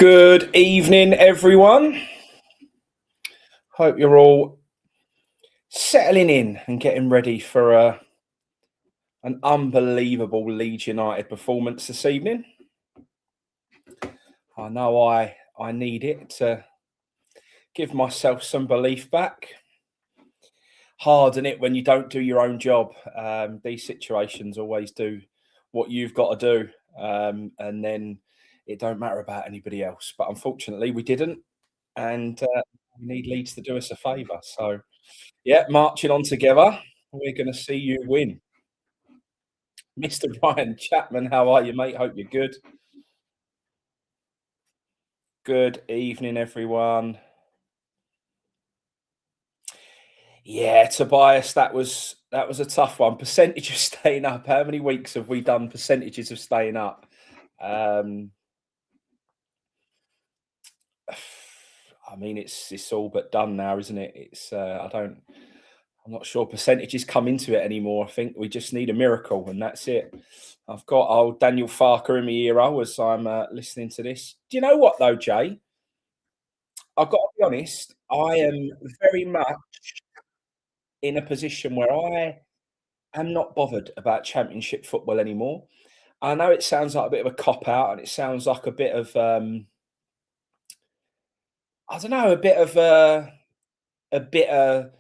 Good evening, everyone. Hope you're all settling in and getting ready for an unbelievable Leeds United performance this evening. I know I need it to give myself some belief back. Hard, isn't it, when you don't do your own job? These situations always do what you've got to do, and then it don't matter about anybody else. But unfortunately, we didn't, and we need Leeds to do us a favour. So, yeah, marching on together. We're going to see you win. Mr. Ryan Chapman, how are you, mate? Hope you're good. Good evening, everyone. Yeah, Tobias, that was a tough one. Percentage of staying up. How many weeks have we done percentages of staying up? I mean, it's all but done now, isn't it? It's I'm not sure percentages come into it anymore. I think we just need a miracle, and that's it. I've got old Daniel Farker in my ear as I'm listening to this. Do you know what though, Jay? I've got to be honest. I am very much in a position where I am not bothered about Championship football anymore. I know it sounds like a bit of a cop out, and it sounds like a bit of I don't know, a bitter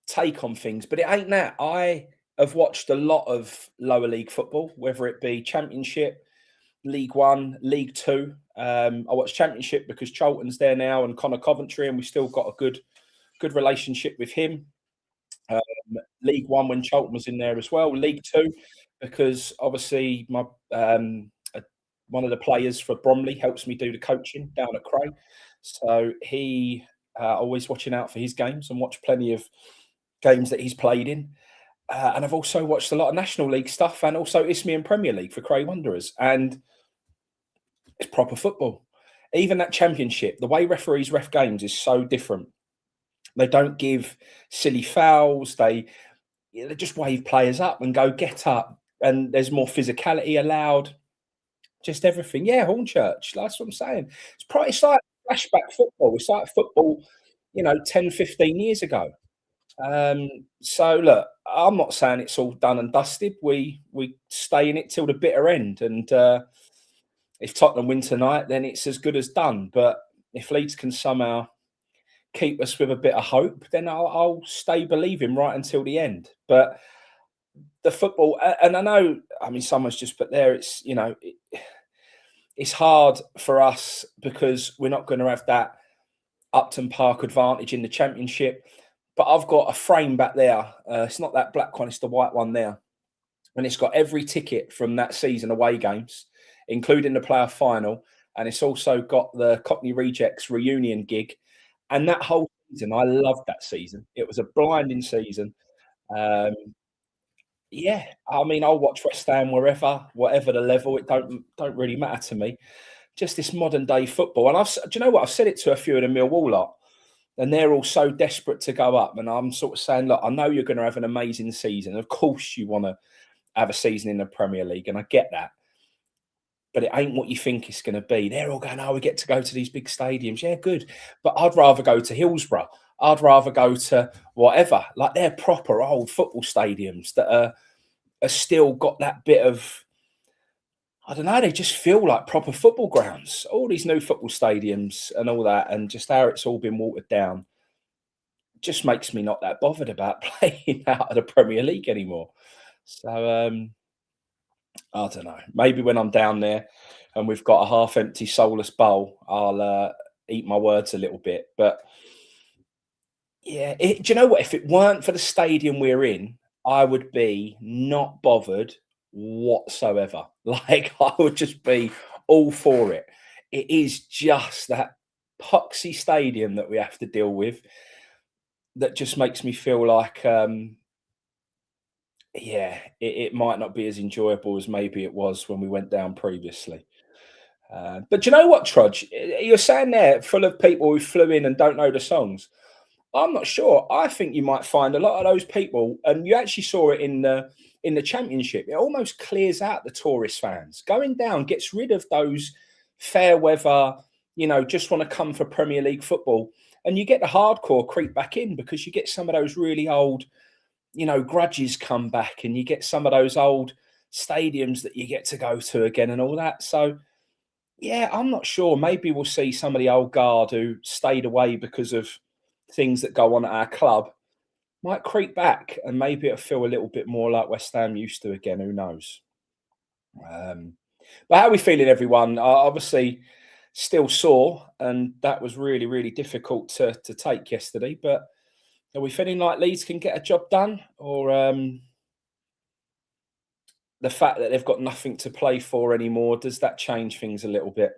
take on things, but it ain't that. I have watched a lot of lower league football, whether it be Championship, League One, League Two. I watch Championship because Charlton's there now and Connor Coventry, and we still got a good relationship with him. League One when Charlton was in there as well. League Two because obviously my one of the players for Bromley helps me do the coaching down at Cray, so he always watching out for his games and watch plenty of games that he's played in. And I've also watched a lot of National League stuff and also Isthmian Premier League for Cray Wanderers, and it's proper football. Even that Championship, the way referees ref games is so different. They don't give silly fouls. They just wave players up and go get up, and there's more physicality allowed. Just everything. Yeah, Hornchurch. That's what I'm saying. It's like flashback football. It's like football, 10, 15 years ago. So look, I'm not saying it's all done and dusted. We stay in it till the bitter end, and if Tottenham win tonight, then it's as good as done. But if Leeds can somehow keep us with a bit of hope, then I'll stay believing right until the end. But the football, and I know, I mean, someone's just put there, it's, it's hard for us because we're not going to have that Upton Park advantage in the Championship. But I've got a frame back there. It's not that black one, it's the white one there. And it's got every ticket from that season away games, including the playoff final. And it's also got the Cockney Rejects reunion gig. And that whole season, I loved that season. It was a blinding season. Yeah, I mean, I'll watch West Ham wherever, whatever the level. It don't really matter to me. Just this modern day football. And do you know what? I've said it to a few of the Millwall lot, and they're all so desperate to go up. And I'm sort of saying, look, I know you're going to have an amazing season. Of course, you want to have a season in the Premier League, and I get that. But it ain't what you think it's going to be. They're all going, oh, we get to go to these big stadiums. Yeah, good. But I'd rather go to Hillsborough. I'd rather go to whatever. Like, they're proper old football stadiums that are still got that bit of, I don't know, they just feel like proper football grounds. All these new football stadiums and all that, and just how it's all been watered down, just makes me not that bothered about playing out of the Premier League anymore. So, I don't know. Maybe when I'm down there and we've got a half-empty, soulless bowl, I'll eat my words a little bit. But yeah, do you know what? If it weren't for the stadium we're in, I would be not bothered whatsoever. Like, I would just be all for it. It is just that poxy stadium that we have to deal with that just makes me feel like yeah, it might not be as enjoyable as maybe it was when we went down previously. But do you know what, Trudge? You're saying there, full of people who flew in and don't know the songs. I'm not sure. I think you might find a lot of those people, and you actually saw it in the Championship. It almost clears out the tourist fans. Going down gets rid of those fair weather, just want to come for Premier League football. And you get the hardcore creep back in because you get some of those really old, grudges come back, and you get some of those old stadiums that you get to go to again and all that. So, yeah, I'm not sure. Maybe we'll see some of the old guard who stayed away because of things that go on at our club might creep back, and maybe it'll feel a little bit more like West Ham used to again. Who knows? Um, but how are we feeling, everyone? Obviously, still sore, and that was really, really difficult to take yesterday. But are we feeling like Leeds can get a job done, or the fact that they've got nothing to play for anymore, does that change things a little bit?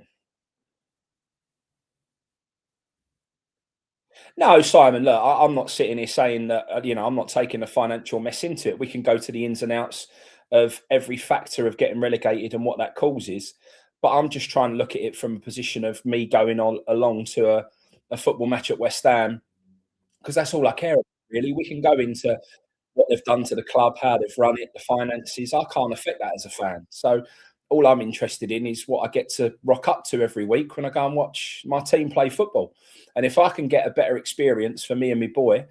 No, Simon, look, I'm not sitting here saying that, I'm not taking the financial mess into it. We can go to the ins and outs of every factor of getting relegated and what that causes. But I'm just trying to look at it from a position of me going on along to a football match at West Ham, because that's all I care about, really. We can go into what they've done to the club, how they've run it, the finances. I can't affect that as a fan. So all I'm interested in is what I get to rock up to every week when I go and watch my team play football. And if I can get a better experience for me and my boy,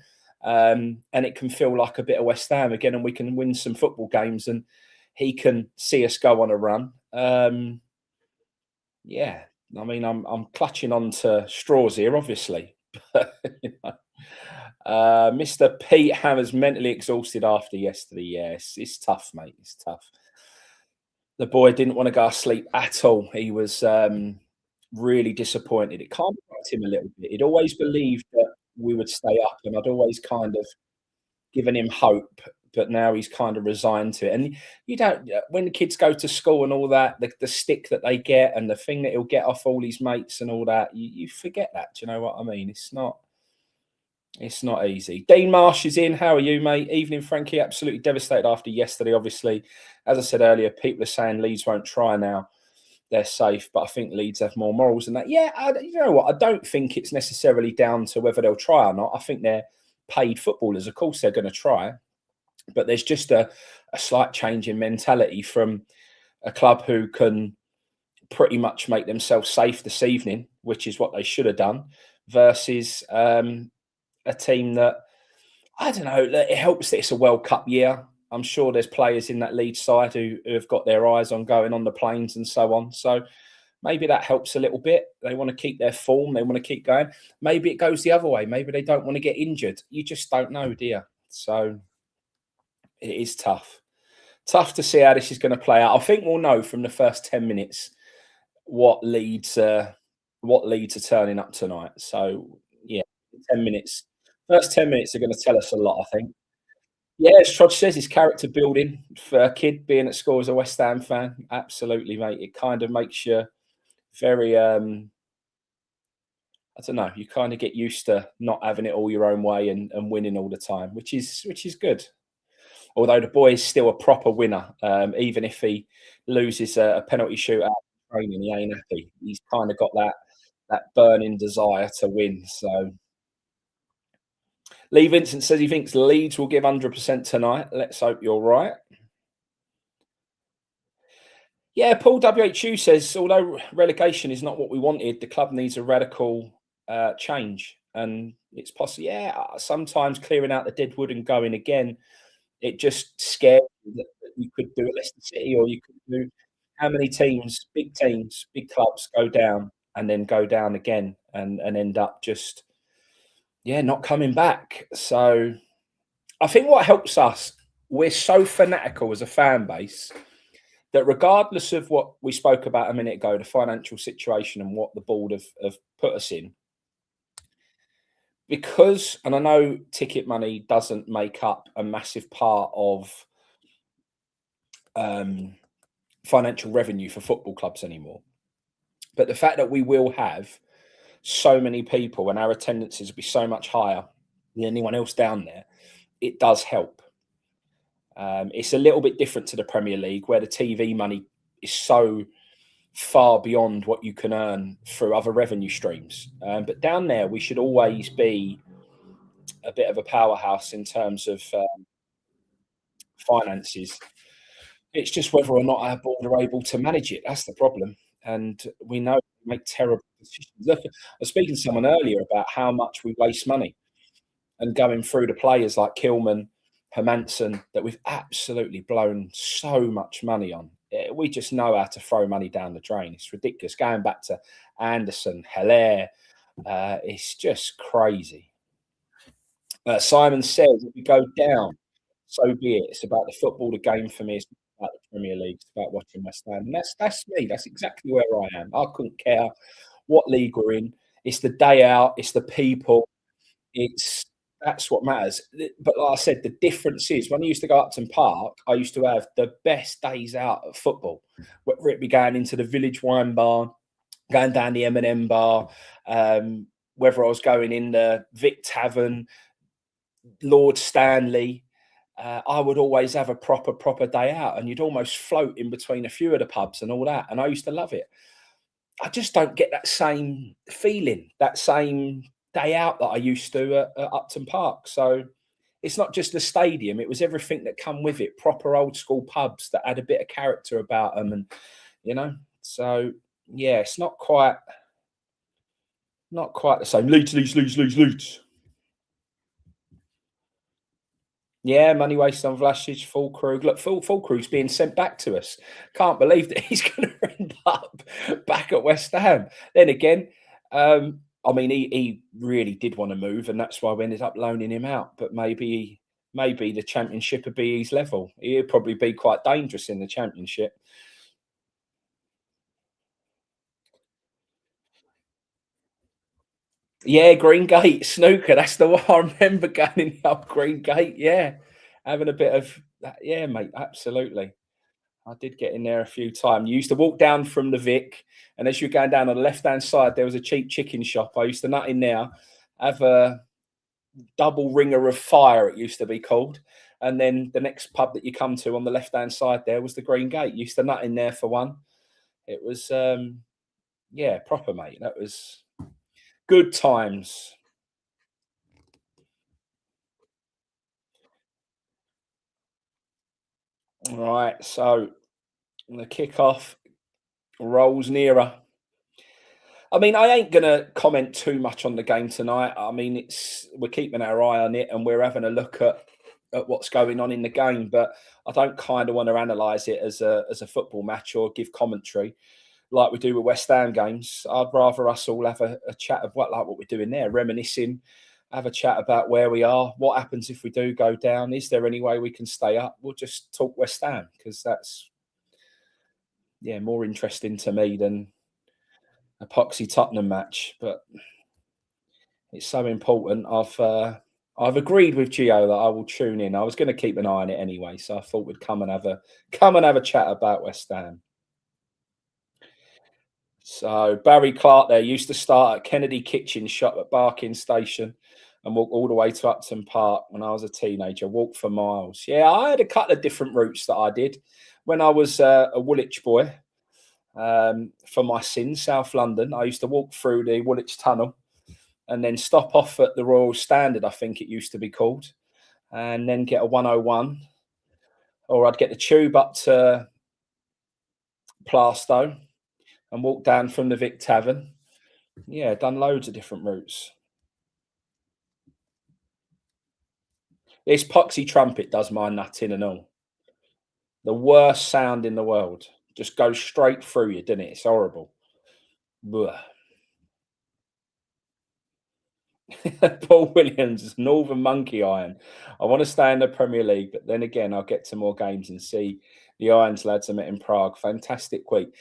and it can feel like a bit of West Ham again, and we can win some football games, and he can see us go on a run. Yeah, I mean, I'm clutching on to straws here, obviously. But, Mr. Pete Hammer's mentally exhausted after yesterday. Yes, it's tough, mate. It's tough. The boy didn't want to go to sleep at all. He was really disappointed. It kind of got him a little bit. He'd always believed that we would stay up, and I'd always kind of given him hope. But now he's kind of resigned to it. And you don't, when the kids go to school and all that, the stick that they get and the thing that he'll get off all his mates and all that, you forget that. Do you know what I mean? It's not easy. Dean Marsh is in. How are you, mate? Evening, Frankie. Absolutely devastated after yesterday, obviously. As I said earlier, people are saying Leeds won't try now. They're safe, but I think Leeds have more morals than that. Yeah, you know what? I don't think it's necessarily down to whether they'll try or not. I think they're paid footballers. Of course, they're going to try, but there's just a slight change in mentality from a club who can pretty much make themselves safe this evening, which is what they should have done, versus a team that, I don't know, it helps that it's a World Cup year. I'm sure there's players in that Leeds side who have got their eyes on going on the planes and so on. So maybe that helps a little bit. They want to keep their form. They want to keep going. Maybe it goes the other way. Maybe they don't want to get injured. You just don't know, do you? So it is tough. Tough to see how this is going to play out. I think we'll know from the first 10 minutes what leads are turning up tonight. So yeah, 10 minutes. First 10 minutes are going to tell us a lot, I think. Yeah, as Trod says, it's character building for a kid being at school as a West Ham fan. Absolutely, mate. It kind of makes you very, I don't know, you kind of get used to not having it all your own way and winning all the time, which is good. Although the boy is still a proper winner, even if he loses a penalty shootout in training, he ain't happy. He's kind of got that burning desire to win. So Lee Vincent says he thinks Leeds will give 100% tonight. Let's hope you're right. Yeah, Paul WHU says, although relegation is not what we wanted, the club needs a radical change. And it's possible, yeah, sometimes clearing out the dead wood and going again, it just scares you that you could do a Leicester City, or you could do how many teams, big clubs go down and then go down again and end up just, yeah, not coming back. So I think what helps us, we're so fanatical as a fan base that regardless of what we spoke about a minute ago, the financial situation and what the board have put us in, because, and I know ticket money doesn't make up a massive part of financial revenue for football clubs anymore, but the fact that we will have so many people and our attendances will be so much higher than anyone else down there, it does help. It's a little bit different to the Premier League, where the TV money is so far beyond what you can earn through other revenue streams. But down there, we should always be a bit of a powerhouse in terms of finances. It's just whether or not our board are able to manage it. That's the problem. and we know we make terrible decisions. Look, I was speaking to someone earlier about how much we waste money and going through the players like Kilman, Hermansen, that we've absolutely blown so much money on. We just know how to throw money down the drain. It's ridiculous. Going back to Anderson, Heller, it's just crazy. Simon says, if we go down, so be it. It's about the football, the game for me. It's not about the Premier League. It's about watching West Ham. And that's me. That's exactly where I am. I couldn't care what league we're in. It's the day out. It's the people. It's That's what matters. But like I said, the difference is when I used to go Upton Park, I used to have the best days out of football. Whether it be going into the Village Wine Bar, going down the M&M bar, whether I was going in the Vic Tavern, Lord Stanley, I would always have a proper day out, and you'd almost float in between a few of the pubs and all that. And I used to love it. I just don't get that same feeling, that same day out that I used to at Upton Park. So it's not just the stadium; it was everything that come with it. Proper old school pubs that had a bit of character about them, and you know. So yeah, it's not quite the same. Leeds. Yeah, money waste on Vlasic, full crew. Look, full crew's being sent back to us. Can't believe that he's going to end up back at West Ham. Then again, I mean, he really did want to move, and that's why we ended up loaning him out. But maybe the Championship would be his level. He'd probably be quite dangerous in the Championship. Yeah, Green Gate snooker. That's the one I remember going in the old Green Gate. Yeah, having a bit of that. Yeah, mate, absolutely. I did get in there a few times. You used to walk down from the Vic, and as you're going down on the left-hand side, there was a cheap chicken shop. I used to nut in there, have a double ringer of fire, it used to be called. And then the next pub that you come to on the left-hand side there was the Green Gate. Used to nut in there for one. It was, yeah, proper, mate. That was good times. Right, so the kick-off rolls nearer. I mean, I ain't gonna comment too much on the game tonight. I mean, it's we're keeping our eye on it and we're having a look at what's going on in the game, but I don't kind of want to analyse it as a football match or give commentary like we do with West Ham games. I'd rather us all have a chat of what we're doing there, reminiscing, have a chat about where we are, what happens if we do go down, is there any way we can stay up? We'll just talk West Ham because that's yeah more interesting to me than a Poxy Tottenham match, but it's so important. I've agreed with Gio that I will tune in. I was going to keep an eye on it anyway, so I thought we'd come and have a chat about West Ham. So Barry Clark there used to start at Kennedy Kitchen shop at Barking Station and walk all the way to Upton Park when I was a teenager. Walked for miles. Yeah, I had a couple of different routes that I did when I was a Woolwich boy. For my sins, South London, I used to walk through the Woolwich Tunnel and then stop off at the Royal Standard, I think it used to be called, and then get a 101, or I'd get the tube up to Plaistow and walk down from the Vic Tavern. Yeah, done loads of different routes. This Poxy trumpet does my nutting and all. The worst sound in the world. Just goes straight through you, doesn't it? It's horrible. Blech. Paul Williams, Northern Monkey Iron. I want to stay in the Premier League, but then again, I'll get to more games and see the Irons lads I met in Prague. Fantastic week.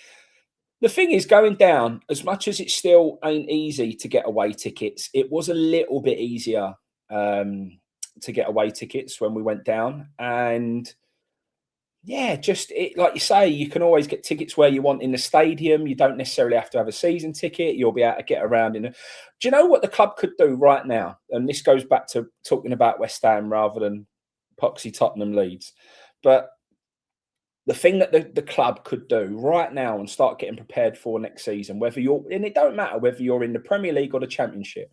The thing is, going down, as much as it still ain't easy to get away tickets, it was a little bit easier to get away tickets when we went down. And yeah, just it, like you say, you can always get tickets where you want in the stadium. You don't necessarily have to have a season ticket. You'll be able to get around in a. Do you know what the club could do right now? And this goes back to talking about West Ham rather than Poxy Tottenham Leeds. But the thing that the club could do right now and start getting prepared for next season, whether you're and it don't matter whether you're in the Premier League or the Championship,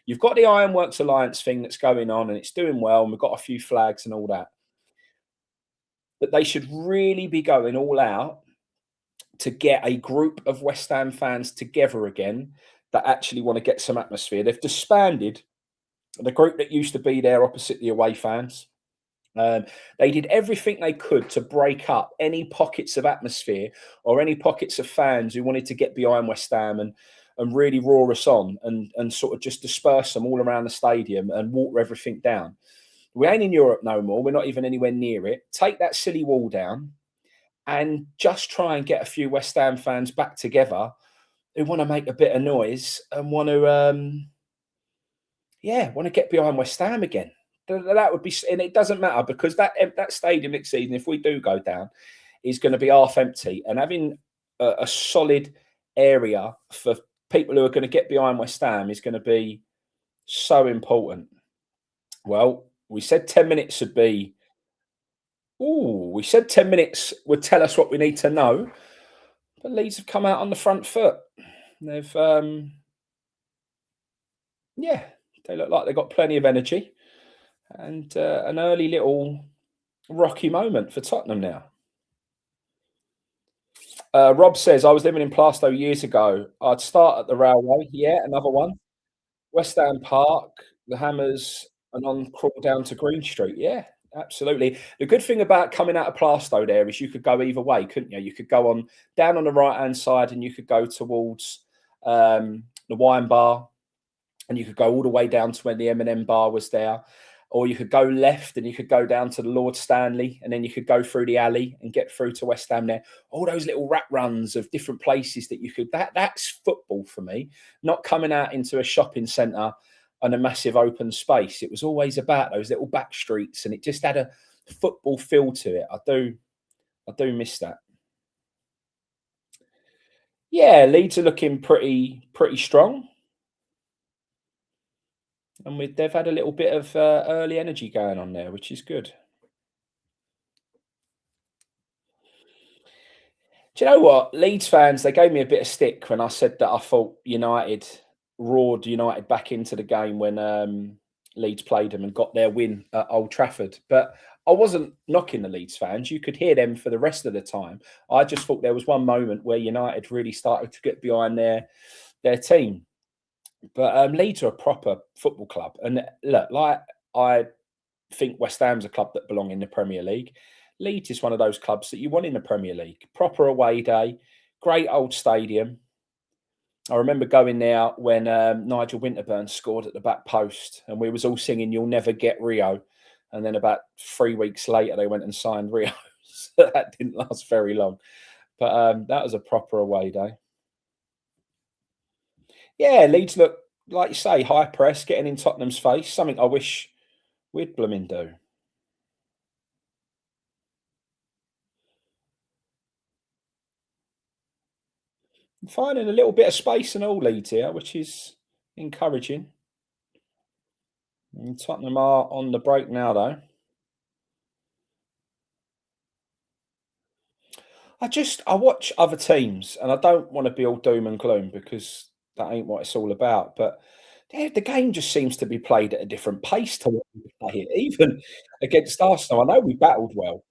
you've got the Ironworks Alliance thing that's going on and it's doing well, and we've got a few flags and all that. But they should really be going all out to get a group of West Ham fans together again that actually want to get some atmosphere. They've disbanded the group that used to be there opposite the away fans. Um, they did everything they could to break up any pockets of atmosphere or any pockets of fans who wanted to get behind West Ham and really roar us on and sort of just disperse them all around the stadium and water everything down. We ain't in Europe no more. We're not even anywhere near it. Take that silly wall down and just try and get a few West Ham fans back together who want to make a bit of noise and want to, yeah, want to get behind West Ham again. That would be, and it doesn't matter because that stadium next season, if we do go down, is going to be half empty. And having a solid area for people who are going to get behind West Ham is going to be so important. Well, we said 10 minutes would be. Oh, we said 10 minutes would tell us what we need to know, but Leeds have come out on the front foot. They've, yeah, they look like they've got plenty of energy and an early little rocky moment for Tottenham now. Rob says, I was living in Plaistow years ago. I'd start at the railway. Yeah, another one. West Ham Park, the Hammers, and on crawl down to Green Street. Yeah, absolutely. The good thing about coming out of Plaistow there is you could go either way, couldn't you? You could go on down on the right hand side and you could go towards the wine bar and you could go all the way down to when the M&M bar was there. Or you could go left and you could go down to the Lord Stanley and then you could go through the alley and get through to West Ham there. All those little rat runs of different places that you could, that's football for me, not coming out into a shopping centre and a massive open space. It was always about those little back streets and it just had a football feel to it. I do miss that. Yeah, Leeds are looking pretty strong. And they've had a little bit of early energy going on there, which is good. Do you know what? Leeds fans, they gave me a bit of stick when I said that I thought United roared United back into the game when Leeds played them and got their win at Old Trafford. But I wasn't knocking the Leeds fans. You could hear them for the rest of the time. I just thought there was one moment where United really started to get behind their team. But Leeds are a proper football club. And look, like I think West Ham's a club that belong in the Premier League. Leeds is one of those clubs that you want in the Premier League. Proper away day, great old stadium. I remember going there when Nigel Winterburn scored at the back post, and we was all singing "You'll Never Get Rio." And then about 3 weeks later, they went and signed Rio. So that didn't last very long. But that was a proper away day. Yeah, Leeds look like you say, high press, getting in Tottenham's face. Something I wish we'd blooming do. Finding a little bit of space and all Leeds here, which is encouraging. And Tottenham are on the break now, though. I watch other teams, and I don't want to be all doom and gloom because that ain't what it's all about. But yeah, the game just seems to be played at a different pace to what we play it. Even against Arsenal, I know we battled well,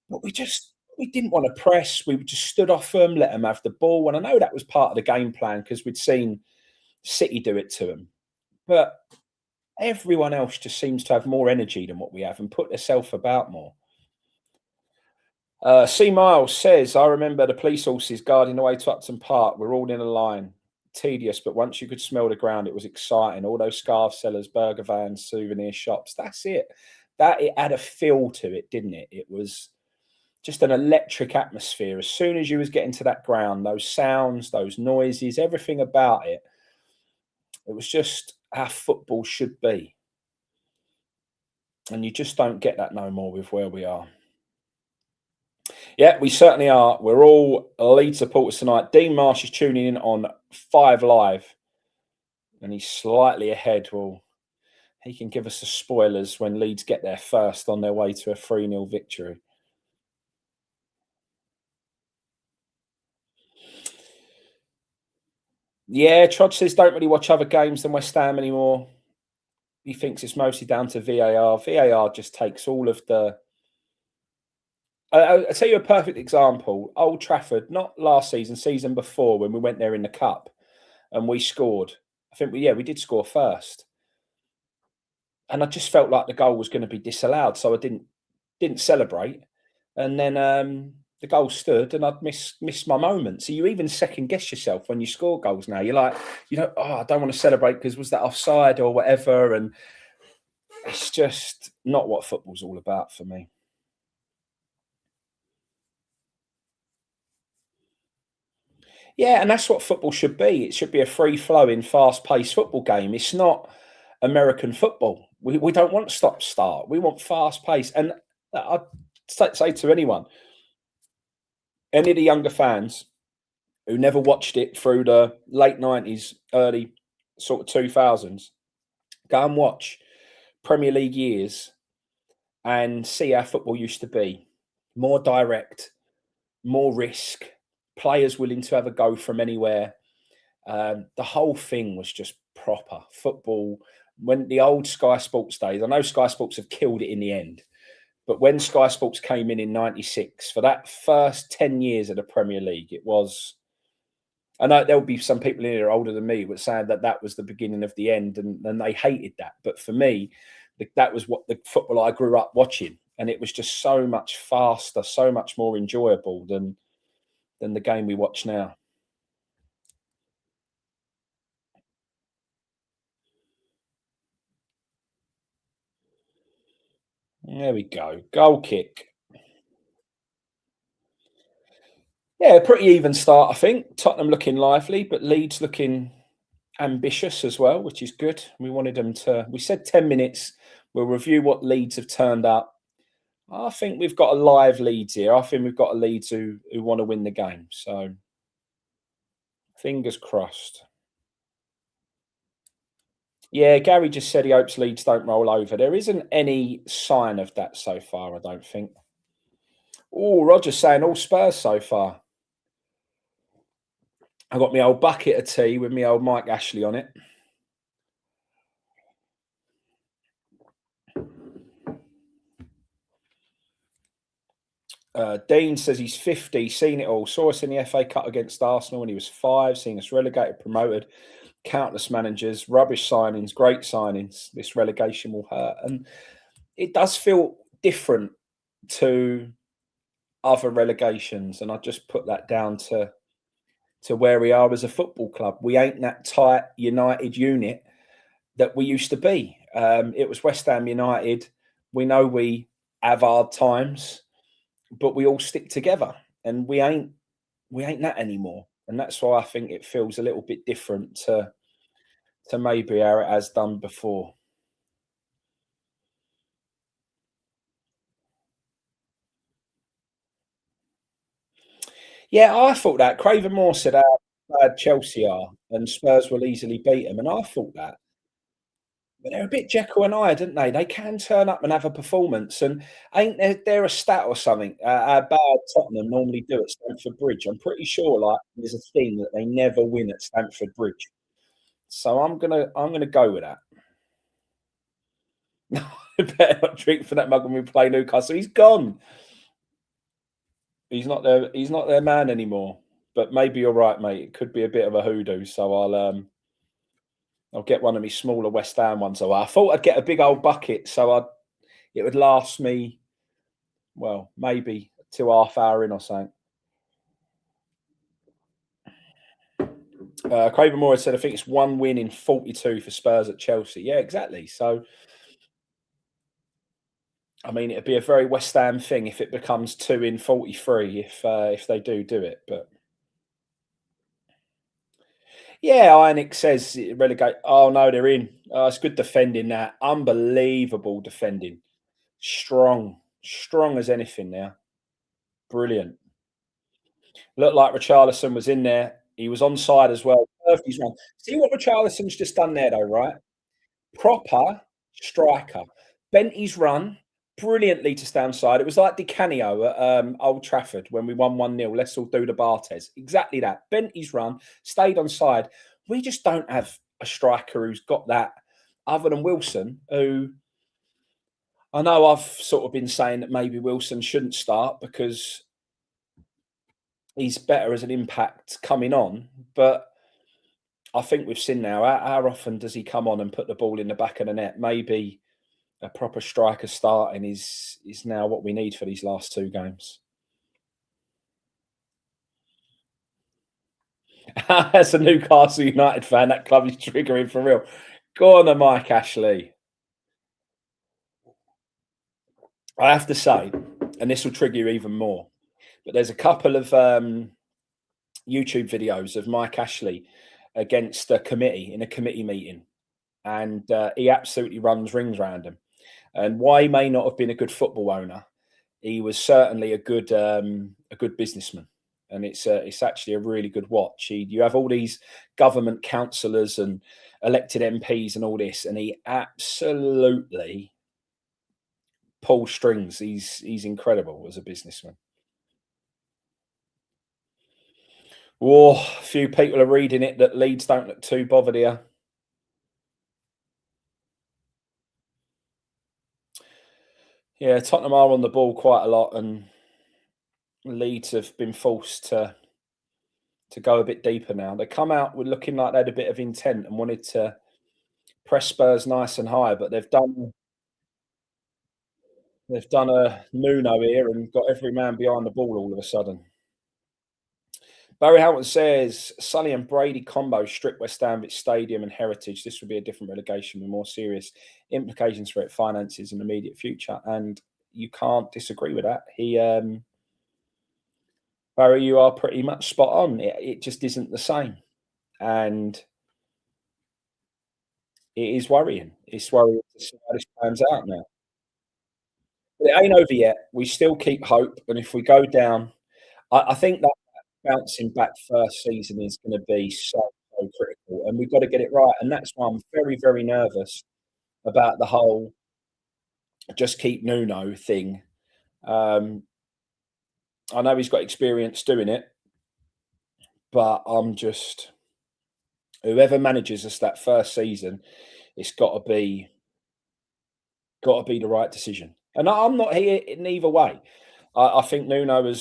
but we didn't want to press. We just stood off them, let them have the ball, and I know that was part of the game plan because we'd seen City do it to them. But everyone else just seems to have more energy than what we have and put themselves about more. C. Miles says, I remember the police horses guarding the way to Upton Park. We're all in a line. Tedious, but once you could smell the ground, it was exciting. All those scarf sellers, burger vans, souvenir shops. That's it. That it had a feel to it, didn't it? It was just an electric atmosphere. As soon as you was getting to that ground, those sounds, those noises, everything about it, it was just how football should be. And you just don't get that no more with where we are. Yeah, we certainly are. We're all Leeds supporters tonight. Dean Marsh is tuning in on 5 Live, and he's slightly ahead. Well, he can give us the spoilers when Leeds get there first on their way to a 3-0 victory. Yeah, Trod says don't really watch other games than West Ham anymore. He thinks it's mostly down to VAR. VAR just takes all of the I'll tell you a perfect example. Old Trafford, not last season, season before, when we went there in the cup and we scored. I think we did score first, and I just felt like the goal was going to be disallowed, so I didn't celebrate. And then the goal stood, and I'd miss my moment. So you even second guess yourself when you score goals now. You're like, oh, I don't want to celebrate because was that offside or whatever, and it's just not what football's all about for me. Yeah, and that's what football should be. It should be a free flowing, fast paced football game. It's not American football. We don't want stop start. We want fast pace. And I'd say to anyone, any of the younger fans who never watched it through the late 90s, early sort of 2000s, go and watch Premier League years and see how football used to be. More direct, more risk, players willing to have a go from anywhere. The whole thing was just proper football. When the old Sky Sports days, I know Sky Sports have killed it in the end, but when Sky Sports came in '96, for that first 10 years of the Premier League, it was. I know there'll be some people in here older than me were saying that that was the beginning of the end, and they hated that. But for me, that was what the football I grew up watching, and it was just so much faster, so much more enjoyable than the game we watch now. There we go. Goal kick. Yeah, pretty even start, I think. Tottenham looking lively, but Leeds looking ambitious as well, which is good. We wanted them to. We said 10 minutes. We'll review what Leeds have turned up. I think we've got a live Leeds here. I think we've got a Leeds who want to win the game. So fingers crossed. Yeah, Gary just said he hopes Leeds don't roll over. There isn't any sign of that so far, I don't think. Oh, Roger's saying all Spurs so far. I got my old bucket of tea with my old Mike Ashley on it. Dean says he's 50, seen it all. Saw us in the FA Cup against Arsenal when he was 5, seeing us relegated, promoted, countless managers, rubbish signings, great signings. This relegation will hurt. And it does feel different to other relegations. And I just put that down to where we are as a football club. We ain't that tight, united unit that we used to be. It was West Ham United. We know we have hard times, but we all stick together, and we ain't that anymore. And that's why I think it feels a little bit different to maybe how it has done before. Yeah, I thought that. Craven Moore said how bad Chelsea are and Spurs will easily beat them, and I thought that. But they're a bit Jekyll and Hyde, aren't they? They can turn up and have a performance, and ain't there a stat or something how bad Tottenham normally do at Stamford Bridge? I'm pretty sure, like, there's a thing that they never win at Stamford Bridge. So I'm gonna go with that. No, I better not drink for that mug when we play Newcastle. He's gone. He's not their man anymore. But maybe you're right, mate. It could be a bit of a hoodoo. So I'll get one of my smaller West Ham ones. So I thought I'd get a big old bucket, so it would last me, well, maybe 2 half hour in or something. Craven Moore said, I think it's one win in 42 for Spurs at Chelsea. Yeah, exactly. So I mean, it'd be a very West Ham thing if it becomes 2 in 43 if they do it. But yeah, Ionic says relegate. Oh no, they're in. Oh, it's good defending that. Unbelievable defending. Strong as anything now. Brilliant. Looked like Richarlison was in there. He was onside as well. Curved his run. See what Richarlison's just done there, though, right? Proper striker. Bent his run brilliantly to stay onside. It was like Di Canio at Old Trafford when we won 1-0. Let's all do the Bartes. Exactly that. Bent his run, stayed onside. We just don't have a striker who's got that other than Wilson, who I know I've sort of been saying that maybe Wilson shouldn't start because he's better as an impact coming on, but I think we've seen now how often does he come on and put the ball in the back of the net? Maybe a proper striker starting is now what we need for these last two games. As a Newcastle United fan, that club is triggering for real. Go on, Mike Ashley. I have to say, and this will trigger you even more, but there's a couple of YouTube videos of Mike Ashley against a committee in a committee meeting, and he absolutely runs rings around him. And why he may not have been a good football owner, he was certainly a good businessman. And it's actually a really good watch. You have all these government councillors and elected MPs and all this, and he absolutely pulls strings. He's incredible as a businessman. Oh, a few people are reading it that Leeds don't look too bothered here. Yeah, Tottenham are on the ball quite a lot, and Leeds have been forced to go a bit deeper now. They come out with looking like they had a bit of intent and wanted to press Spurs nice and high, but they've done a Nuno here and got every man behind the ball all of a sudden. Barry Hamilton says Sully and Brady combo strip West Ham its stadium and heritage. This would be a different relegation with more serious implications for its finances and immediate future. And you can't disagree with that. Barry, you are pretty much spot on. It just isn't the same, and it is worrying. It's worrying to see how this pans out now. But it ain't over yet. We still keep hope, and if we go down, I think that bouncing back first season is going to be so critical, and we've got to get it right. And that's why I'm very nervous about the whole just keep Nuno thing. Um, I know he's got experience doing it, but I'm just whoever manages us that first season, it's got to be the right decision. And I'm not here in either way. I think Nuno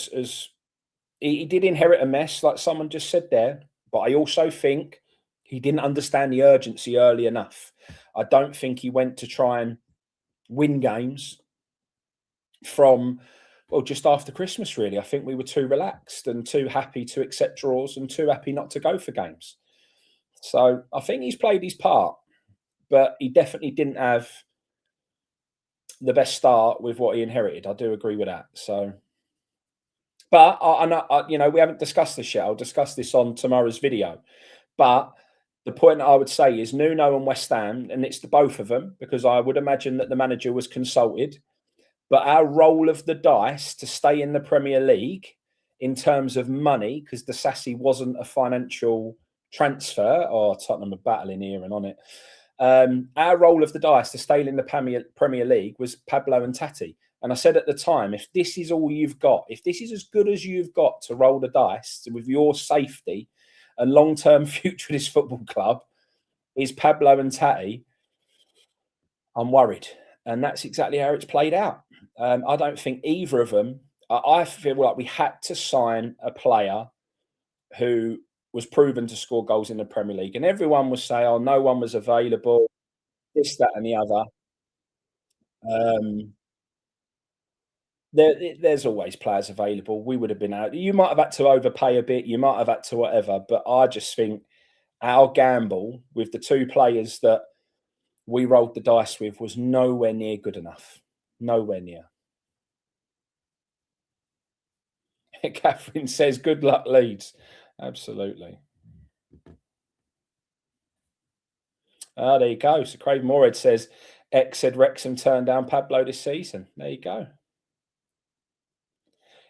he did inherit a mess, like someone just said there, but I also think he didn't understand the urgency early enough. I don't think he went to try and win games from just after Christmas. Really, I think we were too relaxed and too happy to accept draws and too happy not to go for games. So I think he's played his part, but he definitely didn't have the best start with what he inherited. I do agree with that. So, but we haven't discussed this yet. I'll discuss this on tomorrow's video. But the point I would say is Nuno and West Ham, and it's the both of them because I would imagine that the manager was consulted. But our roll of the dice to stay in the Premier League in terms of money, because the Sassy wasn't a financial transfer, or Tottenham are battling here and on it. Our roll of the dice to stay in the Premier League was Pablo and Tati. And I said at the time, if this is all you've got, if this is as good as you've got to roll the dice with your safety and long-term future of this football club is Pablo and Tati, I'm worried. And that's exactly how it's played out. I don't think either of them, I feel like we had to sign a player who was proven to score goals in the Premier League. And everyone was saying, oh, no one was available, this, that, and the other. There's always players available. We would have been out. You might have had to overpay a bit. You might have had to whatever. But I just think our gamble with the two players that we rolled the dice with was nowhere near good enough. Nowhere near. Catherine says, good luck, Leeds. Absolutely. There you go. So Craig Moorhead says, X said Wrexham turned down Pablo this season. There you go.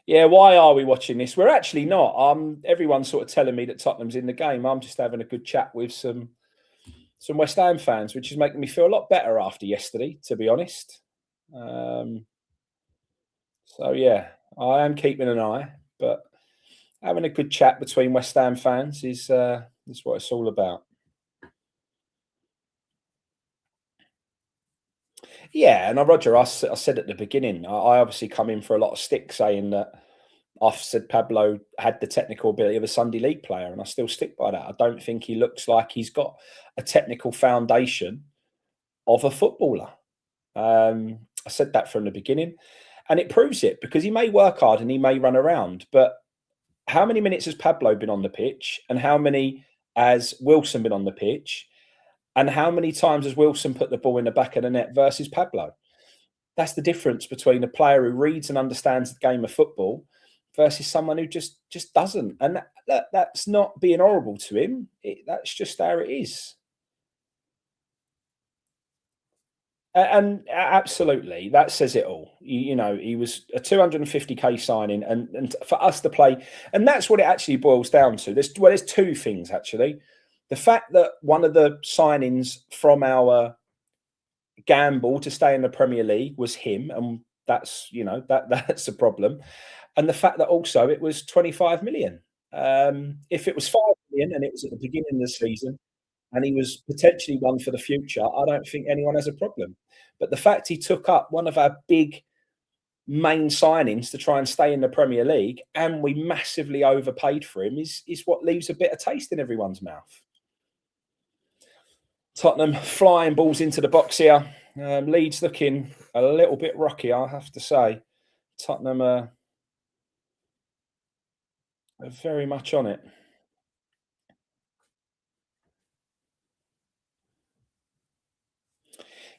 Yeah, why are we watching this? We're actually not. Everyone's sort of telling me that Tottenham's in the game. I'm just having a good chat with some West Ham fans, which is making me feel a lot better after yesterday, to be honest. So yeah, I am keeping an eye, but having a good chat between West Ham fans is what it's all about. Yeah, and Roger, I said at the beginning, I obviously come in for a lot of stick saying that I've said Pablo had the technical ability of a Sunday League player, and I still stick by that. I don't think he looks like he's got a technical foundation of a footballer. I said that from the beginning, and it proves it because he may work hard and he may run around, but how many minutes has Pablo been on the pitch, and how many has Wilson been on the pitch, and how many times has Wilson put the ball in the back of the net versus Pablo? That's the difference between a player who reads and understands the game of football versus someone who just doesn't. And that's not being horrible to him. That's just how it is. And absolutely, that says it all. You know, he was a 250k signing, and for us to play, and that's what it actually boils down to. There's two things actually. The fact that one of the signings from our gamble to stay in the Premier League was him, and that's that's a problem. And the fact that also it was 25 million. If it was 5 million and it was at the beginning of the season, and he was potentially one for the future, I don't think anyone has a problem. But the fact he took up one of our big main signings to try and stay in the Premier League, and we massively overpaid for him, is what leaves a bitter taste in everyone's mouth. Tottenham flying balls into the box here. Leeds looking a little bit rocky, I have to say. Tottenham are very much on it.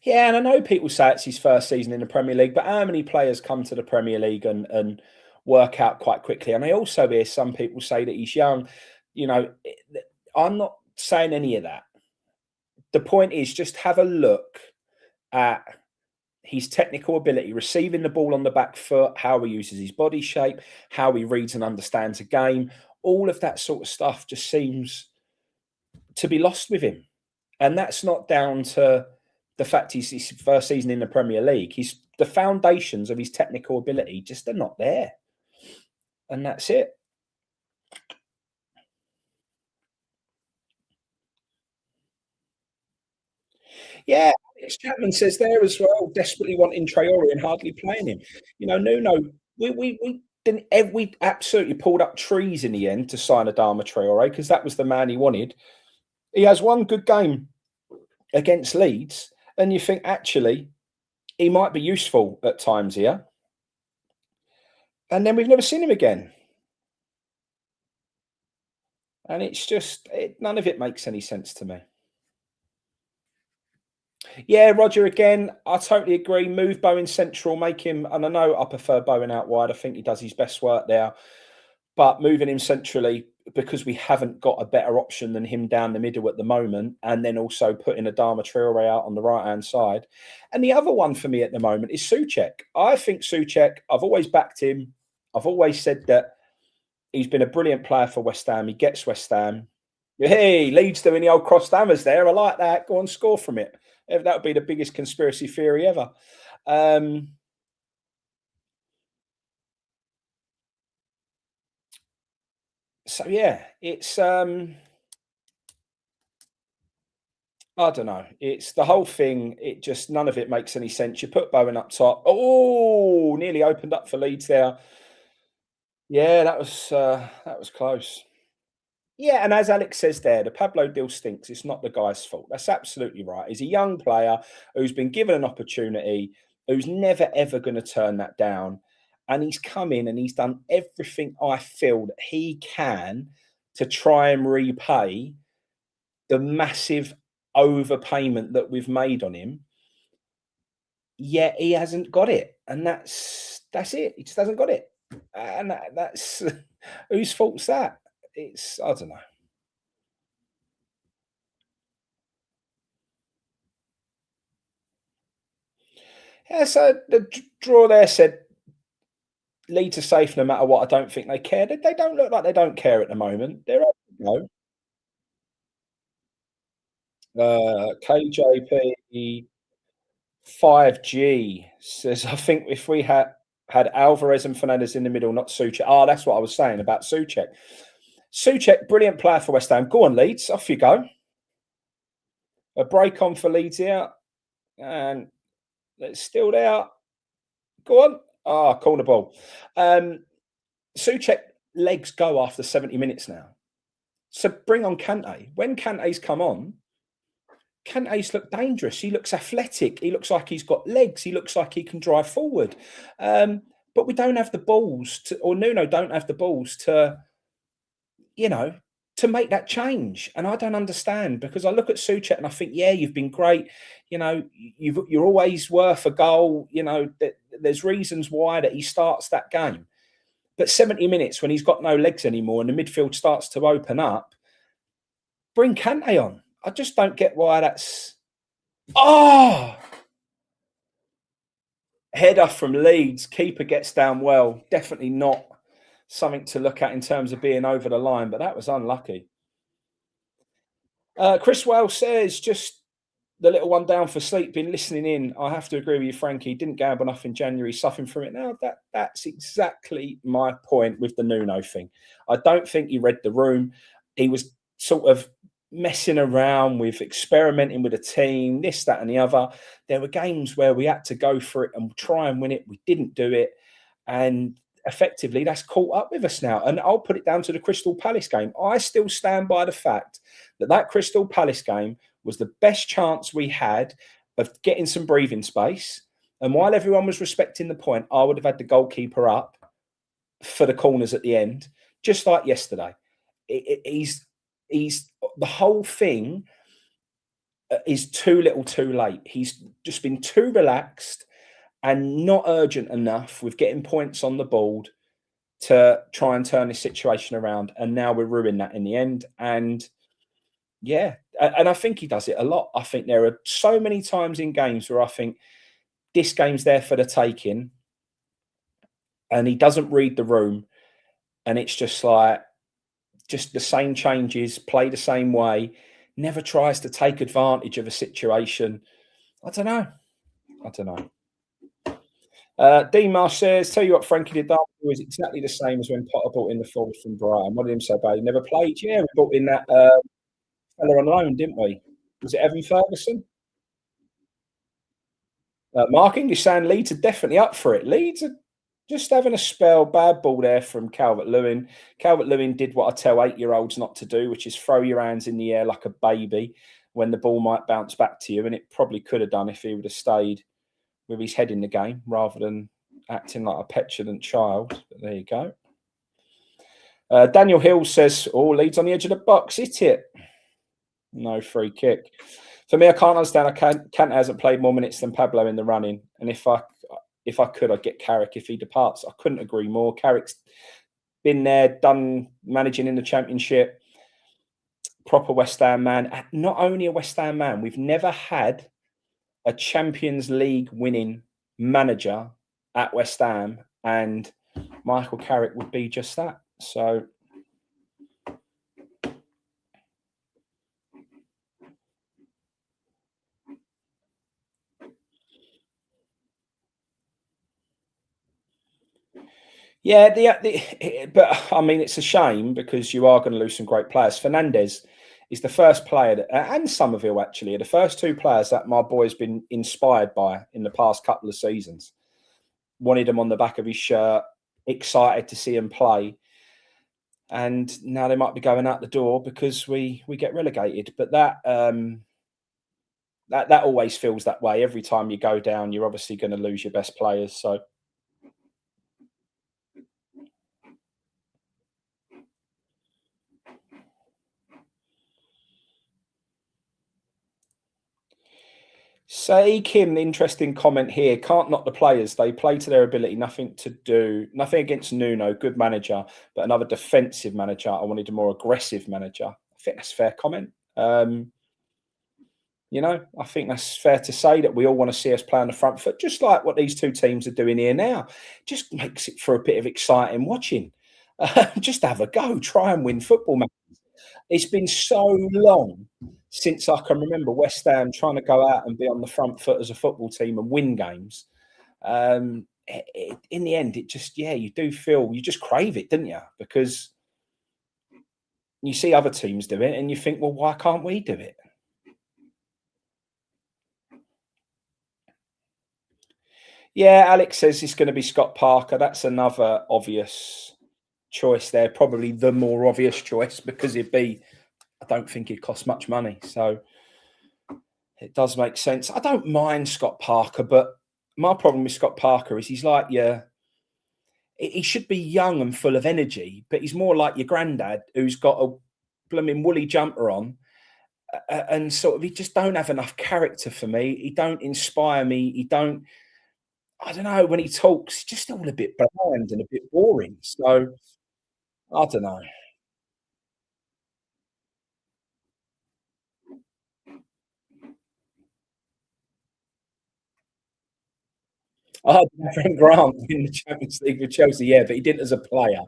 Yeah, and I know people say it's his first season in the Premier League, but how many players come to the Premier League and work out quite quickly? And I also hear some people say that he's young. You know, I'm not saying any of that. The point is just have a look at his technical ability, receiving the ball on the back foot, how he uses his body shape, how he reads and understands a game. All of that sort of stuff just seems to be lost with him. And that's not down to the fact he's his first season in the Premier League. He's the foundations of his technical ability just are not there. And that's it. Yeah, Alex Chapman says there as well, desperately wanting Traore and hardly playing him. You know, Nuno, we didn't we absolutely pulled up trees in the end to sign Adama Traore because that was the man he wanted. He has one good game against Leeds, and you think actually he might be useful at times here. And then we've never seen him again. And it's just none of it makes any sense to me. Yeah, Roger, again, I totally agree. Move Bowen central, make him, and I know I prefer Bowen out wide. I think he does his best work there. But moving him centrally, because we haven't got a better option than him down the middle at the moment, and then also putting Adama Traore out on the right hand side. And the other one for me at the moment is Souček. I think Souček, I've always backed him. I've always said that he's been a brilliant player for West Ham. He gets West Ham. Hey, Leeds doing the old crossed hammers there. I like that. Go and score from it. That would be the biggest conspiracy theory ever. Um, so yeah, it's I don't know. It's the whole thing. It just none of it makes any sense. You put Bowen up top. Oh, nearly opened up for Leeds there. Yeah, that was close. Yeah, and as Alex says there, the Pablo deal stinks. It's not the guy's fault. That's absolutely right. He's a young player who's been given an opportunity, who's never ever going to turn that down. And he's come in and he's done everything I feel that he can to try and repay the massive overpayment that we've made on him. Yet he hasn't got it. And that's it. He just hasn't got it. And that's whose fault's that? It's I don't know. Yeah, so the draw there said Leeds are safe no matter what. I don't think they care. They don't look like they don't care at the moment. They're up to go. KJP 5G says, I think if we had Alvarez and Fernandez in the middle, not Souček. Oh, that's what I was saying about Souček. Souček, brilliant player for West Ham. Go on, Leeds. Off you go. A break on for Leeds here. And It's still there. Go on. Ah, corner ball. Um, Souček legs go after 70 minutes now. So bring on Kante. When Kante's come on, Kante's looked dangerous. He looks athletic. He looks like he's got legs. He looks like he can drive forward. But we don't have the balls to, or Nuno don't have the balls to, you know, to make that change. And I don't understand because I look at Souček and I think, yeah, you've been great. You know, you're always worth a goal. You know, there's reasons why that he starts that game. But 70 minutes when he's got no legs anymore and the midfield starts to open up, bring Kante on. I just don't get why that's. Oh, header from Leeds. Keeper gets down well. Definitely not something to look at in terms of being over the line, but that was unlucky. Chris Wales says, just the little one down for sleep, been listening in. I have to agree with you, Frankie. Didn't gamble enough in January, suffering from it now. That's exactly my point with the Nuno thing. I don't think he read the room. He was sort of messing around with experimenting with a team, this, that, and the other. There were games where we had to go for it and try and win it. We didn't do it. And effectively, that's caught up with us now. And I'll put it down to the Crystal Palace game. I still stand by the fact that that Crystal Palace game was the best chance we had of getting some breathing space. And while everyone was respecting the point, I would have had the goalkeeper up for the corners at the end, just like yesterday. He's the whole thing is too little, too late. He's just been too relaxed and not urgent enough with getting points on the board to try and turn this situation around. And now we're ruining that in the end. And yeah, and I think he does it a lot. I think there are so many times in games where I think this game's there for the taking, and he doesn't read the room, and it's just like just the same changes, play the same way, never tries to take advantage of a situation. I don't know. I don't know. Dean Marsh says, tell you what, Frankie did that was exactly the same as when Potter brought in the forward from Brighton. What did him so bad? He never played. Yeah, we brought in that fella on loan, didn't we? Was it Evan Ferguson? Mark English saying Leeds are definitely up for it. Leeds are just having a spell. Bad ball there from Calvert Lewin. Calvert Lewin did what I tell 8-year-olds not to do, which is throw your hands in the air like a baby when the ball might bounce back to you. And it probably could have done if he would have stayed with his head in the game rather than acting like a petulant child. But there you go. Daniel Hill says, oh, Leeds on the edge of the box. Hit it. No free kick. For me, I can't understand. Kante hasn't played more minutes than Pablo in the running. And if I could, I'd get Carrick if he departs. I couldn't agree more. Carrick's been there, done managing in the Championship. Proper West Ham man. Not only a West Ham man, we've never had a Champions League winning manager at West Ham, and Michael Carrick would be just that. So yeah, but I mean, it's a shame because you are going to lose some great players. Fernandez is the first player, and Somerville actually, are the first two players that my boy's been inspired by in the past couple of seasons. Wanted him on the back of his shirt, excited to see him play, and now they might be going out the door because we get relegated. But that always feels that way. Every time you go down, you're obviously going to lose your best players. So say Kim, interesting comment here. Can't knock the players. They play to their ability. Nothing to do. Nothing against Nuno. Good manager, but another defensive manager. I wanted a more aggressive manager. I think that's a fair comment. You know, I think that's fair to say that we all want to see us play on the front foot, just like what these two teams are doing here now. Just makes it for a bit of exciting watching. Just have a go, try and win football matches. It's been so long since I can remember West Ham trying to go out and be on the front foot as a football team and win games. In the end, it just, yeah, you do feel, you just crave it, didn't you? Because you see other teams do it and you think, well, why can't we do it? Yeah, Alex says it's going to be Scott Parker. That's another obvious choice there. Probably the more obvious choice because I don't think he'd cost much money. So it does make sense. I don't mind Scott Parker, but my problem with Scott Parker is he's like he should be young and full of energy, but he's more like your granddad who's got a blooming woolly jumper on. And sort of, he just don't have enough character for me. He don't inspire me. He don't. I don't know. When he talks, just all a bit bland and a bit boring. So I don't know. I had Frank Grant in the Champions League with Chelsea, yeah, but he didn't as a player.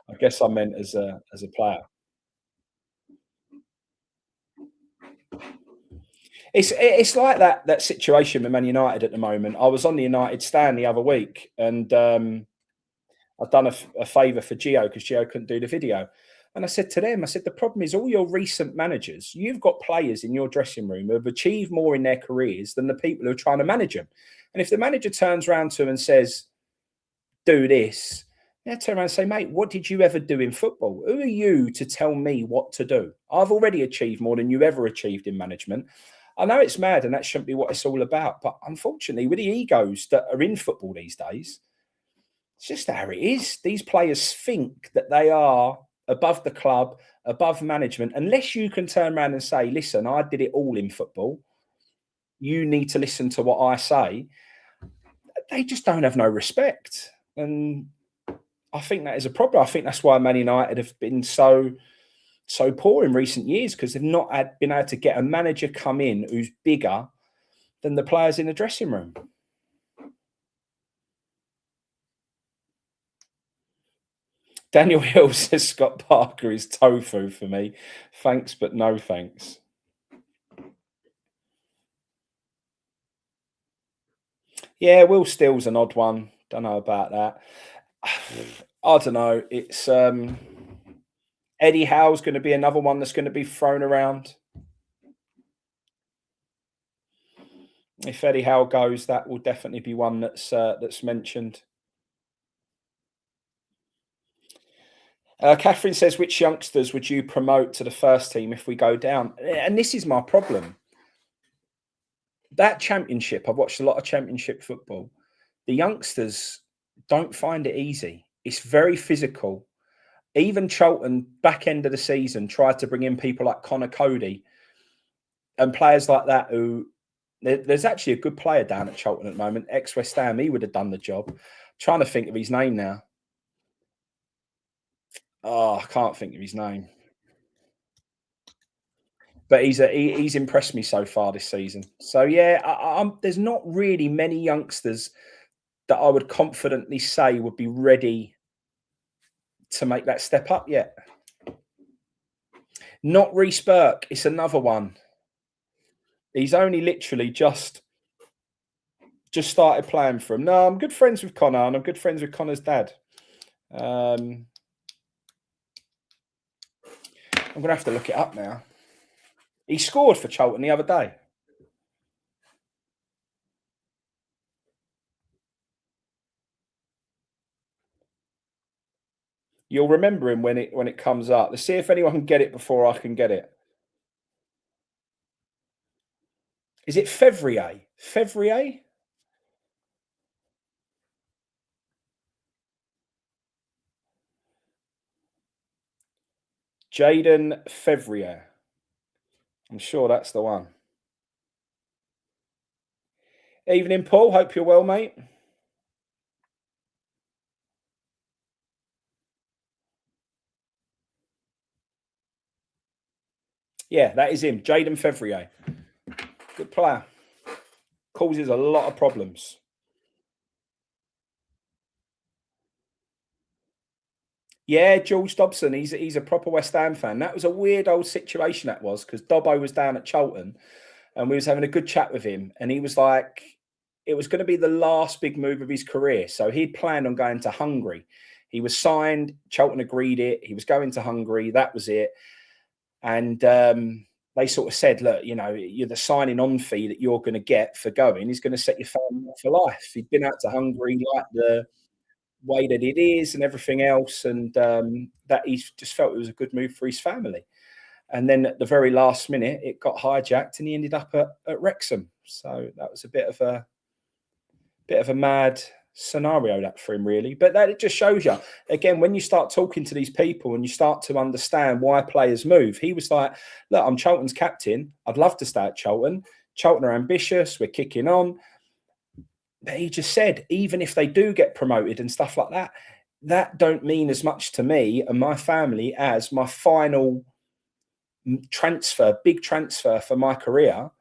I guess I meant as a player. It's like that situation with Man United at the moment. I was on the United stand the other week, and I'd done a favour for Gio because Gio couldn't do the video. And I said to them, I said, the problem is all your recent managers, you've got players in your dressing room who have achieved more in their careers than the people who are trying to manage them. And if the manager turns around to them and says, do this, they turn around and say, mate, what did you ever do in football? Who are you to tell me what to do? I've already achieved more than you ever achieved in management. I know it's mad and that shouldn't be what it's all about. But unfortunately, with the egos that are in football these days, it's just how it is. These players think that they are above the club, above management. Unless you can turn around and say, listen, I did it all in football. You need to listen to what I say. They just don't have no respect. And I think that is a problem. I think that's why Man United have been so poor in recent years because they've not been able to get a manager come in who's bigger than the players in the dressing room. Daniel Hill says Scott Parker is tofu for me. Thanks, but no thanks. Yeah, Will Steele's an odd one. Don't know about that. I don't know. It's Eddie Howe's going to be another one that's going to be thrown around. If Eddie Howe goes, that will definitely be one that's mentioned. Catherine says, which youngsters would you promote to the first team if we go down? And this is my problem. That championship, I've watched a lot of championship football. The youngsters don't find it easy. It's very physical. Even Charlton, back end of the season, tried to bring in people like Connor Cody and players like that who there's actually a good player down at Charlton at the moment, ex West Ham. He would have done the job. Trying to think of his name now. Oh, I can't think of his name. But he's impressed me so far this season. So yeah, there's not really many youngsters that I would confidently say would be ready to make that step up yet. Not Reece Burke. It's another one. He's only literally just started playing for him. No, I'm good friends with Connor, and I'm good friends with Connor's dad. I'm gonna have to look it up now. He scored for Charlton the other day. You'll remember him when it comes up. Let's see if anyone can get it before I can get it. Is it Fevrier? Fevrier? Jaden Fevrier. I'm sure that's the one. Evening, Paul. Hope you're well, mate. Yeah, that is him. Jaden Fevrier. Good player. Causes a lot of problems. Yeah, George Dobson. He's a proper West Ham fan. That was a weird old situation that was because Dobbo was down at Charlton and we was having a good chat with him. And he was like, it was going to be the last big move of his career. So he'd planned on going to Hungary. He was signed. Charlton agreed it. He was going to Hungary. That was it. And they sort of said, "Look, you know, you're the signing on fee that you're going to get for going is going to set your family up for life." He'd been out to Hungary, like the way that it is and everything else, and that he just felt it was a good move for his family. And then at the very last minute, it got hijacked, and he ended up at Wrexham. So that was a bit of a mad scenario that for him, really. But that it just shows you again when you start talking to these people and you start to understand why players move. He was like, "Look, I'm Charlton's captain. I'd love to stay at Charlton. Charlton are ambitious. We're kicking on." But he just said, even if they do get promoted and stuff like that, that don't mean as much to me and my family as my final transfer, big transfer for my career,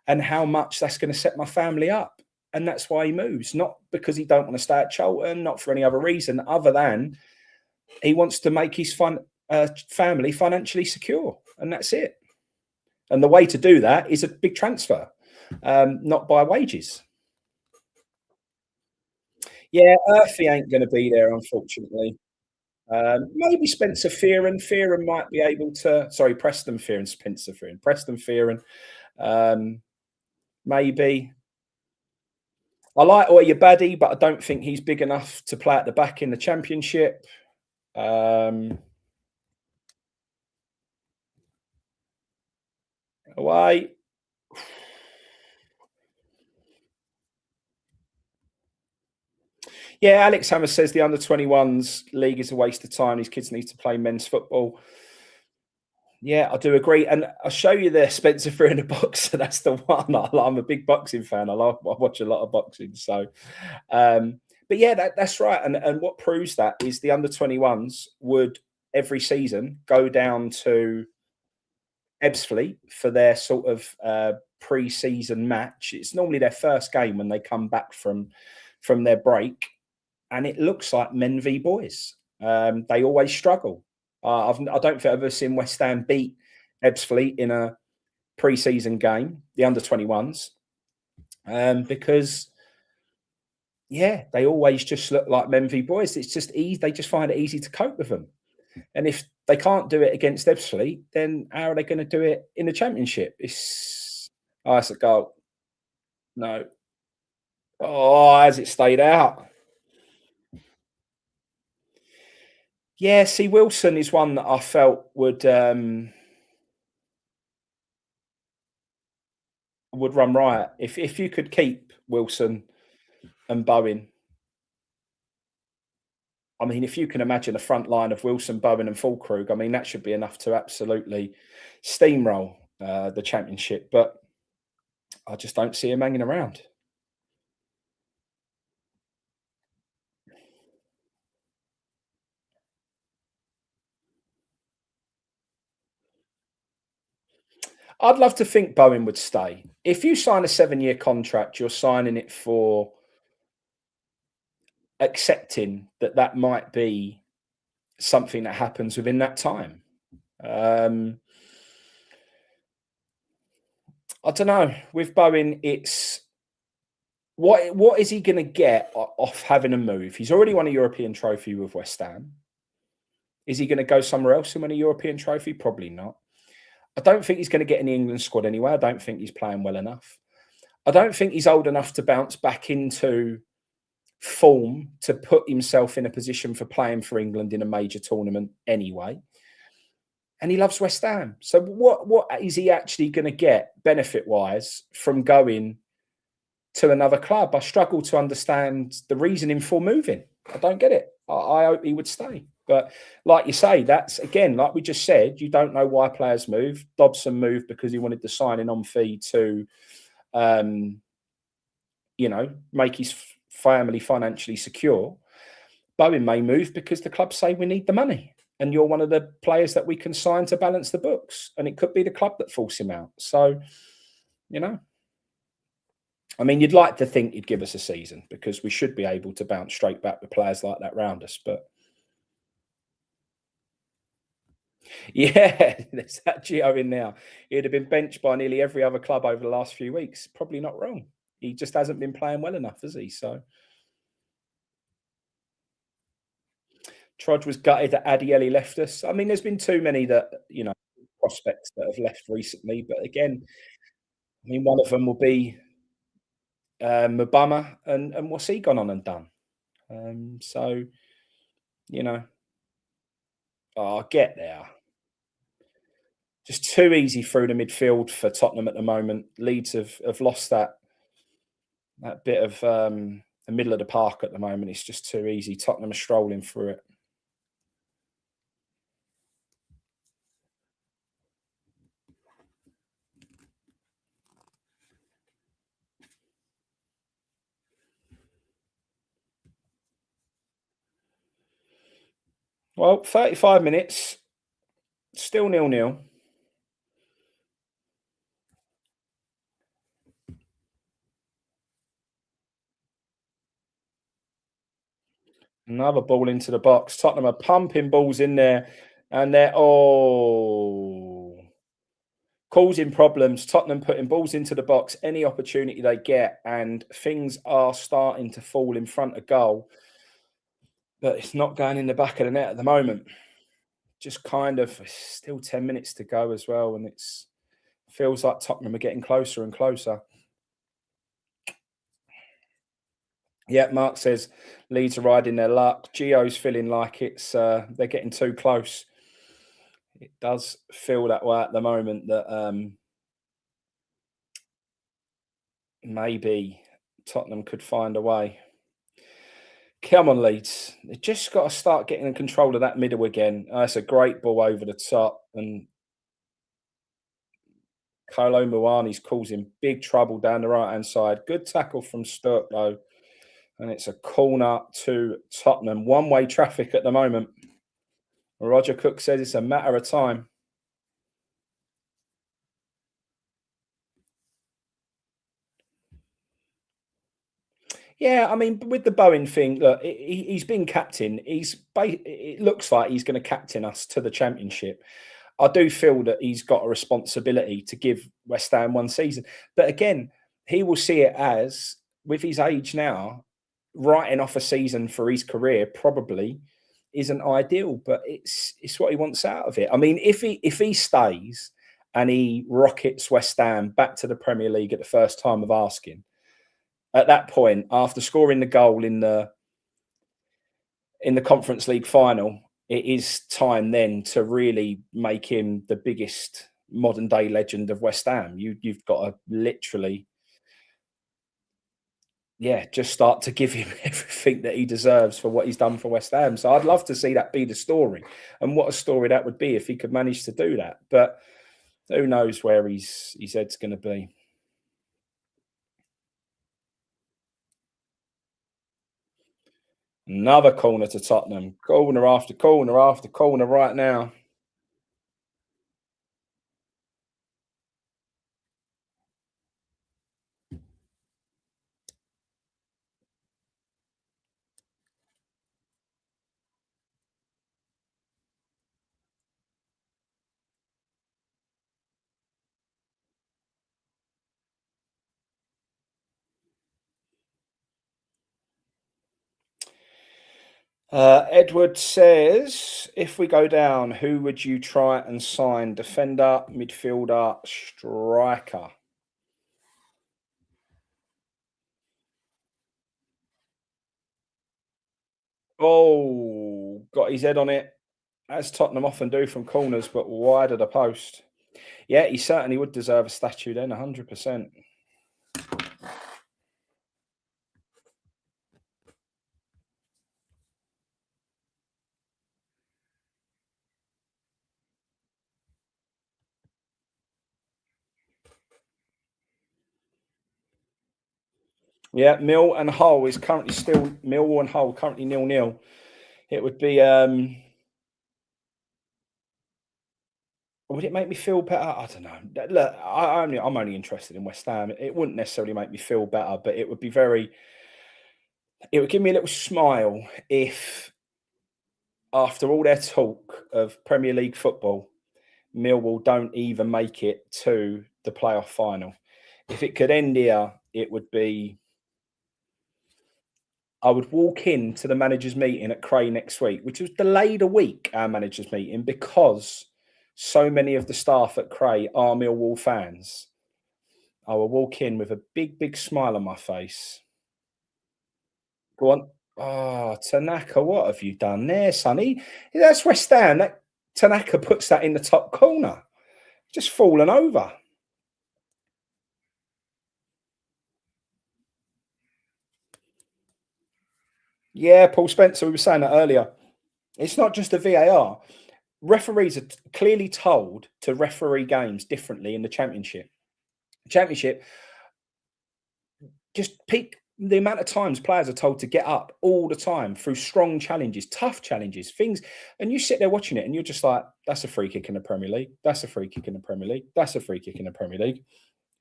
and how much that's going to set my family up. And that's why he moves, not because he don't want to stay at Charlton, not for any other reason other than he wants to make his family financially secure, and that's it. And the way to do that is a big transfer, not by wages. Yeah, Earthy ain't going to be there, unfortunately. Maybe Spencer Fearon. Fearon might be able to. Sorry, Preston Fearon, Spencer Fearon, Preston Fearon. Um, maybe. I like Oya but I don't think he's big enough to play at the back in the Championship. Um, away. Yeah, Alex Hammer says the under 21s league is a waste of time. These kids need to play men's football. Yeah, I do agree. And I'll show you the Spencer Fear in the box. So that's the one. I'm a big boxing fan. I watch a lot of boxing. So, but yeah, that's right. And what proves that is the under 21s would every season go down to Ebbsfleet for their sort of pre-season match. It's normally their first game when they come back from their break, and it looks like men v boys. They always struggle. I don't think I've ever seen West Ham beat Ebbsfleet in a pre-season game, the under 21s, because yeah, they always just look like men v boys. It's just easy. They just find it easy to cope with them. And if they can't do it against Ebbsfleet, then how are they going to do it in the Championship? It's a goal. No. Oh, has it stayed out? Yeah, see, Wilson is one that I felt would run riot if you could keep Wilson and Bowen. I mean, if you can imagine a front line of Wilson, Bowen, and Fulkrug, I mean, that should be enough to absolutely steamroll the Championship. But I just don't see him hanging around. I'd love to think Bowen would stay. If you sign a 7-year contract, you're signing it for accepting that that might be something that happens within that time. Um, I don't know. With Bowen, it's what is he going to get off having a move? He's already won a European trophy with West Ham. Is he going to go somewhere else and win a European trophy? Probably not. I don't think he's going to get in the England squad anyway. I don't think he's playing well enough. I don't think he's old enough to bounce back into form to put himself in a position for playing for England in a major tournament anyway. And he loves West Ham. So what is he actually going to get benefit wise from going to another club? I struggle to understand the reasoning for moving. I don't get it. I hope he would stay. But like you say, that's again, like we just said, you don't know why players move. Dobson moved because he wanted the signing on fee to, um, make his family financially secure. Bowen may move because the club say we need the money, and you're one of the players that we can sign to balance the books, and it could be the club that force him out. So, you know, I mean, you'd like to think he'd give us a season because we should be able to bounce straight back with players like that round us. But yeah, there's that Gio in now. He'd have been benched by nearly every other club over the last few weeks. Probably not wrong. He just hasn't been playing well enough, has he? So Trudge was gutted that Adieli left us. I mean, there's been too many that, prospects that have left recently. But again, I mean, one of them will be Mubama, and what's he gone on and done? So you know, I get there. Just too easy through the midfield for Tottenham at the moment. Leeds have lost that bit of the middle of the park at the moment. It's just too easy. Tottenham are strolling through it. Well, 35 minutes, still nil-nil. Another ball into the box. Tottenham are pumping balls in there, and they're causing problems. Tottenham putting balls into the box any opportunity they get, and things are starting to fall in front of goal. But it's not going in the back of the net at the moment. Just kind of still 10 minutes to go as well, and it's feels like Tottenham are getting closer and closer. Yeah, Mark says Leeds are riding their luck. Gio's feeling like they're getting too close. It does feel that way at the moment that maybe Tottenham could find a way. Come on, Leeds. They just got to start getting in control of that middle again. That's a great ball over the top, and Kolo Muani's causing big trouble down the right hand side. Good tackle from Sturk though, and it's a corner to Tottenham. One-way traffic at the moment. Roger Cook says it's a matter of time. Yeah, I mean, with the Bowen thing, look, he's been captain. It looks like he's going to captain us to the Championship. I do feel that he's got a responsibility to give West Ham one season. But again, he will see it as, with his age now, writing off a season for his career probably isn't ideal, but it's what he wants out of it. I mean, if he stays and he rockets West Ham back to the Premier League at the first time of asking, at that point, after scoring the goal in the Conference League final, it is time then to really make him the biggest modern day legend of West Ham. You've got to literally, yeah, just start to give him everything that he deserves for what he's done for West Ham. So I'd love to see that be the story, and what a story that would be if he could manage to do that. But who knows where his head's going to be. Another corner to Tottenham. Corner after corner after corner right now. Edward says, if we go down, who would you try and sign? Defender, midfielder, striker? Oh, got his head on it, as Tottenham often do from corners, but wide of the post. Yeah, he certainly would deserve a statue then, 100%. Yeah, Millwall and Hull currently 0-0. It would be would it make me feel better? I don't know. Look, I'm only interested in West Ham. It wouldn't necessarily make me feel better, but it would give me a little smile if, after all their talk of Premier League football, Millwall don't even make it to the playoff final. If it could end here, it would be. I would walk into the managers' meeting at Cray next week, which was delayed a week, our managers' meeting, because so many of the staff at Cray are Millwall fans. I will walk in with a big, big smile on my face. Go on. Oh, Tanaka, what have you done there, sonny? That's West Ham. That Tanaka puts that in the top corner. Just fallen over. Yeah, Paul Spencer, we were saying that earlier. It's not just the VAR. Referees are clearly told to referee games differently in the championship. Championship, just peak the amount of times players are told to get up all the time through strong challenges, tough challenges, things, and you sit there watching it and you're just like, that's a free kick in the Premier League. That's a free kick in the Premier League. That's a free kick in the Premier League.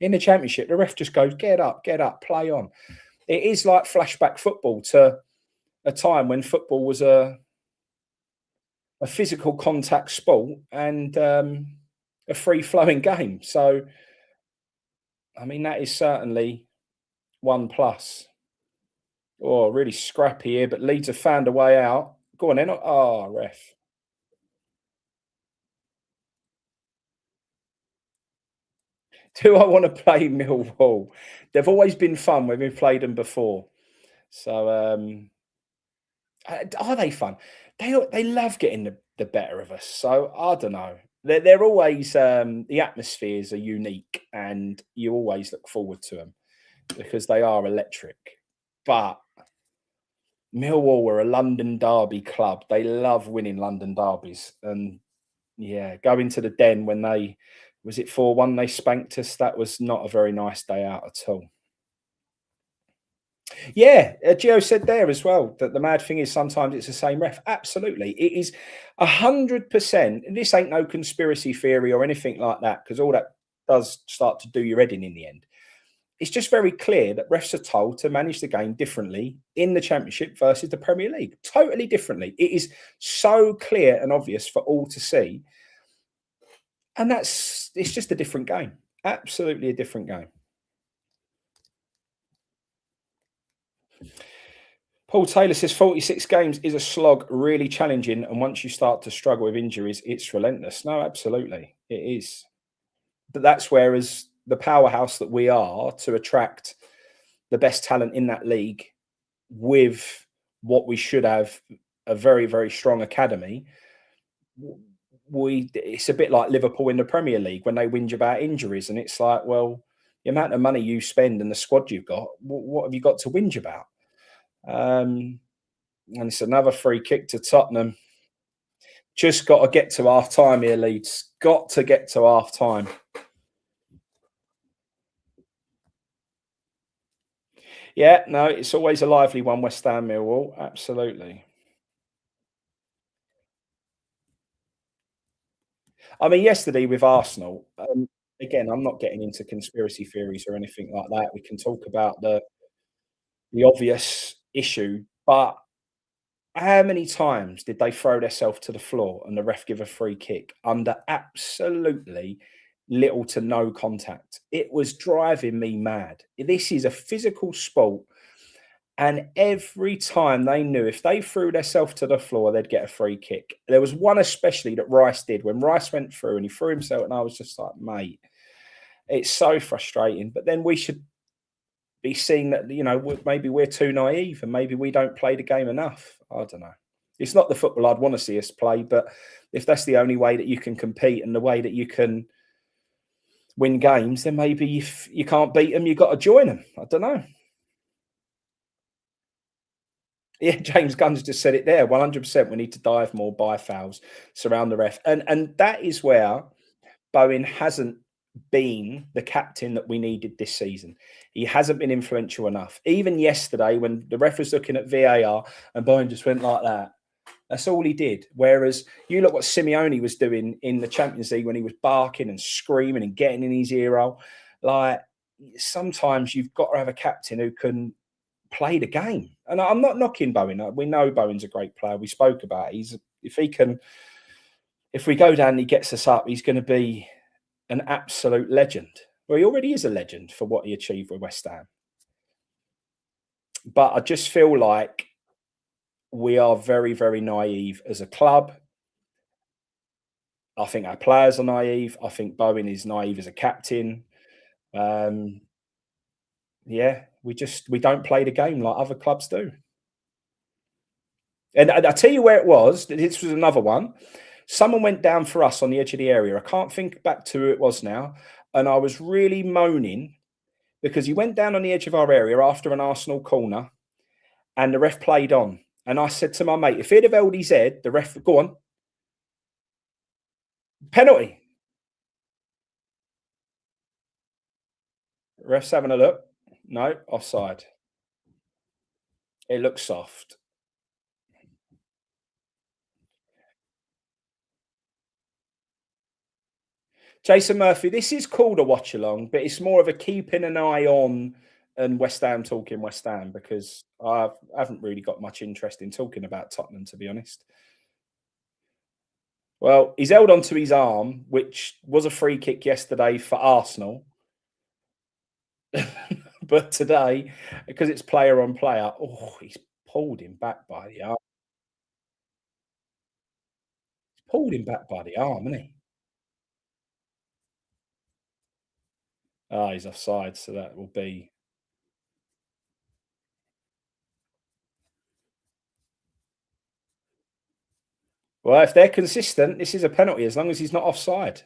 In the championship, the ref just goes, get up, play on. It is like flashback football to a time when football was a physical contact sport and a free flowing game. So, I mean, that is certainly one plus. Oh, really scrappy here, but Leeds have found a way out. Go on then. Oh, ref. Do I want to play Millwall? They've always been fun when we've played them before. So, are they fun? They love getting the better of us. So I don't know. They're always the atmospheres are unique, and you always look forward to them because they are electric. But Millwall were a London derby club. They love winning London derbies, and yeah, going to the Den when they was it 4-1 they spanked us. That was not a very nice day out at all. Yeah, Gio said there as well that the mad thing is sometimes it's the same ref. Absolutely, it is 100%. And this ain't no conspiracy theory or anything like that because all that does start to do your head in the end. It's just very clear that refs are told to manage the game differently in the Championship versus the Premier League. Totally differently. It is so clear and obvious for all to see, and it's just a different game. Absolutely a different game. Paul Taylor says 46 games is a slog, really challenging. And once you start to struggle with injuries, it's relentless. No, absolutely. It is. But that's where, as the powerhouse that we are, to attract the best talent in that league with what we should have a very, very strong academy. It's a bit like Liverpool in the Premier League when they whinge about injuries. And it's like, well, the amount of money you spend and the squad you've got, what have you got to whinge about? And it's another free kick to Tottenham. Just got to get to half time here, Leeds. Got to get to half time. Yeah, no, it's always a lively one, West Ham Millwall. Absolutely. I mean, yesterday with Arsenal, again, I'm not getting into conspiracy theories or anything like that. We can talk about the obvious issue, but how many times did they throw themselves to the floor and the ref give a free kick under absolutely little to no contact? It was driving me mad. This is a physical sport, and every time they knew if they threw themselves to the floor, they'd get a free kick. There was one especially that Rice did when Rice went through and he threw himself, and I was just like, mate, it's so frustrating. But then we should be seeing that, maybe we're too naive and maybe we don't play the game enough. I don't know. It's not the football I'd want to see us play, but if that's the only way that you can compete and the way that you can win games, then maybe if you can't beat them, you've got to join them. I don't know. Yeah, James Gunn's just said it there. 100%. We need to dive more, buy fouls, surround the ref, and that is where Bowen hasn't been the captain that we needed this season. He hasn't been influential enough. Even yesterday, when the ref was looking at VAR and Bowen just went like that, that's all he did. Whereas you look what Simeone was doing in the Champions League when he was barking and screaming and getting in his ear roll. Like, sometimes you've got to have a captain who can play the game. And I'm not knocking Bowen. We know Bowen's a great player. We spoke about it. If we go down and he gets us up, he's going to be an absolute legend. Well, he already is a legend for what he achieved with West Ham. But I just feel like we are very, very naive as a club. I think our players are naive. I think Bowen is naive as a captain. Um, yeah, we don't play the game like other clubs do. And I tell you where it was. This was another one. Someone went down for us on the edge of the area. I can't think back to who it was now, and I was really moaning because he went down on the edge of our area after an Arsenal corner, and the ref played on. And I said to my mate, if he'd have held his head, the ref go on penalty. Ref's having a look. No, offside. It looks soft. Jason Murphy, this is called a watch along, but it's more of a keeping an eye on and West Ham talking West Ham because I haven't really got much interest in talking about Tottenham, to be honest. Well, he's held onto his arm, which was a free kick yesterday for Arsenal. But today, because it's player on player, oh, he's pulled him back by the arm. Pulled him back by the arm, hasn't he? Ah, he's offside, so that will be. Well, if they're consistent, this is a penalty as long as he's not offside.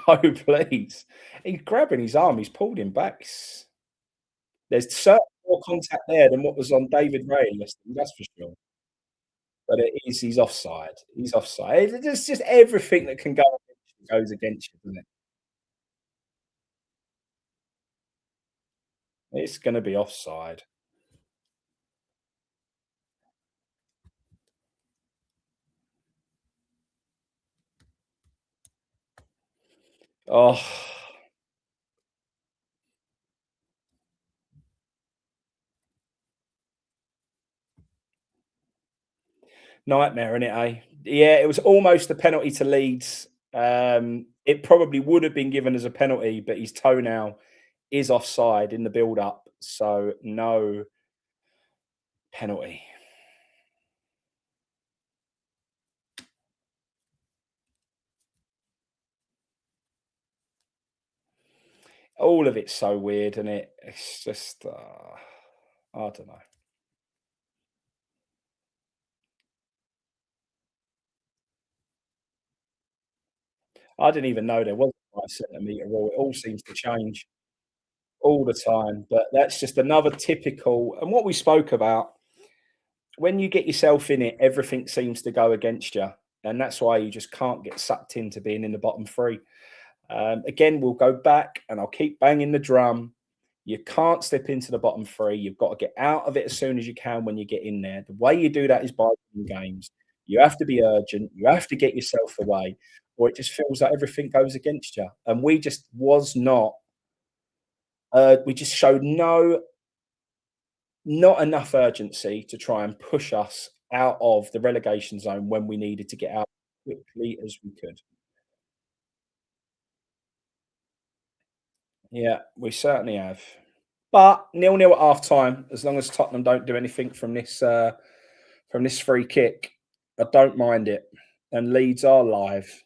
No, please. He's grabbing his arm. He's pulled him back. There's certainly more contact there than what was on David Ray yesterday, that's for sure. But it is, he's offside. He's offside. There's just everything that can go against you goes against you, doesn't it? It's going to be offside. Oh, nightmare, innit, eh? Yeah, it was almost a penalty to Leeds. It probably would have been given as a penalty, but his toenail is offside in the build up. So no penalty. All of it's so weird, and it's just I don't know. I didn't even know there was a 5 centimetre rule. It all seems to change all the time, but that's just another typical. And what we spoke about when you get yourself in it, everything seems to go against you, and that's why you just can't get sucked into being in the bottom three. Again, we'll go back, and I'll keep banging the drum. You can't step into the bottom three. You've got to get out of it as soon as you can when you get in there. The way you do that is by winning games. You have to be urgent. You have to get yourself away, or it just feels like everything goes against you. And we just was not. We just showed not enough urgency to try and push us out of the relegation zone when we needed to get out quickly as we could. Yeah, we certainly have. But nil-nil at half time, as long as Tottenham don't do anything from this free kick, I don't mind it. And Leeds are live.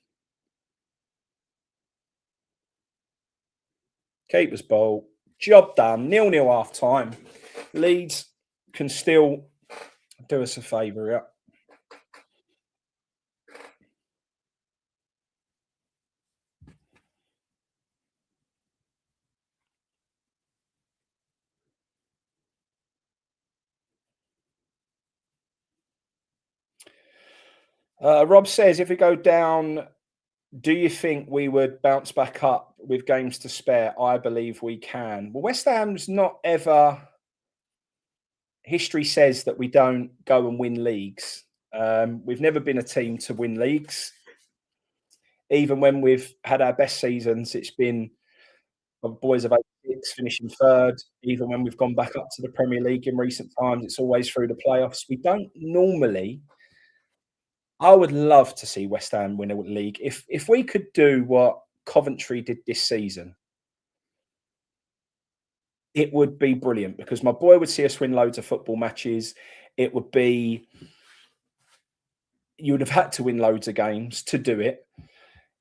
Keeper's ball. Job done. Nil-nil half time. Leeds can still do us a favour, yeah. Rob says, if we go down, do you think we would bounce back up with games to spare? I believe we can. Well, West Ham's not ever. History says that we don't go and win leagues. We've never been a team to win leagues. Even when we've had our best seasons, it's been boys of 86 finishing third. Even when we've gone back up to the Premier League in recent times, it's always through the playoffs. We don't normally. I would love to see West Ham win a league. If we could do what Coventry did this season, it would be brilliant because my boy would see us win loads of football matches. It would be you would have had to win loads of games to do it.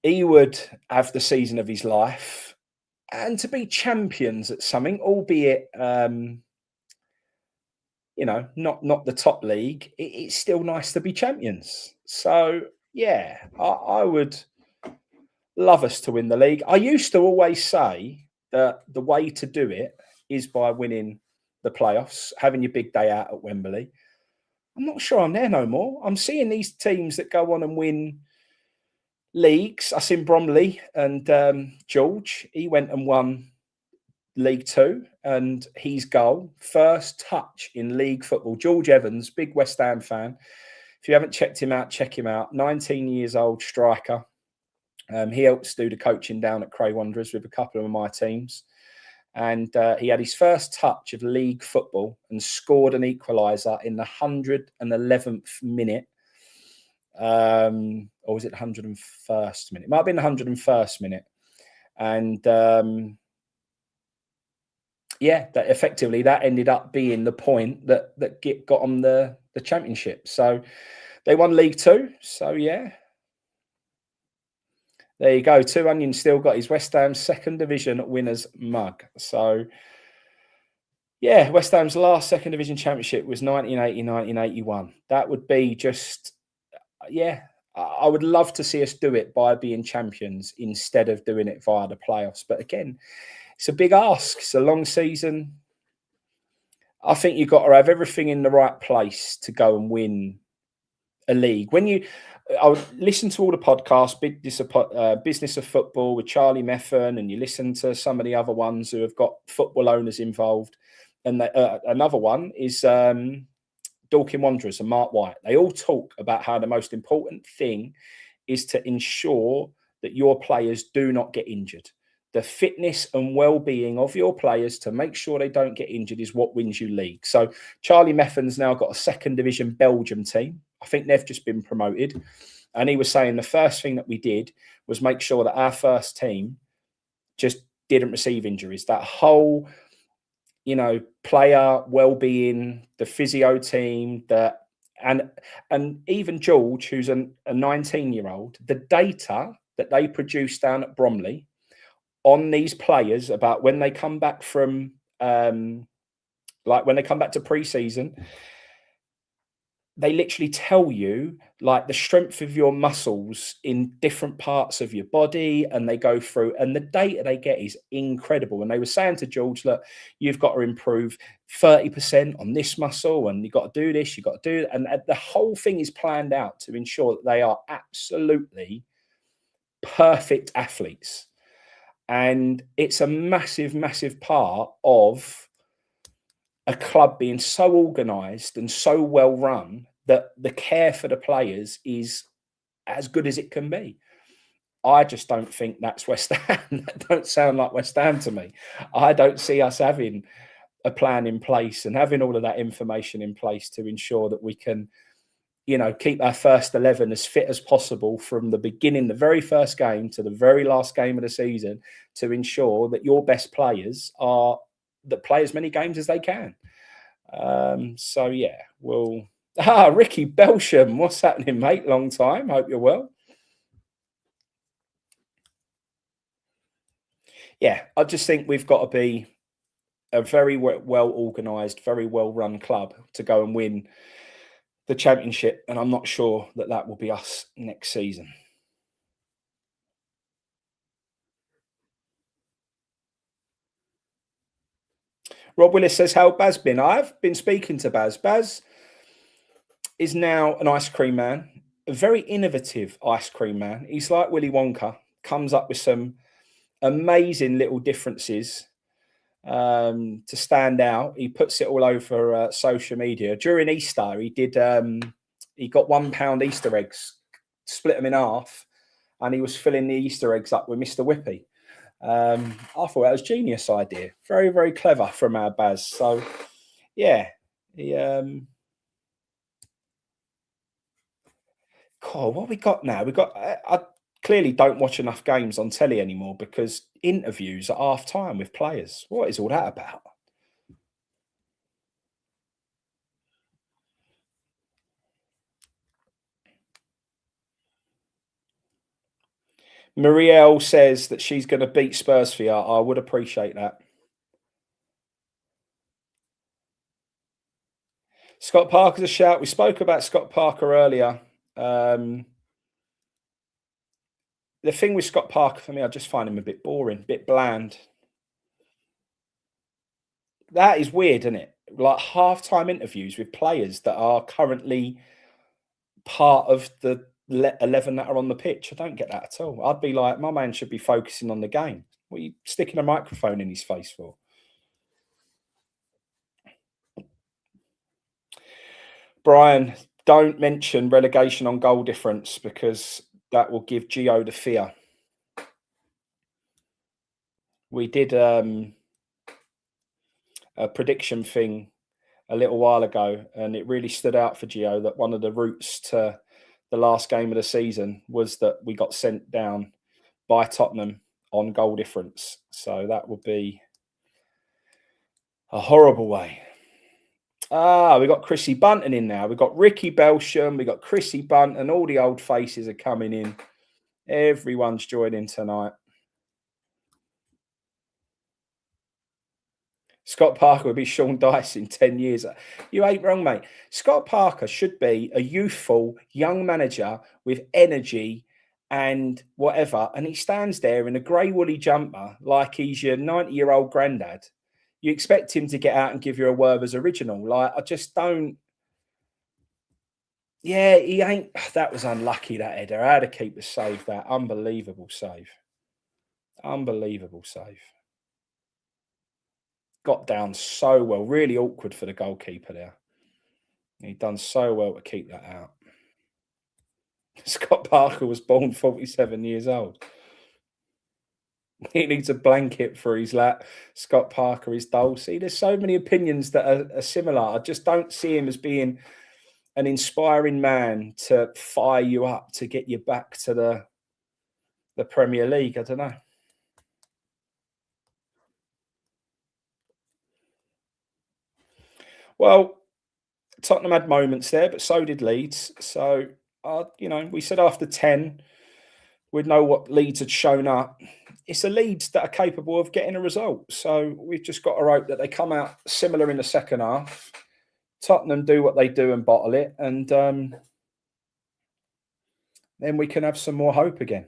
He would have the season of his life, and to be champions at something, albeit not the top league, it's still nice to be champions. So yeah, I would love us to win the league. I used to always say that the way to do it is by winning the playoffs, having your big day out at Wembley. I'm not sure I'm there no more. I'm seeing these teams that go on and win leagues. I seen Bromley and George. He went and won League Two, and his goal, first touch in league football. George Evans, big West Ham fan. If you haven't checked him out, check him out. 19 years old striker. He helps do the coaching down at Cray Wanderers with a couple of my teams. And he had his first touch of league football and scored an equaliser in the 111th minute. Or was it the 101st minute? It might have been the 101st minute. And that ended up being the point that got on the championship. So they won League Two. So yeah, there you go. Two Onion still got his West Ham second division winners mug. So yeah, West Ham's last second division championship was 1980, 1981. That would be just, yeah, I would love to see us do it by being champions instead of doing it via the playoffs. But again, it's a big ask. It's a long season. I think you've got to have everything in the right place to go and win a league. I would listen to all the podcasts, Business of Football with Charlie Meffin, and you listen to some of the other ones who have got football owners involved. And another one is Dorking Wanderers and Mark White. They all talk about how the most important thing is to ensure that your players do not get injured. The fitness and well-being of your players to make sure they don't get injured is what wins you league. So Charlie Meffin's now got a second division Belgium team. I think they've just been promoted. And he was saying the first thing that we did was make sure that our first team just didn't receive injuries. That whole, player well-being, the physio team, and even George, who's a 19-year-old, the data that they produce down at Bromley on these players about when they come back from, when they come back to pre-season, they literally tell you like the strength of your muscles in different parts of your body, and they go through, and the data they get is incredible. And they were saying to George, look, you've got to improve 30% on this muscle, and you've got to do this, you've got to do that. And the whole thing is planned out to ensure that they are absolutely perfect athletes. And it's a massive, massive part of a club being so organised and so well run that the care for the players is as good as it can be. I just don't think that's West Ham. That don't sound like West Ham to me. I don't see us having a plan in place and having all of that information in place to ensure that we can, keep our first 11 as fit as possible from the beginning, the very first game to the very last game of the season, to ensure that your best players that play as many games as they can. So yeah, Ricky Belsham, what's happening, mate? Long time. Hope you're well. Yeah, I just think we've got to be a very well organised, very well run club to go and win the championship, and I'm not sure that will be us next season. Rob Willis says, how Baz been? I've been speaking to Baz. Baz is now an ice cream man, a very innovative ice cream man. He's like Willy Wonka, comes up with some amazing little differences to stand out. He puts it all over social media. During Easter, he did. He got £1 Easter eggs, split them in half, and he was filling the Easter eggs up with Mr. Whippy. I thought that was a genius idea. Very, very clever from our Baz. So, yeah, he. What we got now? We got. I clearly don't watch enough games on telly anymore because interviews at half time with players. What is all that about? Marielle says that she's going to beat Spurs for you. I would appreciate that. Scott Parker's a shout. We spoke about Scott Parker earlier. The thing with Scott Parker for me, I just find him a bit boring, a bit bland. That is weird, isn't it? Like halftime interviews with players that are currently part of the 11 that are on the pitch. I don't get that at all. I'd be like, my man should be focusing on the game. What are you sticking a microphone in his face for? Brian, don't mention relegation on goal difference because that will give Gio the fear. We did a prediction thing a little while ago, and it really stood out for Gio that one of the routes to the last game of the season was that we got sent down by Tottenham on goal difference. So that would be a horrible way. We got Chrissy Bunton in now. We've got Ricky Belsham. We've got Chrissy Bunton. All the old faces are coming in. Everyone's joining tonight. Scott Parker would be Sean Dyche in 10 years. You ain't wrong, mate. Scott Parker should be a youthful young manager with energy and whatever. And he stands there in a grey woolly jumper like he's your 90-year-old granddad. You expect him to get out and give you a Werther's original. Like, I just don't. Yeah, he ain't. That was unlucky, that header. How to keep the save that. Unbelievable save. Unbelievable save. Got down so well. Really awkward for the goalkeeper there. He'd done so well to keep that out. Scott Parker was born 47 years old. He needs a blanket for his lap. Scott Parker is dull. See, there's so many opinions that are similar. I just don't see him as being an inspiring man to fire you up, to get you back to the Premier League. I don't know. Well, Tottenham had moments there, but so did Leeds. So, we said after 10, we'd know what Leeds had shown up. It's the Leeds that are capable of getting a result. So we've just got to hope that they come out similar in the second half. Tottenham do what they do and bottle it. And then we can have some more hope again.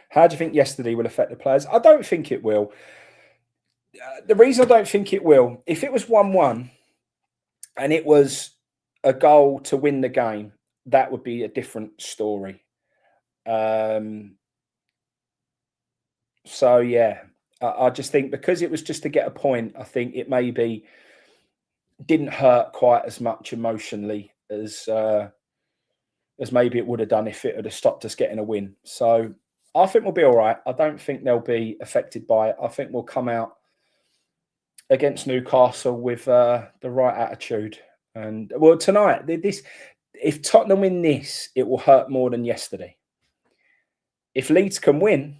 How do you think yesterday will affect the players? I don't think it will. The reason I don't think it will, if it was 1-1 and it was a goal to win the game, that would be a different story. So, yeah, I just think because it was just to get a point, I think it maybe didn't hurt quite as much emotionally as maybe it would have done if it had stopped us getting a win. So I think we'll be all right. I don't think they'll be affected by it. I think we'll come out against Newcastle with the right attitude. And well, tonight, if Tottenham win this, it will hurt more than yesterday. If Leeds can win,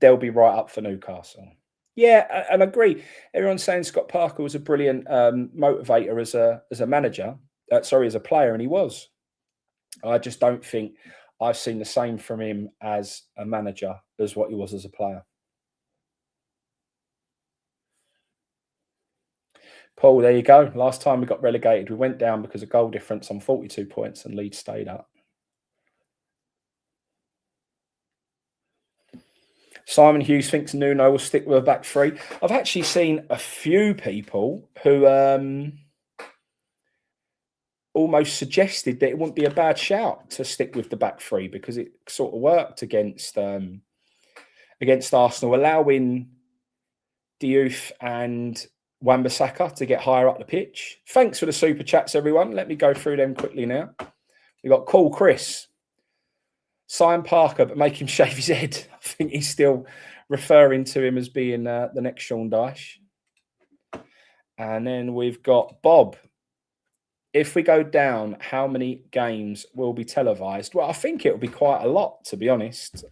they'll be right up for Newcastle. Yeah, and I agree. Everyone's saying Scott Parker was a brilliant motivator as a manager. As a player, and he was. I just don't think I've seen the same from him as a manager as what he was as a player. Paul, there you go. Last time we got relegated, we went down because of goal difference on 42 points and Leeds stayed up. Simon Hughes thinks Nuno will stick with a back three. I've actually seen a few people who almost suggested that it wouldn't be a bad shout to stick with the back three because it sort of worked against Arsenal, allowing Diouf and Wan-Bissaka to get higher up the pitch. Thanks for the super chats, everyone. Let me go through them quickly now. We've got Cool Chris. Sign Parker, but make him shave his head. I think he's still referring to him as being the next Sean Dyche. And then we've got Bob. If we go down, how many games will be televised? Well, I think it'll be quite a lot, to be honest.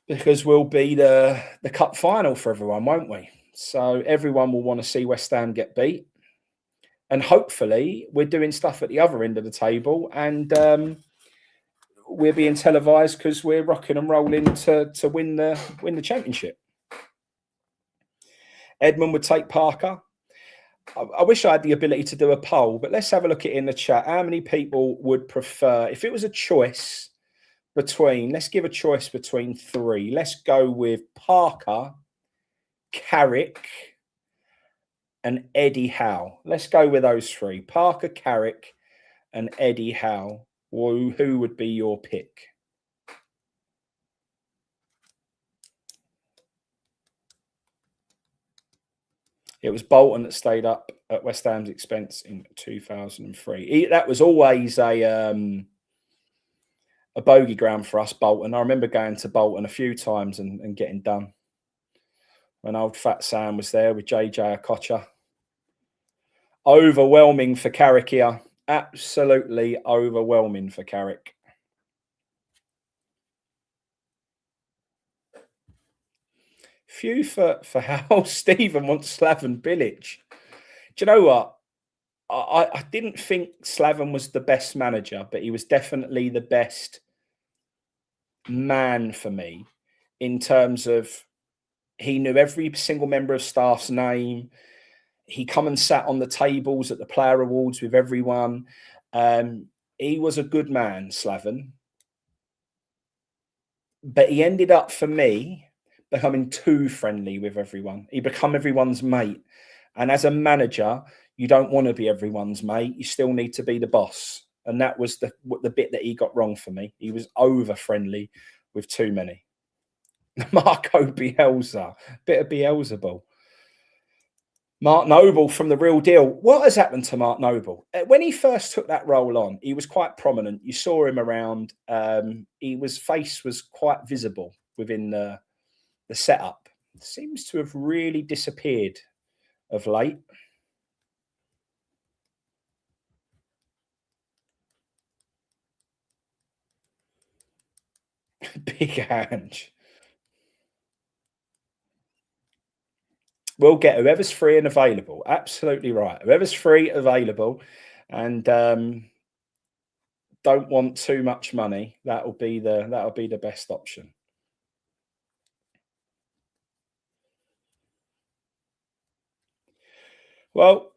Because we'll be the cup final for everyone, won't we? So everyone will want to see West Ham get beat. and hopefully we're doing stuff at the other end of the table, and we're being televised because we're rocking and rolling to win the championship. Edmund would take Parker. I wish I had the ability to do a poll, but let's have a look at it in the chat. How many people would prefer, if it was a choice between, let's give a choice between three. Let's go with Parker, Carrick, and Eddie Howe. Let's go with those three. Parker, Carrick, and Eddie Howe. Who would be your pick? It was Bolton that stayed up at West Ham's expense in 2003. That was always a bogey ground for us, Bolton. I remember going to Bolton a few times and getting done. When old Fat Sam was there with JJ Okocha. Overwhelming for Carrick here. Absolutely overwhelming for Carrick. Few for how Stephen wants Slaven Bilic. Do you know what? I didn't think Slaven was the best manager, but he was definitely the best man for me in terms of he knew every single member of staff's name. He come and sat on the tables at the player awards with everyone. He was a good man, Slaven. But he ended up, for me, becoming too friendly with everyone. He become everyone's mate. And as a manager, you don't want to be everyone's mate. You still need to be the boss. And that was the bit that he got wrong for me. He was over friendly with too many. Marco Bielsa, bit of Beelzebub. Mark Noble from The Real Deal. What has happened to Mark Noble? When he first took that role on, he was quite prominent. You saw him around. Face was quite visible within the setup. Seems to have really disappeared of late. Big Ange. We'll get whoever's free and available. Absolutely right. Whoever's free, available, and don't want too much money. That'll be the best option. Well,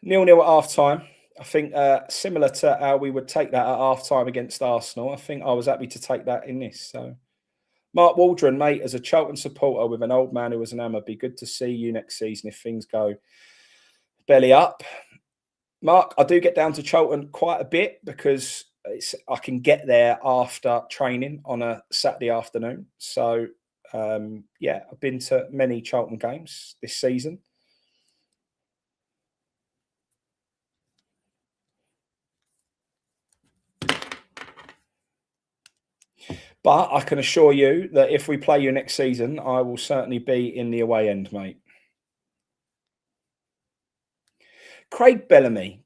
0-0 at half time. I think similar to how we would take that at half time against Arsenal. I think I was happy to take that in this. So, Mark Waldron, mate, as a Charlton supporter with an old man who was an Hammer, be good to see you next season if things go belly up. Mark, I do get down to Charlton quite a bit because I can get there after training on a Saturday afternoon. So, yeah, I've been to many Charlton games this season. But I can assure you that if we play you next season, I will certainly be in the away end, mate. Craig Bellamy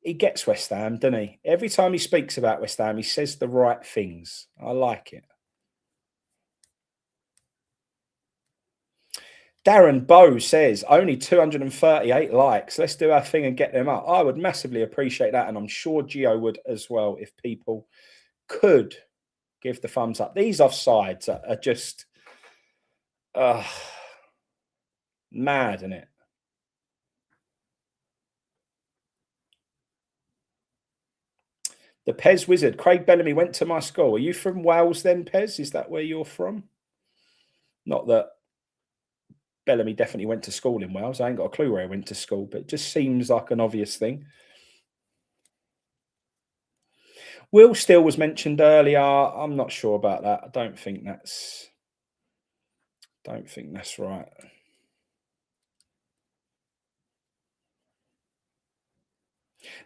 he gets West Ham, doesn't he? Every time he speaks about West Ham, he says the right things. I like it. Darren Bow says, only 238 likes. Let's do our thing and get them up. I would massively appreciate that. And I'm sure Gio would as well if people could give the thumbs up. These offsides are just mad, isn't it? The Pez Wizard, Craig Bellamy went to my school. Are you from Wales then, Pez? Is that where you're from? Not that Bellamy definitely went to school in Wales. I ain't got a clue where he went to school, but it just seems like an obvious thing. Will Steele was mentioned earlier. I'm not sure about that. I don't think that's right.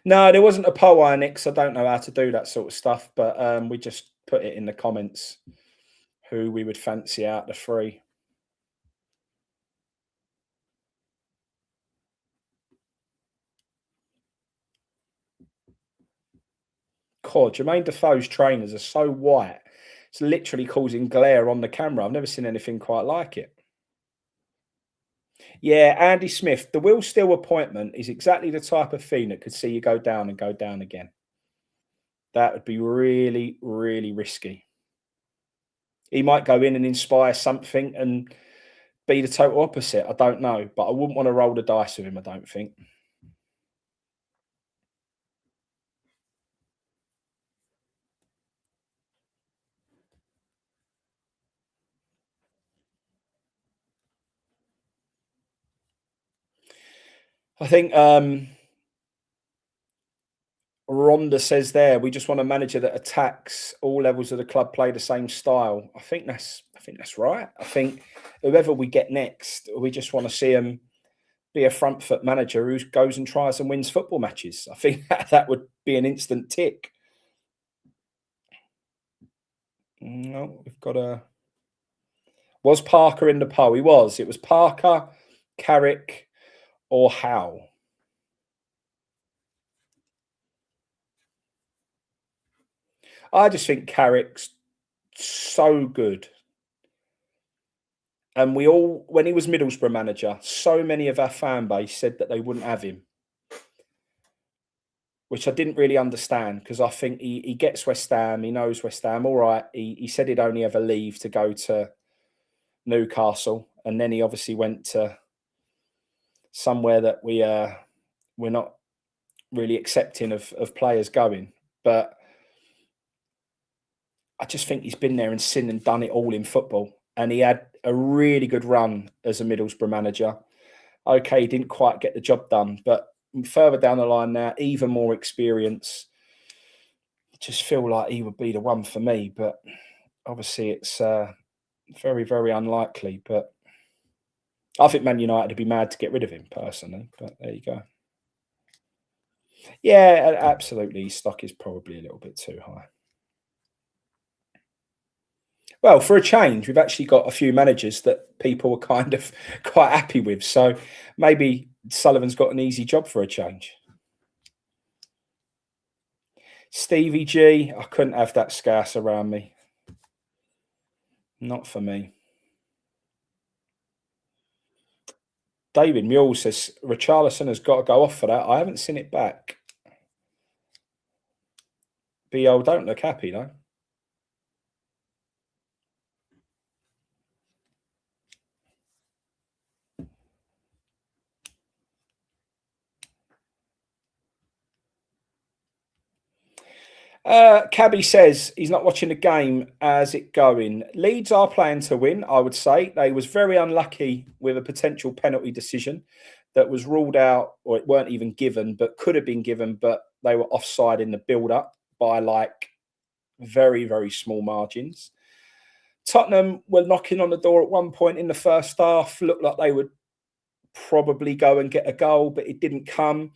No, there wasn't a poll, Nix. I don't know how to do that sort of stuff, but we just put it in the comments who we would fancy out the three. God, Jermaine Defoe's trainers are so white. It's literally causing glare on the camera. I've never seen anything quite like it. Yeah, Andy Smith, the Will Steele appointment is exactly the type of thing that could see you go down and go down again. That would be really, really risky. He might go in and inspire something and be the total opposite. I don't know, but I wouldn't want to roll the dice with him. I don't think. I think Rhonda says there we just want a manager that attacks all levels of the club, play the same style. I think that's right. I think whoever we get next, we just want to see him be a front foot manager who goes and tries and wins football matches. I think that would be an instant tick. No, we've got a. Was Parker in the poll? He was. It was Parker, Carrick, or Howe. I just think Carrick's so good. And we all, when he was Middlesbrough manager, so many of our fan base said that they wouldn't have him, which I didn't really understand because I think he gets West Ham, he knows West Ham, all right. He said he'd only ever leave to go to Newcastle, and then he obviously went to somewhere that we're not really accepting of players going. But I just think he's been there and seen and done it all in football. And he had a really good run as a Middlesbrough manager. Okay, he didn't quite get the job done, but further down the line now, even more experience. Just feel like he would be the one for me, but obviously it's very, very unlikely. But I think Man United would be mad to get rid of him personally. But there you go. Yeah, absolutely. His stock is probably a little bit too high. Well, for a change, we've actually got a few managers that people were kind of quite happy with. So maybe Sullivan's got an easy job for a change. Stevie G, I couldn't have that scarce around me. Not for me. David Mule says Richarlison has got to go off for that. I haven't seen it back. BL don't look happy though. Cabby says he's not watching the game as it going. Leeds are playing to win, I would say. They was very unlucky with a potential penalty decision that was ruled out, or it weren't even given, but could have been given, but they were offside in the build-up by like very, very small margins. Tottenham were knocking on the door at one point in the first half, looked like they would probably go and get a goal, but it didn't come.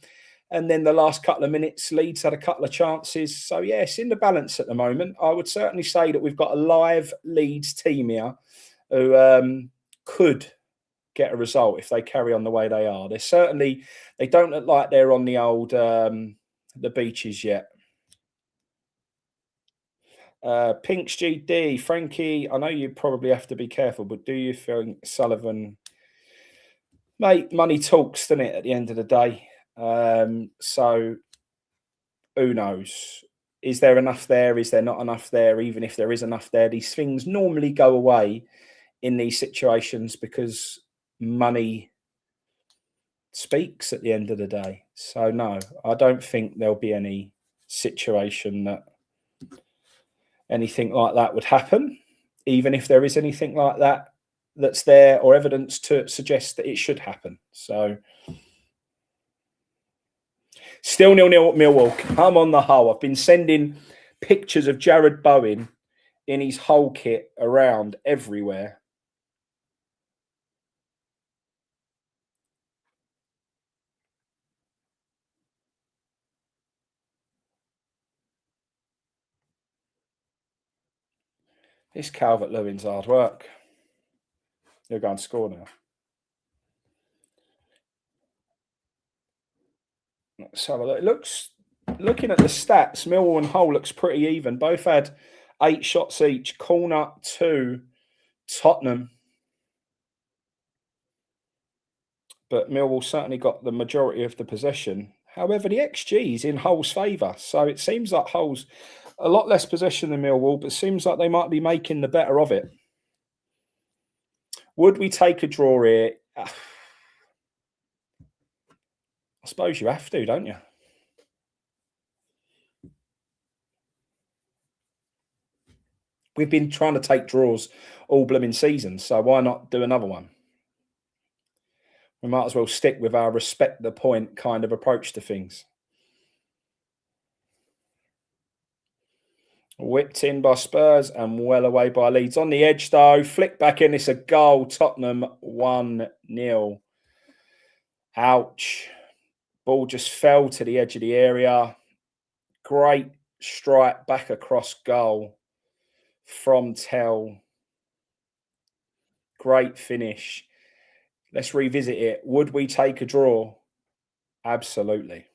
And then the last couple of minutes, Leeds had a couple of chances. So, yes, in the balance at the moment. I would certainly say that we've got a live Leeds team here who could get a result if they carry on the way they are. They don't look like they're on the old, the beaches yet. Pinks GD, Frankie, I know you probably have to be careful, but do you think Sullivan, mate, money talks, doesn't it, at the end of the day? So who knows? Is there enough there? Is there not enough there? Even if there is enough there, these things normally go away in these situations because money speaks at the end of the day. So no, I don't think there'll be any situation that anything like that would happen. Even if there is anything like that that's there or evidence to suggest that it should happen. So still 0-0 at Millwall. Come on the Hull. I've been sending pictures of Jared Bowen in his Hull kit around everywhere. This Calvert-Lewin's hard work. He'll go and score now. So it looks, looking at the stats, Millwall and Hull looks pretty even. Both had 8 shots each. Corner to Tottenham. but Millwall certainly got the majority of the possession. However, the XG is in Hull's favour, so it seems like Hull's a lot less possession than Millwall, but seems like they might be making the better of it. Would we take a draw here? I suppose you have to, don't you? We've been trying to take draws all blooming season, so why not do another one? We might as well stick with our respect the point kind of approach to things. Whipped in by Spurs and well away by Leeds. On the edge, though, flick back in. It's a goal. Tottenham 1-0. Ouch. Ball just fell to the edge of the area. Great strike back across goal from Tell. Great finish. Let's revisit it. Would we take a draw? Absolutely.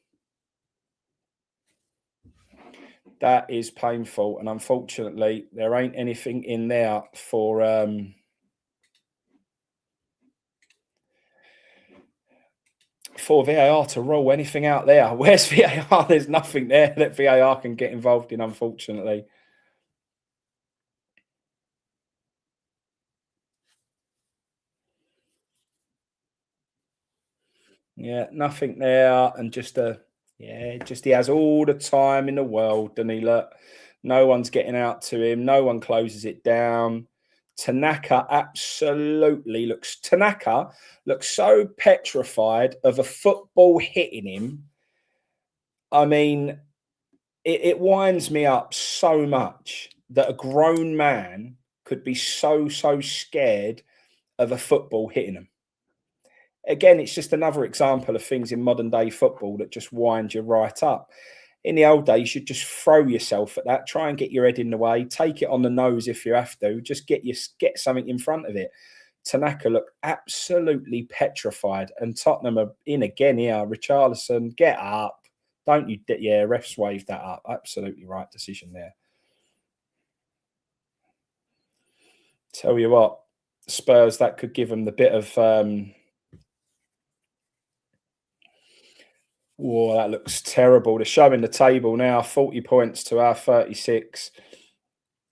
That is painful. And unfortunately, there ain't anything in there for VAR to rule anything out there. Where's VAR? There's nothing there that VAR can get involved in, unfortunately. Yeah, nothing there. And just he has all the time in the world, and he look, no one's getting out to him, no one closes it down. Tanaka looks so petrified of a football hitting him. I mean, it winds me up so much that a grown man could be so scared of a football hitting him. Again, it's just another example of things in modern day football that just wind you right up. In the old days, you'd just throw yourself at that, try and get your head in the way, take it on the nose if you have to, just get something in front of it. Tanaka looked absolutely petrified, and Tottenham are in again here. Richarlison, get up. Don't you? Yeah, refs waved that up. Absolutely right decision there. Tell you what, Spurs, that could give them the bit of whoa, that looks terrible. They're showing the table now, 40 points to our 36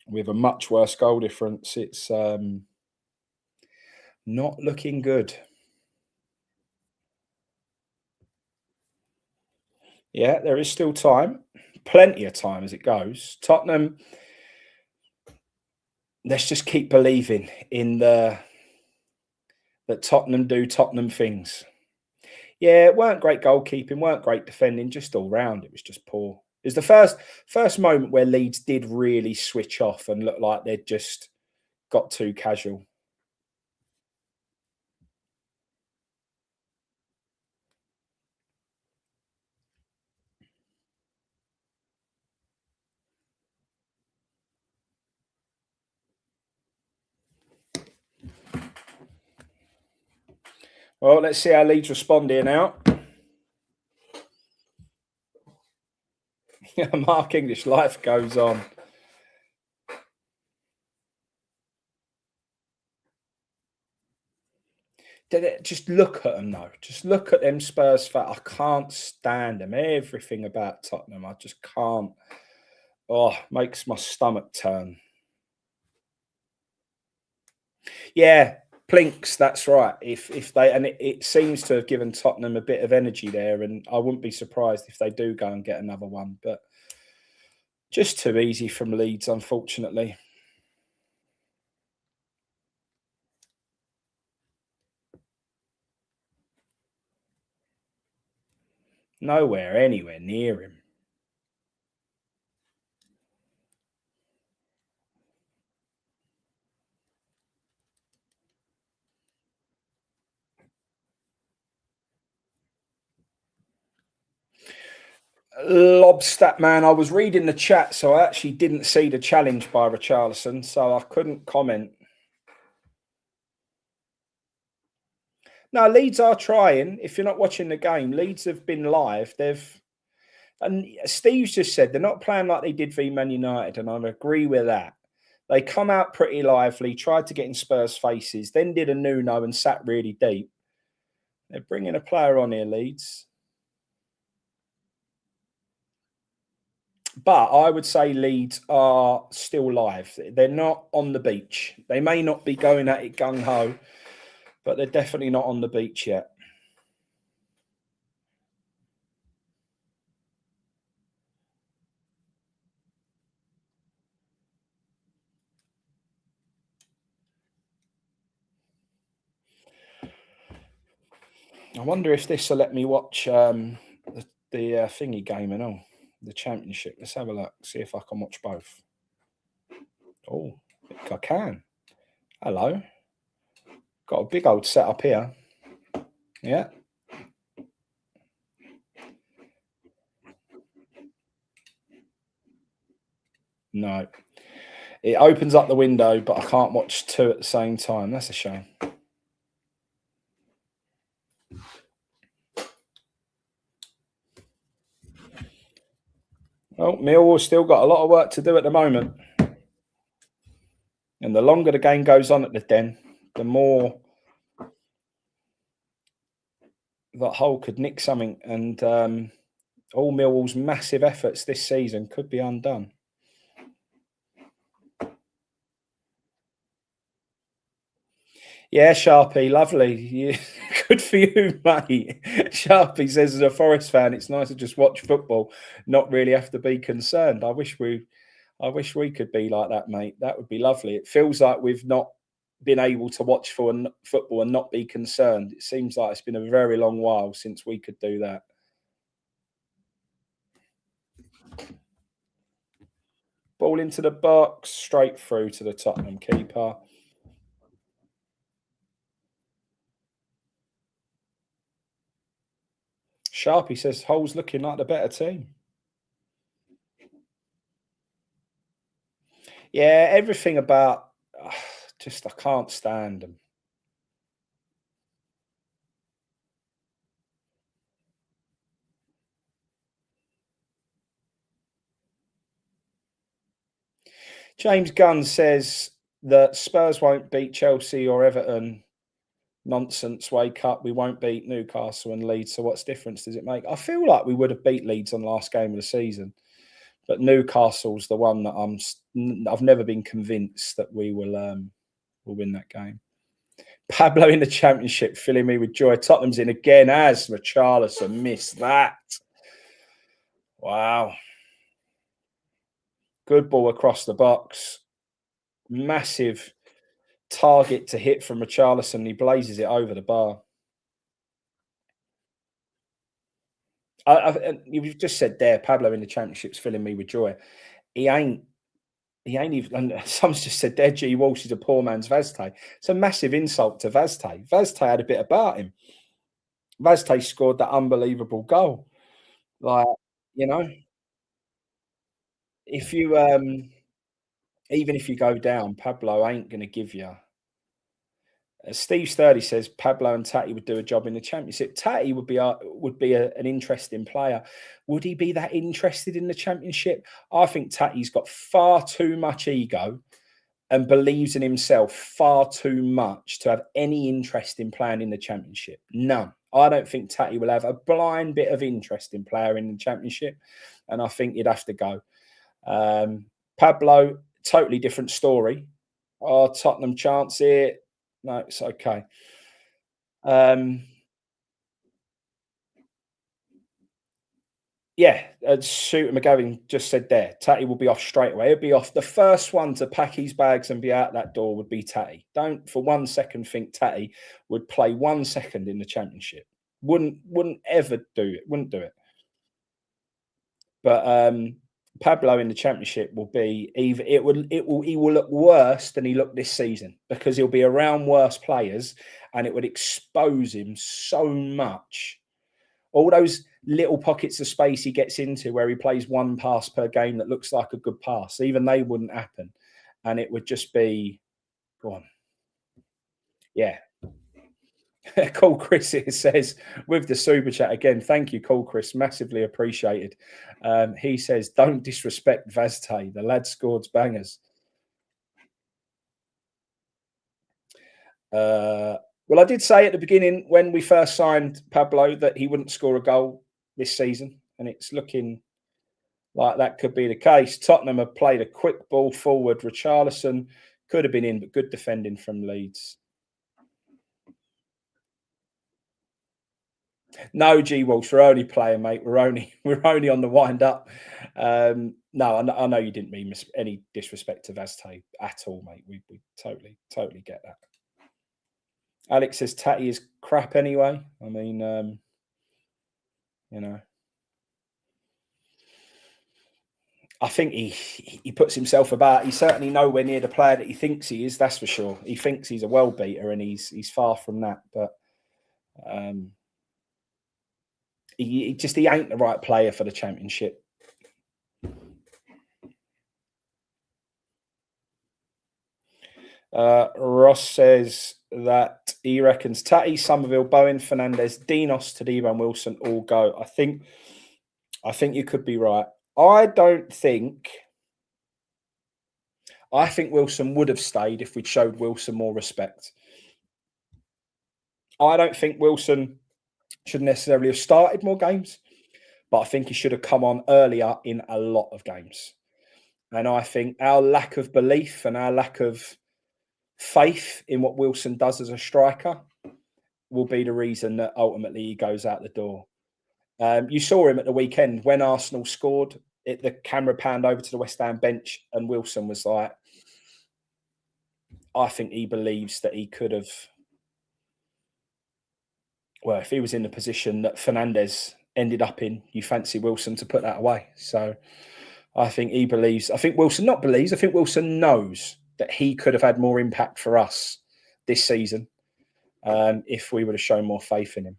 with a much worse goal difference. It's not looking good. Yeah, there is still time. Plenty of time as it goes. Tottenham, let's just keep believing in that Tottenham do Tottenham things. Yeah, it weren't great goalkeeping, weren't great defending, just all round. It was just poor. It was the first moment where Leeds did really switch off and look like they'd just got too casual. Well, let's see how Leeds respond here now. Mark English, life goes on. Just look at them, though. Just look at them Spurs fans. I can't stand them. Everything about Tottenham, I just can't. Oh, makes my stomach turn. Yeah, Plinks, that's right. If they and it seems to have given Tottenham a bit of energy there, and I wouldn't be surprised if they do go and get another one. But just too easy from Leeds, unfortunately. Nowhere, anywhere near him. Lobstat man, I was reading the chat, so I actually didn't see the challenge by Richarlison, so I couldn't comment. No, Leeds are trying. If you're not watching the game, Leeds have been live. And Steve's just said they're not playing like they did v Man United, and I agree with that. They come out pretty lively, tried to get in Spurs' faces, then did a Nuno and sat really deep. They're bringing a player on here, Leeds. But I would say Leeds are still live. They're not on the beach. They may not be going at it gung ho, but they're definitely not on the beach yet. I wonder if this will let me watch the thingy game and all, the championship. Let's have a look, see if I can watch both. Oh, I think I can. Hello. Got a big old setup here. Yeah. No. It opens up the window, but I can't watch two at the same time. That's a shame. Well, Millwall's still got a lot of work to do at the moment. And the longer the game goes on at the Den, the more that Hull could nick something. And all Millwall's massive efforts this season could be undone. Yeah, Sharpie, lovely. Good for you, mate. Sharpie says, as a Forest fan, it's nice to just watch football, not really have to be concerned. I wish we could be like that, mate. That would be lovely. It feels like we've not been able to watch football and not be concerned. It seems like it's been a very long while since we could do that. Ball into the box, straight through to the Tottenham keeper. Sharpie says Hull's looking like the better team. Yeah, everything about just I can't stand them. James Gunn says that Spurs won't beat Chelsea or Everton. Nonsense, wake up. We won't beat Newcastle and Leeds. So what's difference does it make? I feel like we would have beat Leeds on the last game of the season. But Newcastle's the one that I've never been convinced that we will win that game. Pablo in the championship, filling me with joy. Tottenham's in again as Richarlison missed that. Wow. Good ball across the box. Massive target to hit from Richarlison. He blazes it over the bar. You've just said there, Pablo in the championship's filling me with joy. He ain't. He ain't even. And someone's just said there, G. Walsh is a poor man's Vazte. It's a massive insult to Vazte. Vazte had a bit about him. Vazte scored that unbelievable goal. Like, you know, if you even if you go down, Pablo ain't going to give you. Steve Sturdy says Pablo and Tati would do a job in the championship. Tati would be an interesting player. Would he be that interested in the championship? I think Tati's got far too much ego and believes in himself far too much to have any interest in playing in the championship. None. I don't think Tati will have a blind bit of interest in playing in the championship, and I think he'd have to go. Pablo, totally different story. Oh, Tottenham chance here. No, it's okay. Yeah, Shooter McGavin just said there, Tatty will be off straight away. He'll be off. The first one to pack his bags and be out that door would be Tatty. Don't for 1 second think Tatty would play 1 second in the championship. Wouldn't ever do it. Wouldn't do it. But Pablo in the championship will be either he will look worse than he looked this season because he'll be around worse players and it would expose him so much. All those little pockets of space he gets into where he plays one pass per game that looks like a good pass, even they wouldn't happen. And it would just be, go on. Yeah. Call Chris here says, with the super chat again, thank you, Call Chris, massively appreciated. He says, don't disrespect Vazte. The lad scored bangers. Well, I did say at the beginning when we first signed Pablo that he wouldn't score a goal this season, and it's looking like that could be the case. Tottenham have played a quick ball forward. Richarlison could have been in, but good defending from Leeds. No, G Walsh, we're only playing, mate. We're only on the wind up. No, I know you didn't mean any disrespect to Vazte at all, mate. We totally get that. Alex says Tatty is crap anyway. I mean, you know, I think he puts himself about. He's certainly nowhere near the player that he thinks he is. That's for sure. He thinks he's a world beater, and he's far from that. But um, he ain't the right player for the Championship. Ross says that he reckons Tatty, Somerville, Bowen, Fernandez, Dinos, Tadibo, and Wilson all go. I think you could be right. I think Wilson would have stayed if we'd showed Wilson more respect. I don't think Wilson should necessarily have started more games, but I think he should have come on earlier in a lot of games. And I think our lack of belief and our lack of faith in what Wilson does as a striker will be the reason that ultimately he goes out the door. You saw him at the weekend when Arsenal scored. The camera panned over to the West Ham bench, and Wilson was like, I think he believes that he could have. Well, if he was in the position that Fernandez ended up in, you fancy Wilson to put that away. So I think he believes. I think Wilson not believes. I think Wilson knows that he could have had more impact for us this season if we would have shown more faith in him.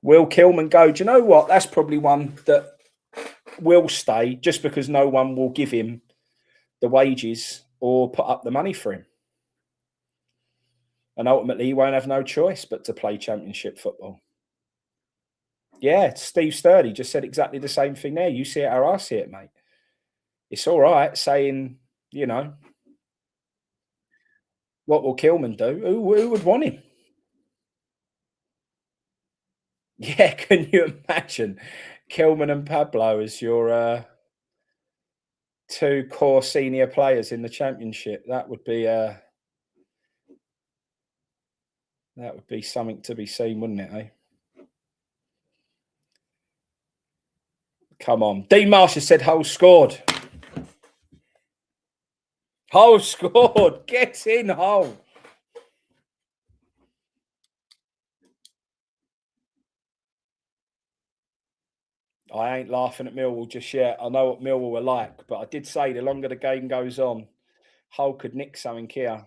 Will Kilman go? Do you know what? That's probably one that will stay just because no one will give him the wages or put up the money for him. And ultimately, he won't have no choice but to play Championship football. Yeah, Steve Sturdy just said exactly the same thing there. You see it how I see it, mate. It's all right saying, what will Kilman do? Who would want him? Yeah, can you imagine Kilman and Pablo as your two core senior players in the Championship? That would be something to be seen, wouldn't it? Eh? Come on, Dean Marsh has said Hull scored. Hull scored. Get in, Hull. I ain't laughing at Millwall just yet. I know what Millwall are like, but I did say the longer the game goes on, Hull could nick something here.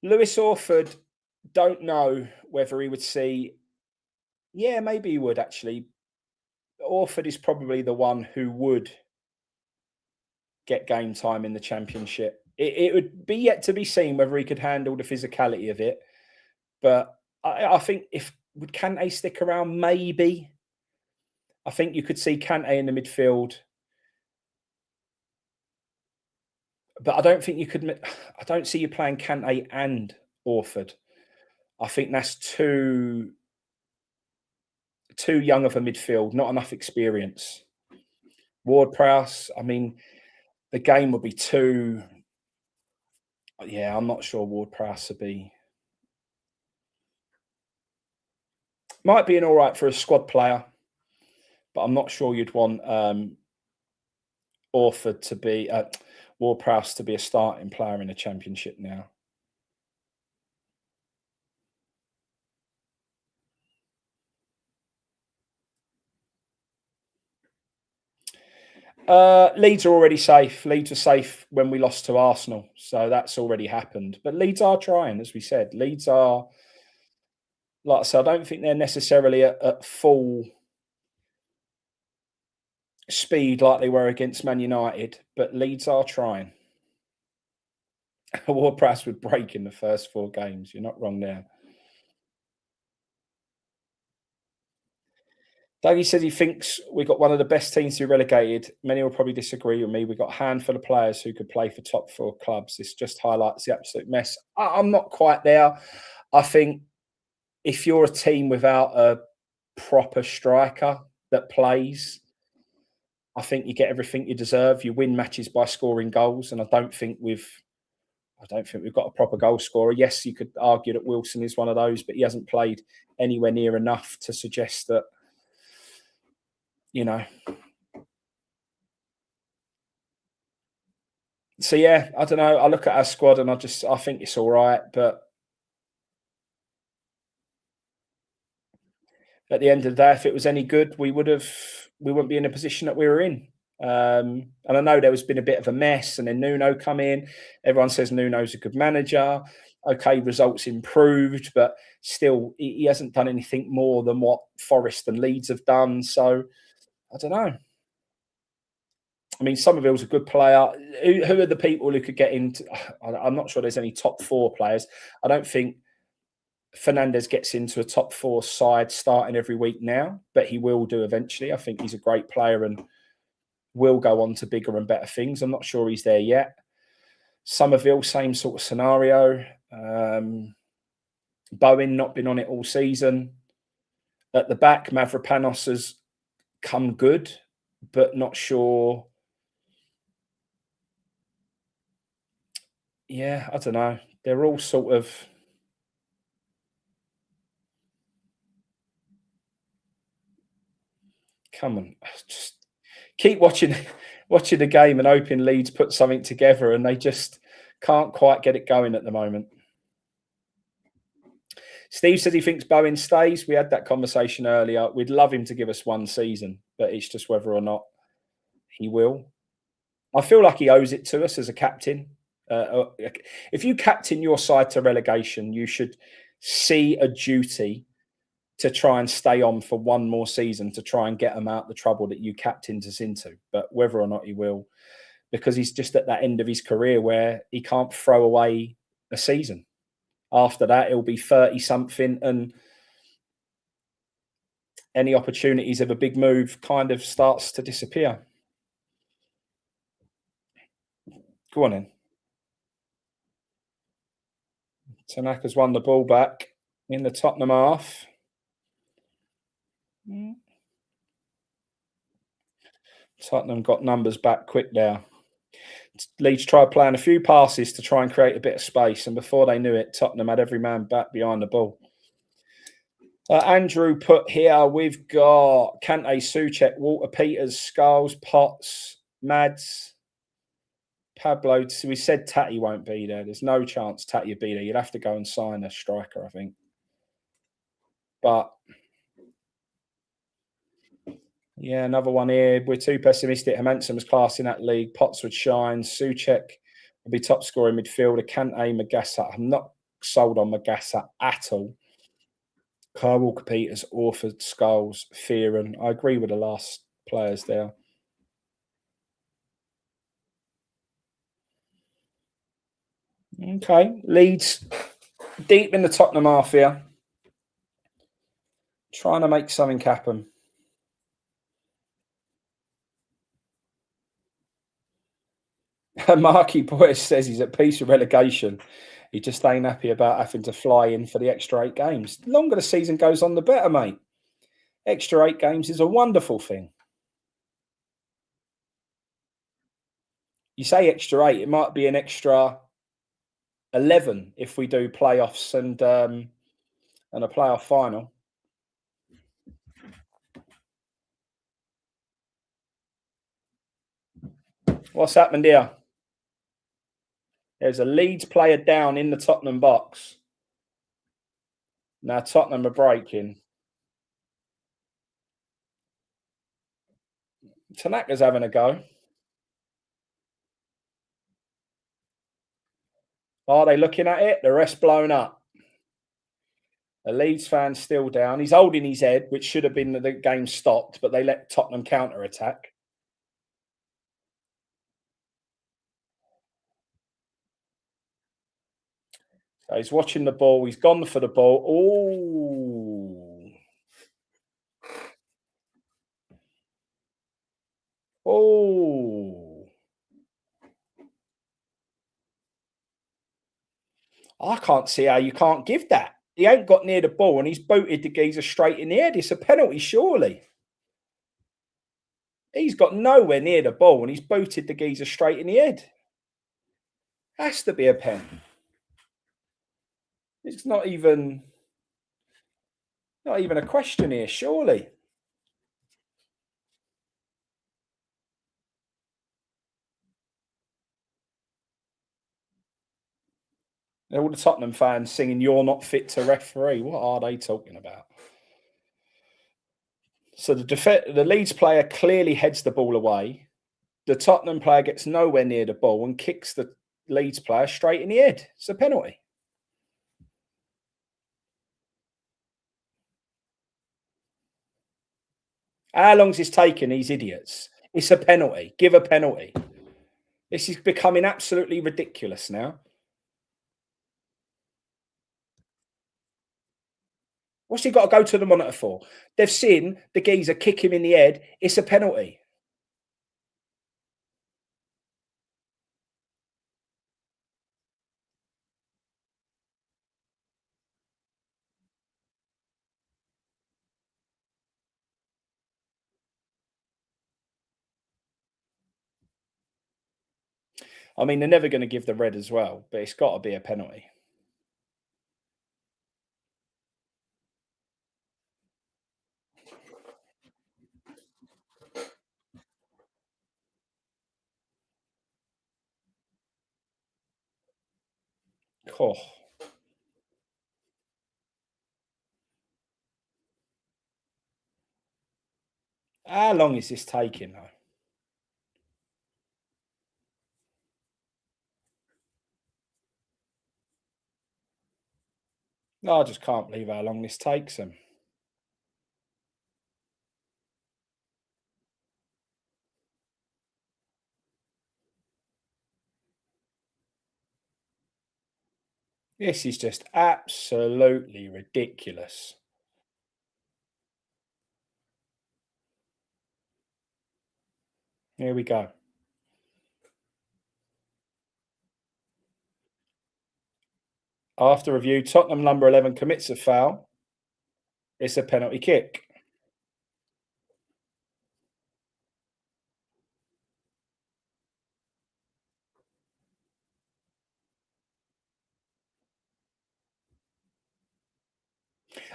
Lewis Orford, don't know whether he would see. Yeah, maybe he would actually. Orford is probably the one who would get game time in the Championship. It would be yet to be seen whether he could handle the physicality of it. But I think if would Kante stick around, maybe. I think you could see Kante in the midfield. But I don't think you could. I don't see you playing Kante and Orford. I think that's too young of a midfield, not enough experience. Ward Prowse, I mean, the game would be too. Yeah, I'm not sure Ward Prowse would be. Might be an all right for a squad player, but I'm not sure you'd want Orford to be Ward Prowse to be a starting player in the Championship now. Leeds are already safe. Leeds were safe when we lost to Arsenal, so that's already happened. But Leeds are trying, as we said. Leeds are, like I said, I don't think they're necessarily at full speed like they were against Man United, but Leeds are trying. Ward-Prowse would break in the first 4 games. You're not wrong there. Dougie says he thinks we got one of the best teams to be relegated. Many will probably disagree with me. We've got a handful of players who could play for top four clubs. This just highlights the absolute mess. I'm not quite there. I think if you're a team without a proper striker that plays, I think you get everything you deserve. You win matches by scoring goals, and I don't think we've got a proper goal scorer. Yes, you could argue that Wilson is one of those, but he hasn't played anywhere near enough to suggest that, you know. So yeah, I don't know. I look at our squad and I think it's all right, but at the end of the day, if it was any good, we wouldn't be in a position that we were in. And I know there has been a bit of a mess, and then Nuno come in. Everyone says Nuno's a good manager. Okay, results improved, but still, he hasn't done anything more than what Forest and Leeds have done. So I don't know. I mean, Somerville's a good player. Who are the people who could get into? I'm not sure there's any top four players. I don't think Fernandez gets into a top four side starting every week now, but he will do eventually. I think he's a great player and will go on to bigger and better things. I'm not sure he's there yet. Somerville, same sort of scenario. Bowen not been on it all season. At the back, Mavropanos has come good, but not sure. Yeah, I don't know. They're all sort of come on. Just keep watching the game and hoping Leeds put something together, and they just can't quite get it going at the moment. Steve says he thinks Bowen stays. We had that conversation earlier. We'd love him to give us one season, but it's just whether or not he will. I feel like he owes it to us as a captain. If you captain your side to relegation, you should see a duty to try and stay on for one more season to try and get them out the trouble that you captained us into. But whether or not he will, because he's just at that end of his career where he can't throw away a season. After that, he'll be 30 something, and any opportunities of a big move kind of starts to disappear. Go on then. Tanaka's won the ball back in the Tottenham half. Tottenham got numbers back quick there. Leeds tried playing a few passes to try and create a bit of space, and before they knew it, Tottenham had every man back behind the ball. Andrew put here, we've got Kante, Souček, Walter Peters, Skulls, Potts, Mads, Pablo. So we said Tatty won't be there. There's no chance Tatty will be there. You'd have to go and sign a striker, I think. But yeah, another one here. We're too pessimistic. Hermansen was class in that league. Potts would shine. Souček would be top scoring midfielder. Kante, Magassa. I'm not sold on Magassa at all. Kyle Walker Peters, Orford, Skulls, Fearon. I agree with the last players there. Okay. Leeds deep in the Tottenham half here. Trying to make something happen. Marky Boy says he's at peace with relegation. He just ain't happy about having to fly in for the extra 8 games. The longer the season goes on, the better, mate. Extra 8 games is a wonderful thing. You say extra 8, it might be an extra 11 if we do playoffs and a playoff final. What's happened here? There's a Leeds player down in the Tottenham box. Now Tottenham are breaking. Tanaka's having a go. Are they looking at it? The rest blown up. A Leeds fan still down. He's holding his head, which should have been the game stopped, but they let Tottenham counter attack. So he's watching the ball. He's gone for the ball. Oh, Oh, I can't see how you can't give that. He ain't got near the ball and he's booted the geezer straight in the head. It's a penalty, surely. He's got nowhere near the ball and he's booted the geezer straight in the head. Has to be a pen. It's not even a question here, surely. All the Tottenham fans singing "You're not fit to referee." What are they talking about? So the Leeds player clearly heads the ball away. The Tottenham player gets nowhere near the ball and kicks the Leeds player straight in the head. It's a penalty. How long's this taking these idiots? It's a penalty. Give a penalty. This is becoming absolutely ridiculous now. What's he got to go to the monitor for? They've seen the geezer kick him in the head. It's a penalty. I mean, they're never going to give the red as well, but it's got to be a penalty. Oh, how long is this taking, though? No, I just can't believe how long this takes them. This is just absolutely ridiculous. Here we go. After review, Tottenham number 11 commits a foul. It's a penalty kick.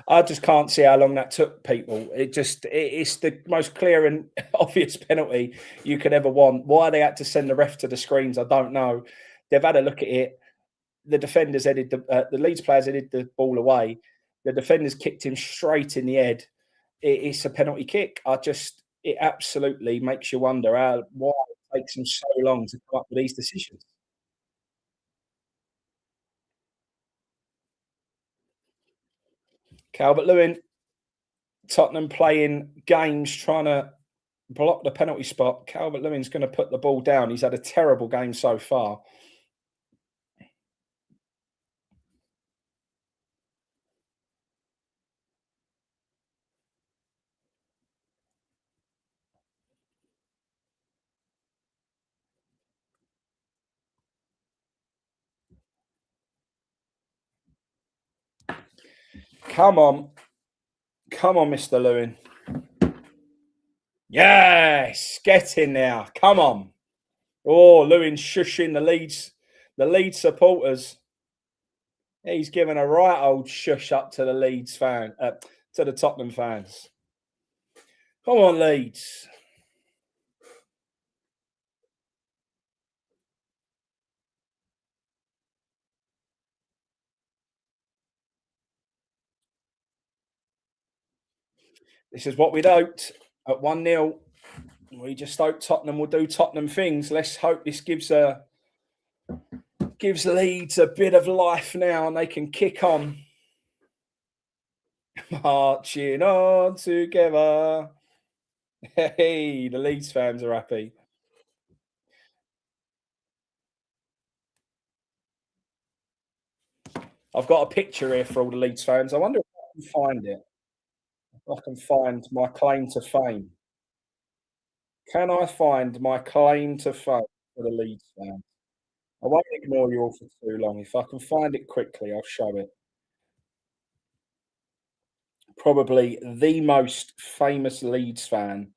I just can't see how long that took people. It's the most clear and obvious penalty you could ever want. Why they had to send the ref to the screens, I don't know. They've had a look at it. The defenders headed the Leeds players headed the ball away. The defenders kicked him straight in the head. It's a penalty kick. It absolutely makes you wonder why it takes them so long to come up with these decisions. Calvert Lewin, Tottenham playing games trying to block the penalty spot. Calvert Lewin's going to put the ball down. He's had a terrible game so far. Come on. Come on, Mr. Lewin. Yes. Get in now. Come on. Oh, Lewin shushing the Leeds supporters. He's given a right old shush up to the to the Tottenham fans. Come on, Leeds. This is what we'd hoped at 1-0. We just hope Tottenham will do Tottenham things. Let's hope this gives Leeds a bit of life now and they can kick on. Marching on together. Hey, the Leeds fans are happy. I've got a picture here for all the Leeds fans. I wonder if I can find it. If I can find my claim to fame. Can I find my claim to fame for the Leeds fan? I won't ignore you all for too long. If I can find it quickly, I'll show it. Probably the most famous Leeds fan.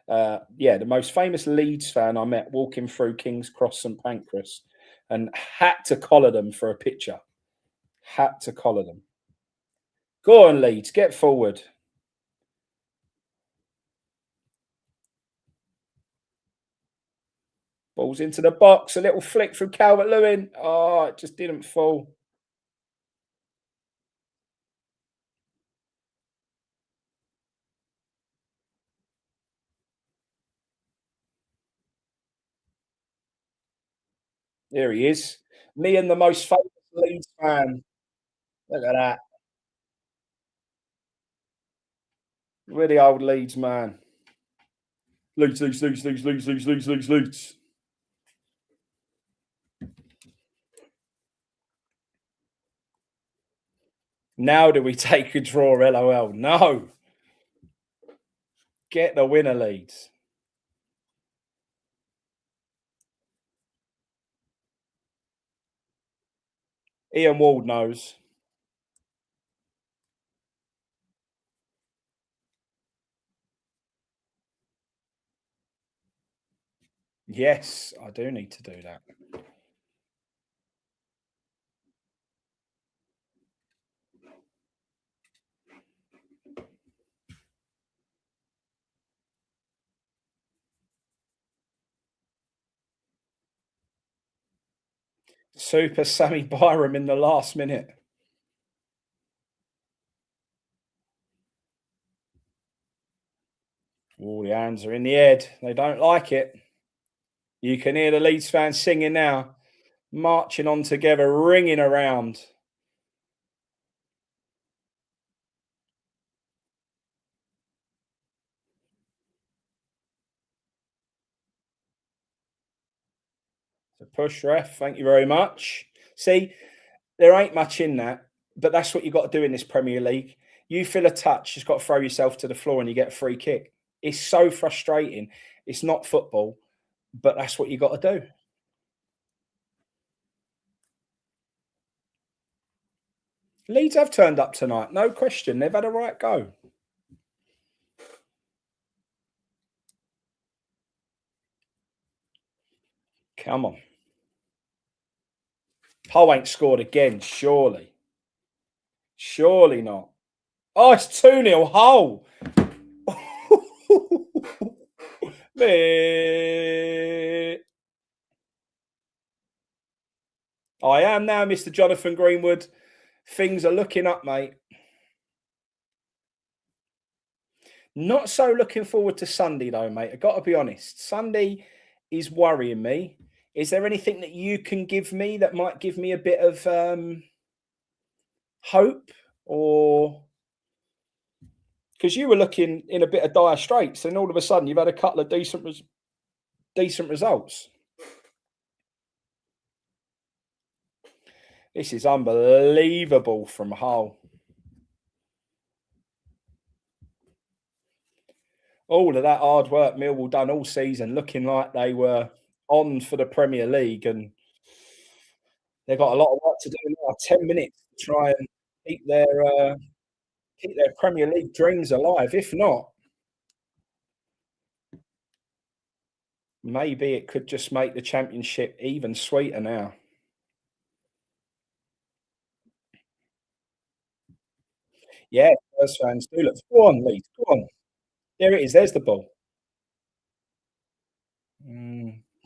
Yeah, the most famous Leeds fan I met walking through King's Cross St Pancras and had to collar them for a picture. Had to collar them. Go on, Leeds, get forward. Balls into the box, a little flick from Calvert Lewin. Oh, it just didn't fall. There he is. Me and the most famous Leeds fan. Look at that. Really old Leeds man. Leeds, Leeds, Leeds, Leeds, Leeds, Leeds, Leeds, Leeds, Leeds. Now do we take a draw, LOL? No. Get the winner, Leeds. Ian Ward knows. Yes, I do need to do that. Super Sammy Byram in the last minute. All the hands are in the head. They don't like it. You can hear the Leeds fans singing now, marching on together, ringing around. So push ref, thank you very much. See, there ain't much in that, but that's what you've got to do in this Premier League. You feel a touch, you've got to throw yourself to the floor and you get a free kick. It's so frustrating. It's not football, but that's what you got to do. Leeds have turned up tonight, no question. They've had a right go. Come on. Hull ain't scored again, surely. Surely not. Oh, it's 2-0 Hull. Meh. I am now, Mr. Jonathan Greenwood. Things are looking up, mate. Not so looking forward to Sunday, though, mate. I've got to be honest. Sunday is worrying me. Is there anything that you can give me that might give me a bit of hope? Or because you were looking in a bit of dire straits, and all of a sudden you've had a couple of decent results. This is unbelievable from Hull. All of that hard work Millwall done all season, looking like they were on for the Premier League, and they've got a lot of work to do now. 10 minutes to try and keep their Premier League dreams alive. If not, maybe it could just make the Championship even sweeter now. Yeah, Spurs fans do look. Go on, Leeds. Go on. There it is. There's the ball.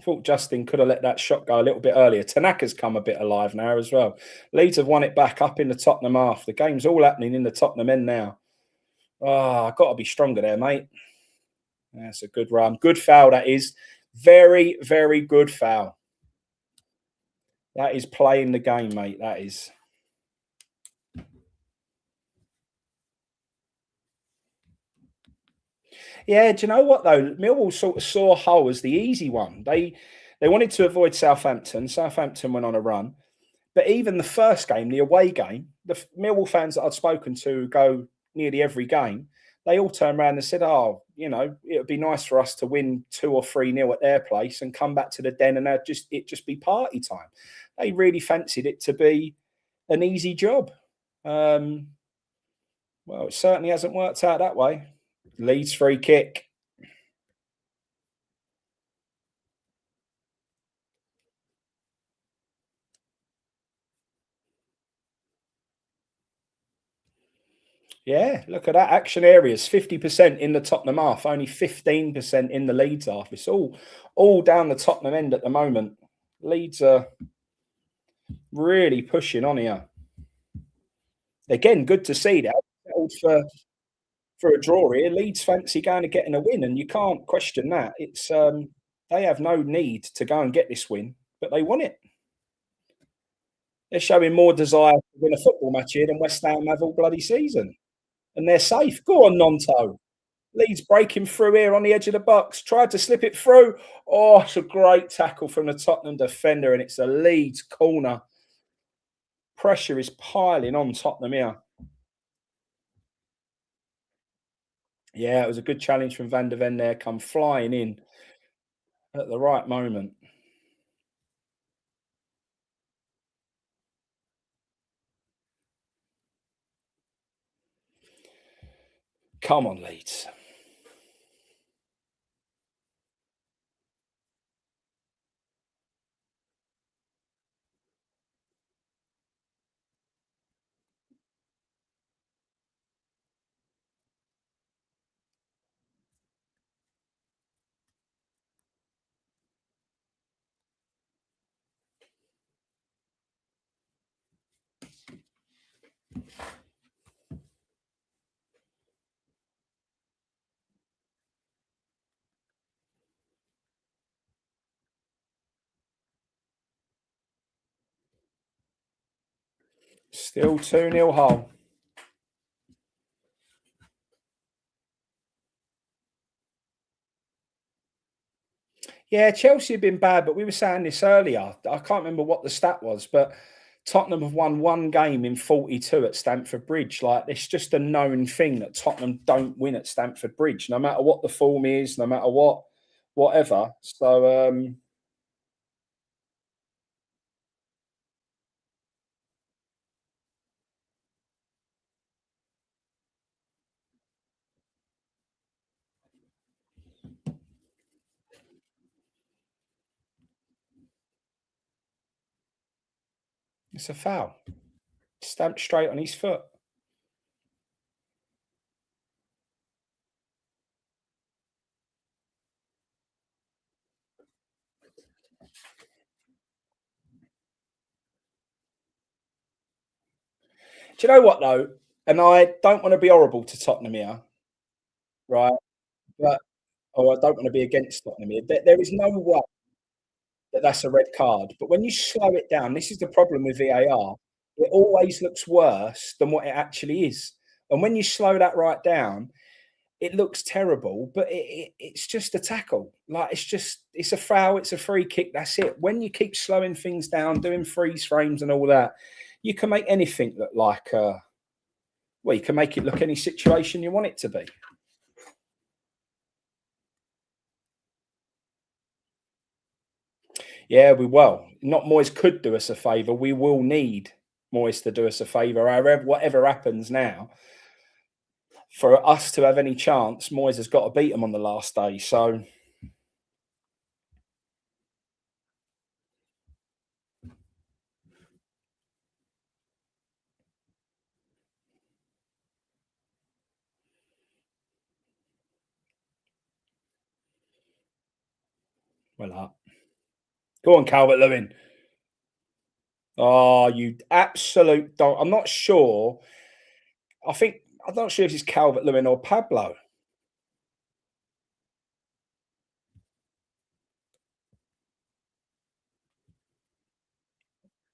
Thought Justin could have let that shot go a little bit earlier. Tanaka's come a bit alive now as well. Leeds have won it back up in the Tottenham half. The game's all happening in the Tottenham end now. Oh, got to be stronger there, mate. That's a good run. Good foul, that is. Very, very good foul. That is playing the game, mate. That is. Yeah, do you know what though? Millwall sort of saw Hull as the easy one. They wanted to avoid Southampton. Southampton went on a run. But even the first game, the away game, the Millwall fans that I'd spoken to go nearly every game, they all turned around and said, "Oh, it would be nice for us to win 2 or 3-0 at their place and come back to the Den and it just be party time." They really fancied it to be an easy job. Um, well, it certainly hasn't worked out that way. Leeds free kick. Yeah, look at that. Action areas, 50% in the Tottenham half, only 15% in the Leeds half. It's all down the Tottenham end at the moment. Leeds are really pushing on here. Again, good to see that. Settled for a draw here. Leeds fancy going to getting a win, and you can't question that. It's they have no need to go and get this win, but they want it. They're showing more desire to win a football match here than West Ham have all bloody season. And they're safe. Go on, Nonto. Leeds breaking through here on the edge of the box. Tried to slip it through. Oh, it's a great tackle from the Tottenham defender, and it's a Leeds corner. Pressure is piling on Tottenham here. Yeah, it was a good challenge from Van der Ven there, come flying in at the right moment. Come on, Leeds. Still 2-0 Hull. Yeah, Chelsea have been bad, but we were saying this earlier. I can't remember what the stat was, but Tottenham have won one game in 42 at Stamford Bridge. Like, it's just a known thing that Tottenham don't win at Stamford Bridge, no matter what the form is, no matter whatever. So, it's a foul. Stamped straight on his foot. Do you know what, though? And I don't want to be horrible to Tottenham here, right? But, or I don't want to be against Tottenham here. There is no way that that's a red card. But when you slow it down, this is the problem with VAR. It always looks worse than what it actually is. And when you slow that right down, it looks terrible, but it's just a tackle. Like, it's a foul, it's a free kick. That's it. When you keep slowing things down, doing freeze frames and all that, you can make anything look like well, you can make it look any situation you want it to be. Yeah, we will. Not Moyes could do us a favour. We will need Moyes to do us a favour. However, whatever happens now, for us to have any chance, Moyes has got to beat them on the last day. So, well up. Go on, Calvert Lewin. Oh, you absolute dog. I'm not sure. I'm not sure if it's Calvert Lewin or Pablo.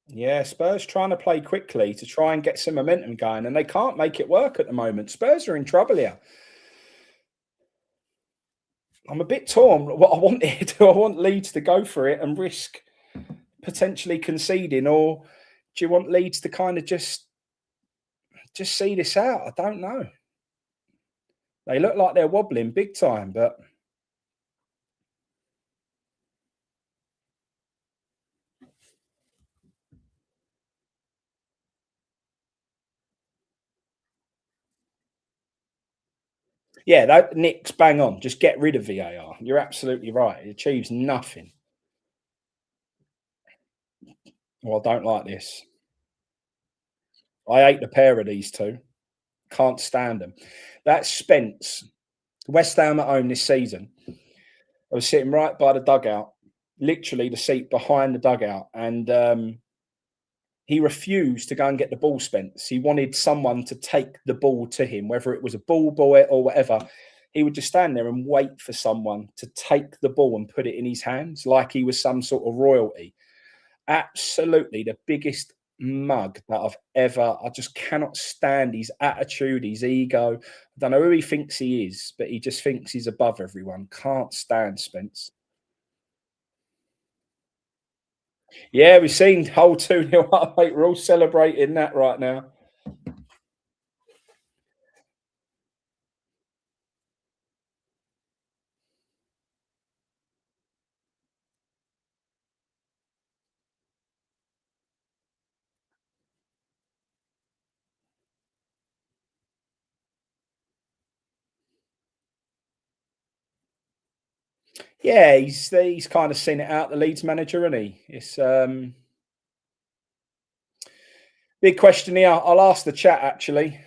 Yeah, Spurs trying to play quickly to try and get some momentum going, and they can't make it work at the moment. Spurs are in trouble here. I'm a bit torn. What I want here, do I want Leeds to go for it and risk potentially conceding, or do you want Leeds to kind of just see this out? I don't know. They look like they're wobbling big time, but yeah, that Nick's bang on. Just get rid of VAR. You're absolutely right. It achieves nothing. Well, I don't like this. I hate the pair of these two. Can't stand them. That's Spence. West Ham at home this season. I was sitting right by the dugout, literally the seat behind the dugout, and he refused to go and get the ball, Spence. He wanted someone to take the ball to him, whether it was a ball boy or whatever. He would just stand there and wait for someone to take the ball and put it in his hands like he was some sort of royalty. Absolutely the biggest mug that I've ever. I just cannot stand his attitude, his ego. I don't know who he thinks he is, but he just thinks he's above everyone. Can't stand Spence. Yeah, we've seen whole 2-0 up, mate. We're all celebrating that right now. Yeah, he's kind of seen it out, the Leeds manager, isn't he? It's big question here. I'll ask the chat actually.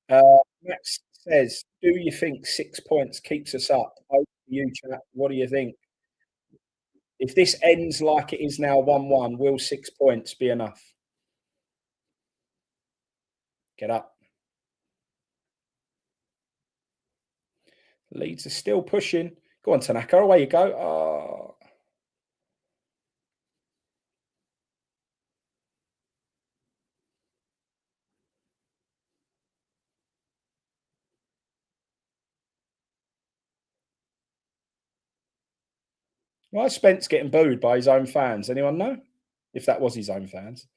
Max says, "Do you think 6 points keeps us up?" Over to you, chat. What do you think? If this ends like it is now, 1-1, will 6 points be enough? Get up. Leeds are still pushing. Go on, Tanaka. Away you go. Oh, why is Spence getting booed by his own fans? Anyone know? If that was his own fans.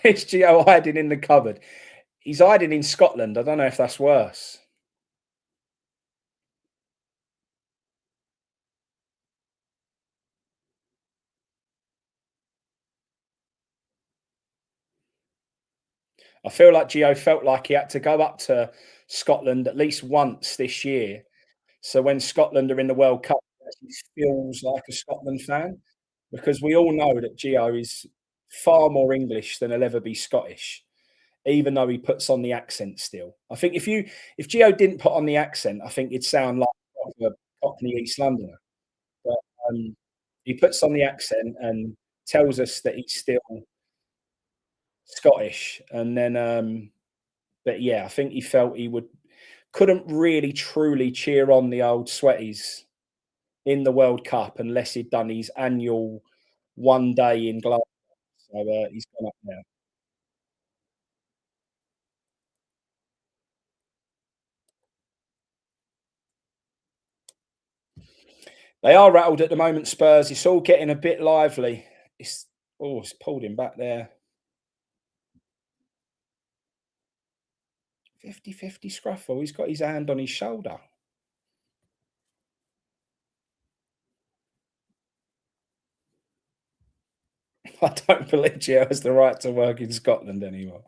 It's Gio hiding in the cupboard. He's hiding in Scotland. I don't know if that's worse. I feel like Gio felt like he had to go up to Scotland at least once this year. So when Scotland are in the World Cup, he actually feels like a Scotland fan because we all know that Gio is far more English than he'll ever be Scottish, even though he puts on the accent still. I think if Gio didn't put on the accent, I think he'd sound like a Cockney East Londoner. But he puts on the accent and tells us that he's still Scottish, and then but yeah, I think he felt he couldn't really truly cheer on the old sweaties in the World Cup unless he'd done his annual one day in Glasgow. So he's gone up now. They are rattled at the moment, Spurs. It's all getting a bit lively. It's pulled him back there. 50-50 scruffle. He's got his hand on his shoulder. I don't believe Gio has the right to work in Scotland anymore.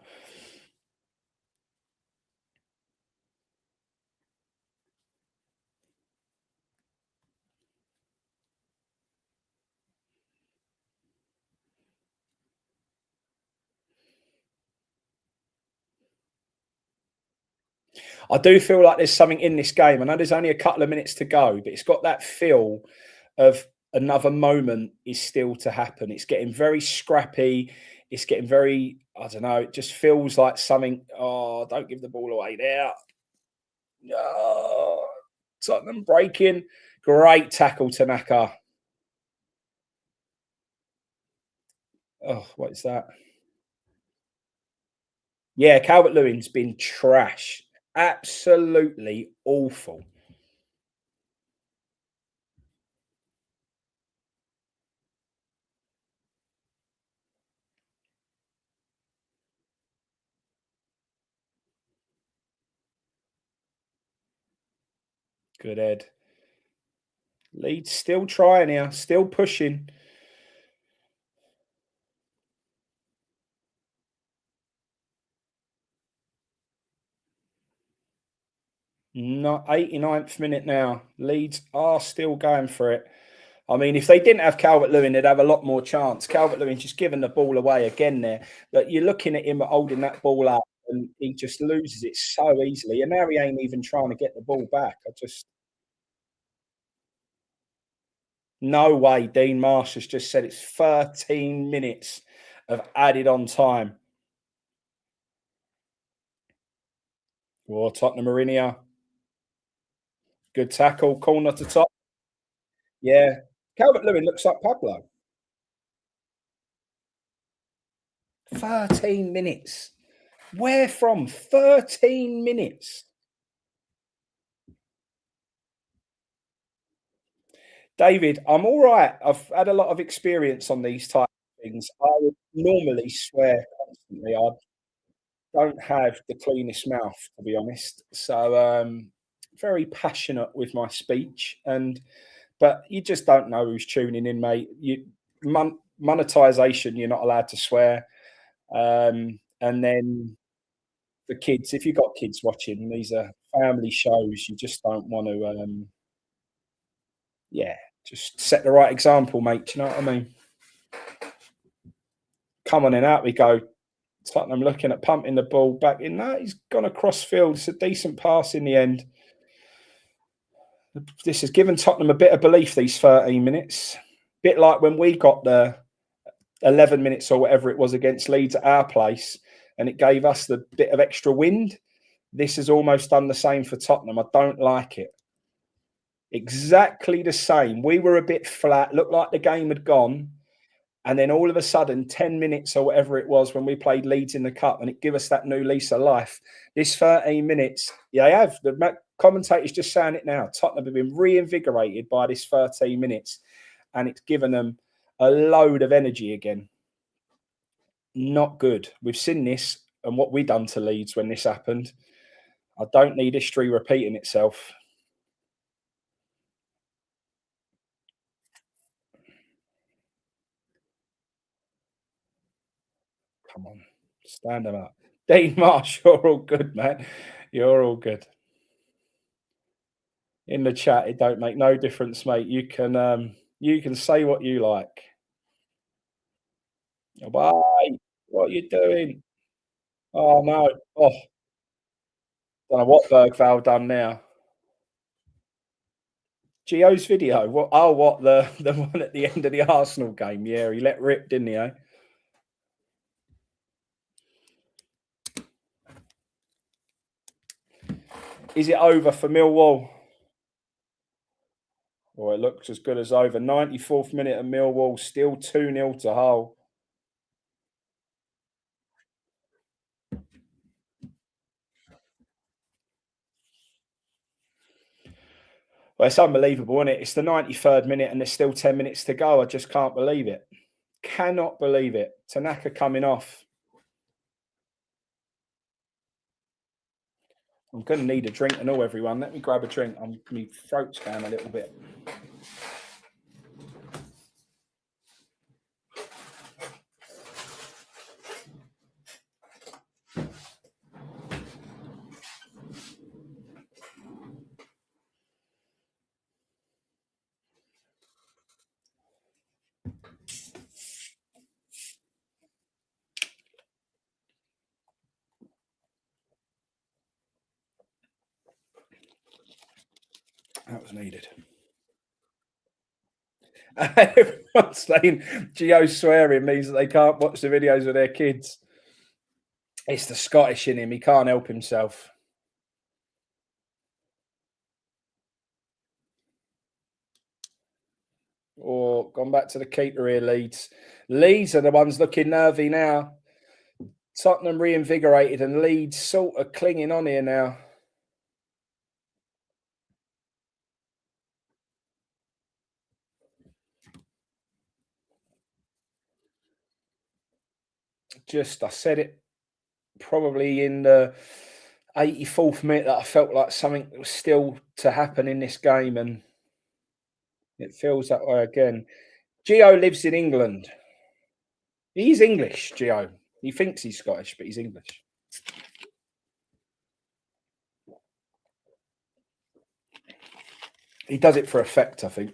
I do feel like there's something in this game. I know there's only a couple of minutes to go, but it's got that feel of another moment is still to happen. It's getting very scrappy. It's getting very, I don't know, it just feels like something. Oh, don't give the ball away there. Oh, Tottenham breaking. Great tackle, Tanaka. Oh, what is that? Yeah, Calvert Lewin's been trash. Absolutely awful. Good head. Leeds still trying here, still pushing. Not 89th minute now. Leeds are still going for it. I mean, if they didn't have Calvert Lewin, they'd have a lot more chance. Calvert Lewin just giving the ball away again there. But you're looking at him holding that ball up and he just loses it so easily. And now he ain't even trying to get the ball back. I just, no way. Dean Marsh has just said it's 13 minutes of added on time. Oh, Tottenham are in here. Good tackle, corner to top. Yeah. Calvert Lewin looks like Pablo. 13 minutes. Where from? 13 minutes. David, I'm all right. I've had a lot of experience on these type of things. I would normally swear constantly. I don't have the cleanest mouth, to be honest. So very passionate with my speech, and but you just don't know who's tuning in, mate. Monetization, you're not allowed to swear. And then the kids, if you've got kids watching, these are family shows. You just don't want to, yeah, just set the right example, mate. Do you know what I mean? Come on and out we go. Tottenham looking at pumping the ball back in. No, he's gone across field. It's a decent pass in the end. This has given Tottenham a bit of belief, these 13 minutes. Bit like when we got the 11 minutes or whatever it was against Leeds at our place, and it gave us the bit of extra wind. This has almost done the same for Tottenham. I don't like it. Exactly the same. We were a bit flat, looked like the game had gone. And then all of a sudden, 10 minutes or whatever it was when we played Leeds in the Cup, and it gave us that new lease of life. This 13 minutes, yeah, I have. The commentator's just saying it now. Tottenham have been reinvigorated by this 13 minutes, and it's given them a load of energy again. Not good. We've seen this and what we done to Leeds when this happened. I don't need history repeating itself. Come on, stand them up. Dean Marsh, you're all good, man. You're all good. In the chat, it don't make no difference, mate. You can say what you like. Why? What are you doing? Oh no. Oh, don't know what Bergval done now. Gio's video. What what the one at the end of the Arsenal game. Yeah, he let rip, didn't he, eh? Is it over for Millwall? Well, it looks as good as over. 94th minute of Millwall, still 2-0 to Hull. Well, it's unbelievable, isn't it? It's the 93rd minute and there's still 10 minutes to go. I just can't believe it. Cannot believe it. Tanaka coming off. I'm going to need a drink and all, everyone. Let me grab a drink. My throat's going a little bit. That was needed. Everyone's saying Gio swearing means that they can't watch the videos of their kids. It's the Scottish in him. He can't help himself. Or gone back to the keeper here, Leeds. Leeds are the ones looking nervy now. Tottenham reinvigorated and Leeds sort of clinging on here now. I said it probably in the 84th minute that I felt like something was still to happen in this game, and it feels that way again. Gio lives in England. He's English, Gio. He thinks he's Scottish, but he's English. He does it for effect, I think.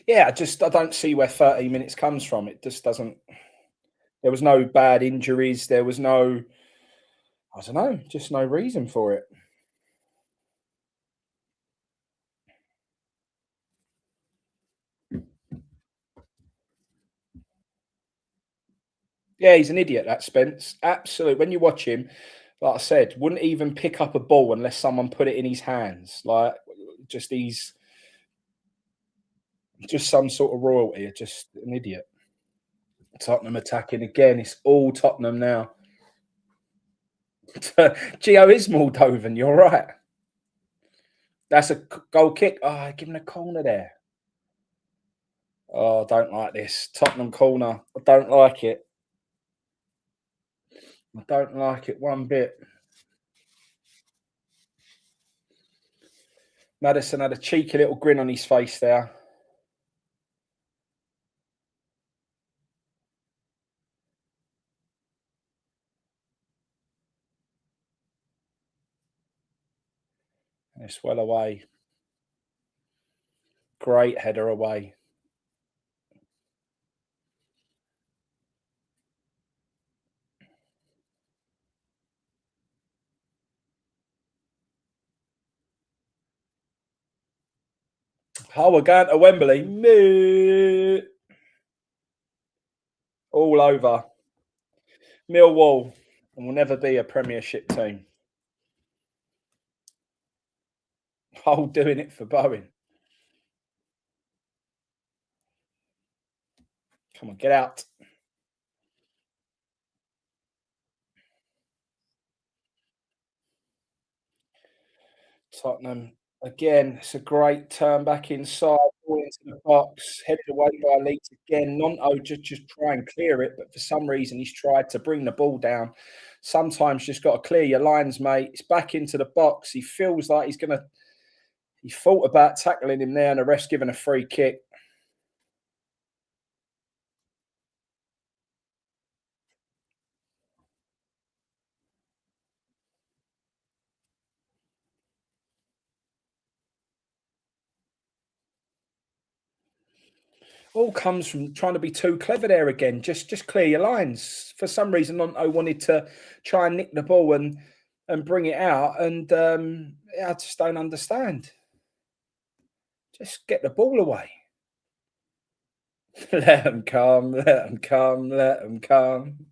Yeah, I don't see where 30 minutes comes from. It just doesn't. There was no bad injuries. There was no, I don't know, just no reason for it. Yeah, he's an idiot, that Spence. Absolute. When you watch him, like I said, wouldn't even pick up a ball unless someone put it in his hands. Like, just he's just some sort of royalty. Just an idiot. Tottenham attacking again. It's all Tottenham now. Gio is Moldovan. You're right. That's a goal kick. Oh, give him a corner there. Oh, I don't like this. Tottenham corner. I don't like it. I don't like it one bit. Madison had a cheeky little grin on his face there. It's well away. Great header away. Oh, we're going to Wembley. Moo. All over. Millwall. And will never be a Premiership team. Oh, doing it for Bowen. Come on, get out. Tottenham again. It's a great turn back inside, ball into the box, headed away by Leeds again. Nonto just try and clear it, but for some reason he's tried to bring the ball down. Sometimes just got to clear your lines, mate. It's back into the box. He feels like he's gonna. He thought about tackling him there, and the ref's given a free kick. All comes from trying to be too clever there again. Just clear your lines. For some reason, Nonto wanted to try and nick the ball and bring it out, and yeah, I just don't understand. Just get the ball away. Let them come, let them come, let them come.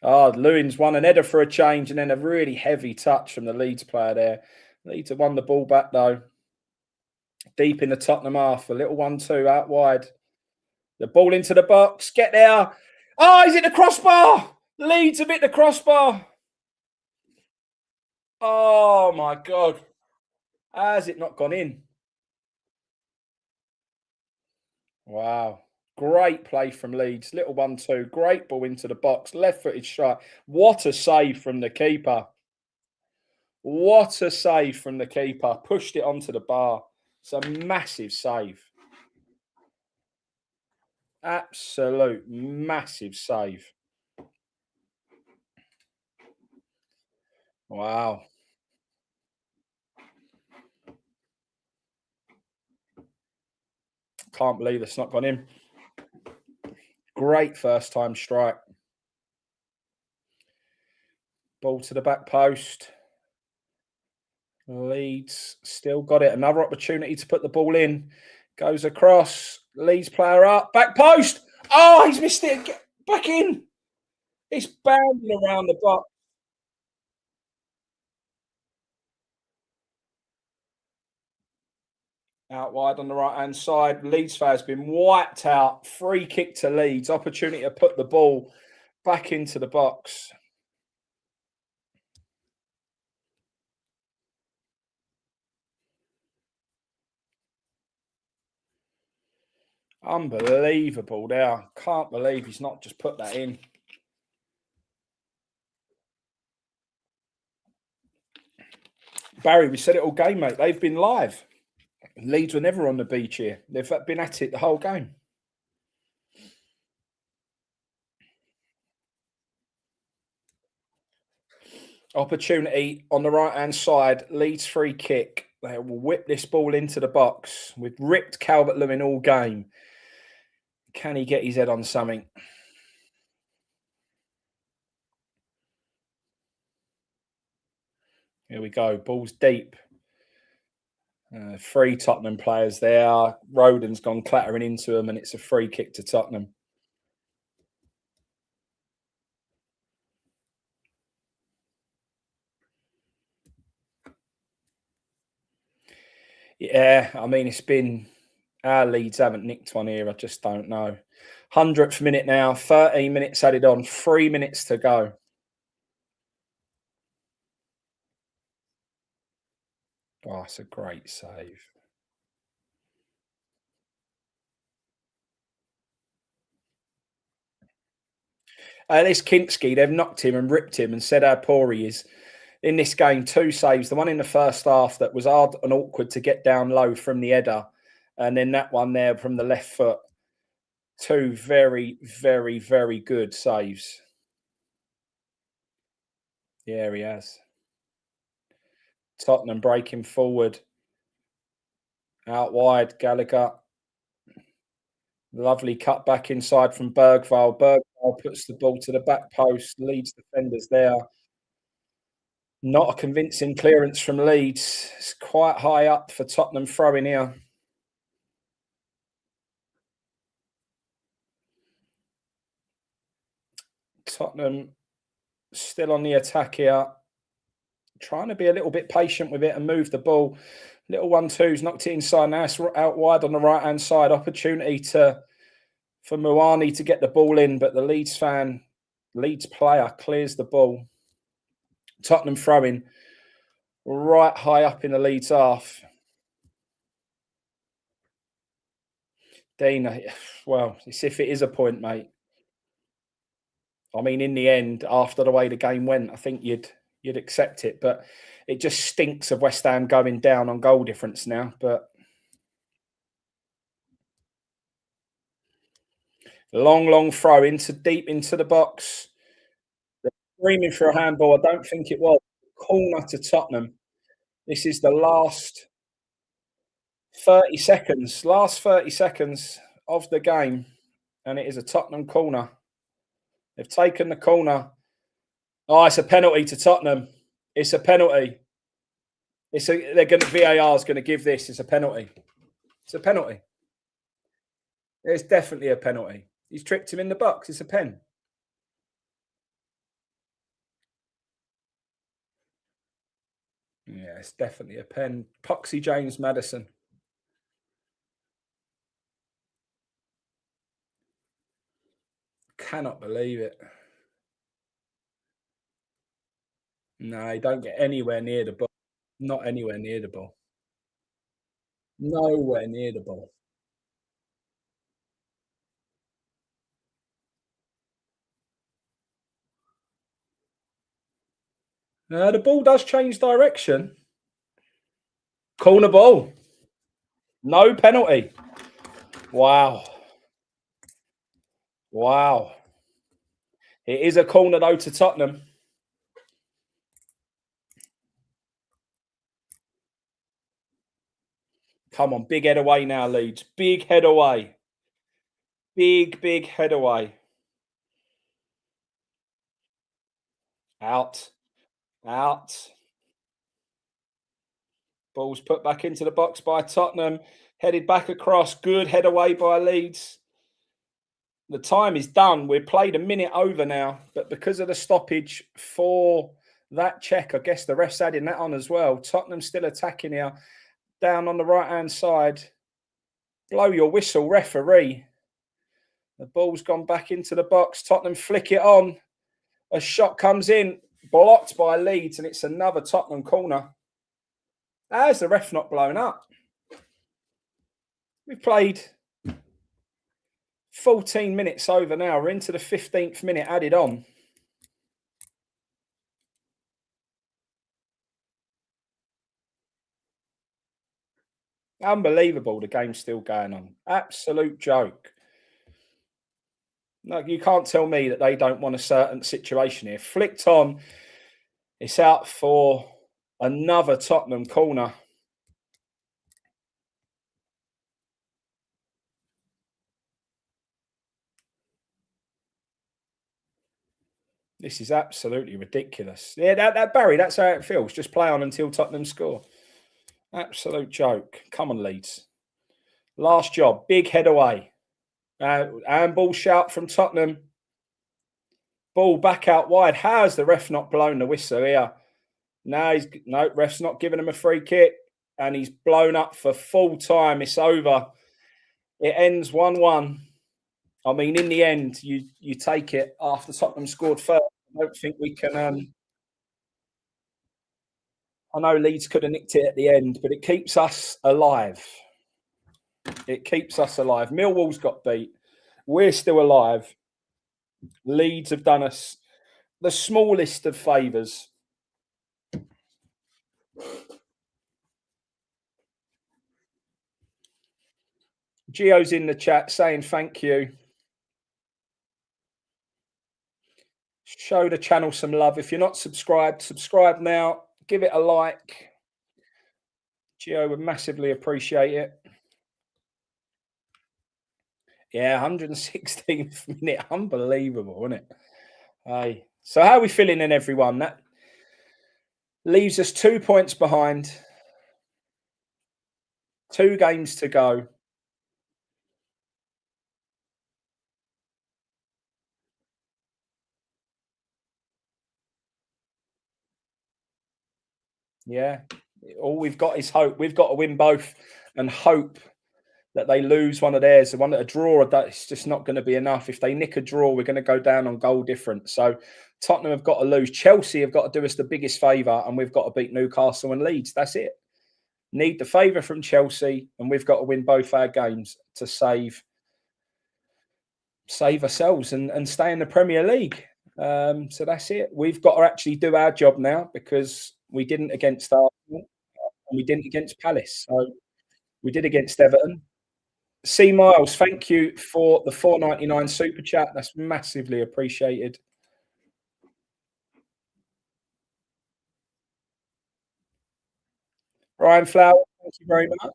Oh, Lewin's won an header for a change and then a really heavy touch from the Leeds player there. Leeds have won the ball back though. Deep in the Tottenham half, a little 1-2 out wide. The ball into the box, get there. Oh, he's hit the crossbar. Leeds have hit the crossbar. Oh my God. Has it not gone in? Wow. Great play from Leeds. Little 1-2. Great ball into the box. Left footed shot. What a save from the keeper. What a save from the keeper. Pushed it onto the bar. It's a massive save. Absolute massive save. Wow. Can't believe it's not gone in. Great first time strike. Ball to the back post. Leeds still got it. Another opportunity to put the ball in. Goes across. Leeds player up. Back post. Oh, he's missed it. Get back in. It's bounding around the box. Out wide on the right hand side. Leeds fan has been wiped out. Free kick to Leeds. Opportunity to put the ball Back into the box. Unbelievable there. Can't believe he's not just put that in. Barry, we said it all game, mate. They've been live. Leeds were never on the beach here. They've been at it the whole game. Opportunity on the right-hand side. Leeds free kick. They will whip this ball into the box. We've ripped Calvert-Lewin all game. Can he get his head on something? Here we go. Ball's deep. Three Tottenham players there. Rodon's gone clattering into them, and it's a free kick to Tottenham. Yeah, I mean, it's been our Leeds haven't nicked one here. I just don't know. 100th minute now, 13 minutes added on, 3 minutes to go. Oh, it's a great save. This Kinski, they've knocked him and ripped him and said how poor he is. In this game, two saves. The one in the first half that was hard and awkward to get down low from the header. And then that one there from the left foot. Two very, very, very good saves. Yeah, he has. Tottenham breaking forward. Out wide, Gallagher. Lovely cut back inside from Bergvall. Bergvall puts the ball to the back post. Leeds defenders there. Not a convincing clearance from Leeds. It's quite high up for Tottenham throwing here. Tottenham still on the attack here. Trying to be a little bit patient with it and move the ball. Little 1-2's knocked it inside. Now it's out wide on the right-hand side. Opportunity for Muani to get the ball in, but the Leeds player clears the ball. Tottenham throwing right high up in the Leeds half. Dean, well, it's if it is a point, mate. I mean, in the end, after the way the game went, I think you'd accept it, but it just stinks of West Ham going down on goal difference now. But long throw deep into the box. They're screaming for a handball. I don't think it was. Corner to Tottenham. This is the last 30 seconds. Last 30 seconds of the game, and it is a Tottenham corner. They've taken the corner. Oh, it's a penalty to Tottenham. It's a penalty. VAR is going to give this. It's a penalty. It's a penalty. It's definitely a penalty. He's tripped him in the box. It's a pen. Yeah, it's definitely a pen. Poxy James Madison. Cannot believe it. No, he don't get anywhere near the ball. Not anywhere near the ball. Nowhere near the ball. The ball does change direction. Corner ball. No penalty. Wow. Wow. It is a corner, though, to Tottenham. Come on, big head away now, Leeds. Big head away. Big head away. Out. Out. Ball's put back into the box by Tottenham. Headed back across. Good head away by Leeds. The time is done. We've played a minute over now, but because of the stoppage for that check, I guess the ref's adding that on as well. Tottenham still attacking here. Down on the right-hand side. Blow your whistle, referee. The ball's gone back into the box. Tottenham flick it on. A shot comes in, blocked by Leeds, and it's another Tottenham corner. How's the ref not blown up? We've played 14 minutes over now. We're into the 15th minute added on. Unbelievable, the game's still going on. Absolute joke. No, you can't tell me that they don't want a certain situation here. Flicked on. It's out for another Tottenham corner. This is absolutely ridiculous. Yeah, that Barry, that's how it feels. Just play on until Tottenham score. Absolute joke. Come on, Leeds. Last job. Big head away. And ball shout from Tottenham. Ball back out wide. How's the ref not blown the whistle here? No, ref's not giving him a free kick. And he's blown up for full time. It's over. It ends 1-1. I mean, in the end, you take it after Tottenham scored first. I don't think we can. I know Leeds could have nicked it at the end, but it keeps us alive. It keeps us alive. Millwall's got beat. We're still alive. Leeds have done us the smallest of favours. Gio's in the chat saying thank you. Show the channel some love. If you're not subscribed, subscribe now. Give it a like. Gio would massively appreciate it. Yeah, 116th minute. Unbelievable, isn't it? Hey. So how are we feeling in everyone? That leaves us 2 points behind. 2 games to go. Yeah. All we've got is hope. We've got to win both and hope that they lose one of theirs. They want a draw, that's just not going to be enough. If they nick a draw, we're going to go down on goal difference. So Tottenham have got to lose. Chelsea have got to do us the biggest favour, and we've got to beat Newcastle and Leeds. That's it. Need the favour from Chelsea, and we've got to win both our games to save ourselves and stay in the Premier League. So that's it. We've got to actually do our job now, because we didn't against Arsenal and we didn't against Palace. So we did against Everton. C Miles, thank you for the 4.99 super chat. That's massively appreciated. Ryan Flower, thank you very much.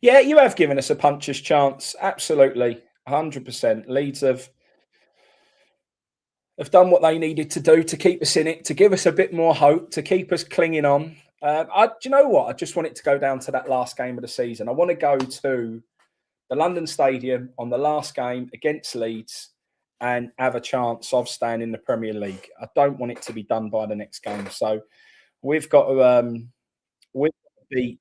Yeah, you have given us a puncher's chance. Absolutely. 100%. Leeds have done what they needed to do to keep us in it, to give us a bit more hope, to keep us clinging on. Do you know what? I just want it to go down to that last game of the season. I want to go to the London Stadium on the last game against Leeds and have a chance of staying in the Premier League. I don't want it to be done by the next game. So we've got to beat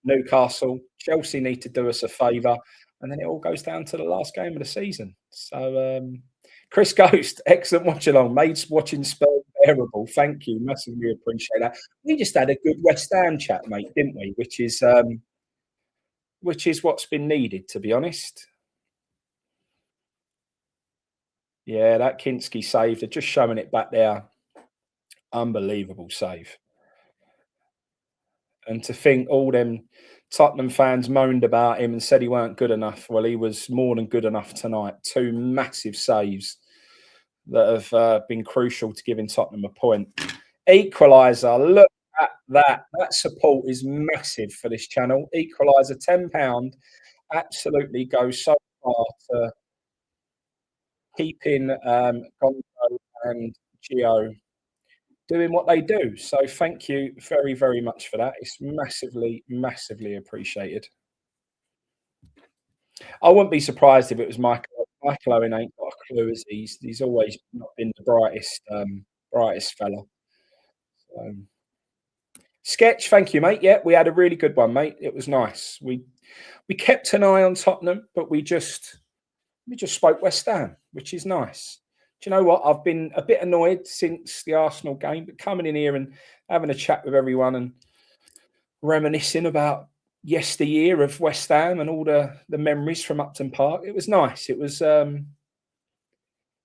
Newcastle. Chelsea need to do us a favour, and then it all goes down to the last game of the season. So Chris Ghost, excellent watch along. Made watching Spurs bearable. Thank you, massively appreciate that. We just had a good West Ham chat, mate, didn't we? Which is what's been needed, to be honest. Yeah, that Kinski save, they're just showing it back there. Unbelievable save. And to think all them Tottenham fans moaned about him and said he weren't good enough. Well, he was more than good enough tonight. 2 massive saves that have been crucial to giving Tottenham a point. Equaliser, look at that. That support is massive for this channel. Equaliser, £10. Absolutely goes so far to keeping Gonzo and Gio doing what they do. So thank you very, very much for that. It's massively, massively appreciated. I wouldn't be surprised if it was Michael. Michael Owen ain't got a clue, as he's always not been the brightest fella. So, Sketch, thank you, mate. Yeah, we had a really good one, mate. It was nice. We kept an eye on Tottenham, but we just spoke West Ham, which is nice. Do you know what? I've been a bit annoyed since the Arsenal game, but coming in here and having a chat with everyone and reminiscing about yesteryear of West Ham and all the memories from Upton Park, it was nice. It was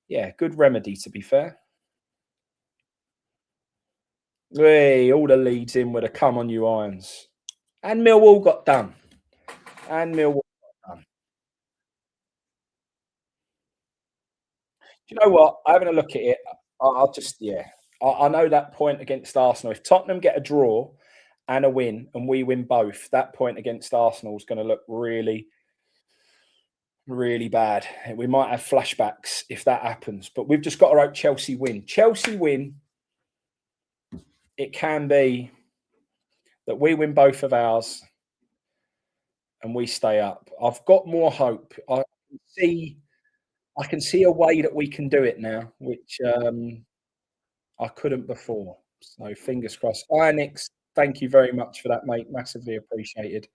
yeah, good remedy to be fair. Hey, all the leads in with a come on you irons. And Millwall got done. And Millwall got done. Do you know what? Having a look at it, I'll just yeah. I know that point against Arsenal. If Tottenham get a draw and a win, and we win both, that point against Arsenal is going to look really, really bad. We might have flashbacks if that happens. But we've just got to hope Chelsea win. Chelsea win. It can be that we win both of ours and we stay up. I've got more hope. See. I can see a way that we can do it now, which I couldn't before. So fingers crossed. Ionix, thank you very much for that, mate. Massively appreciated.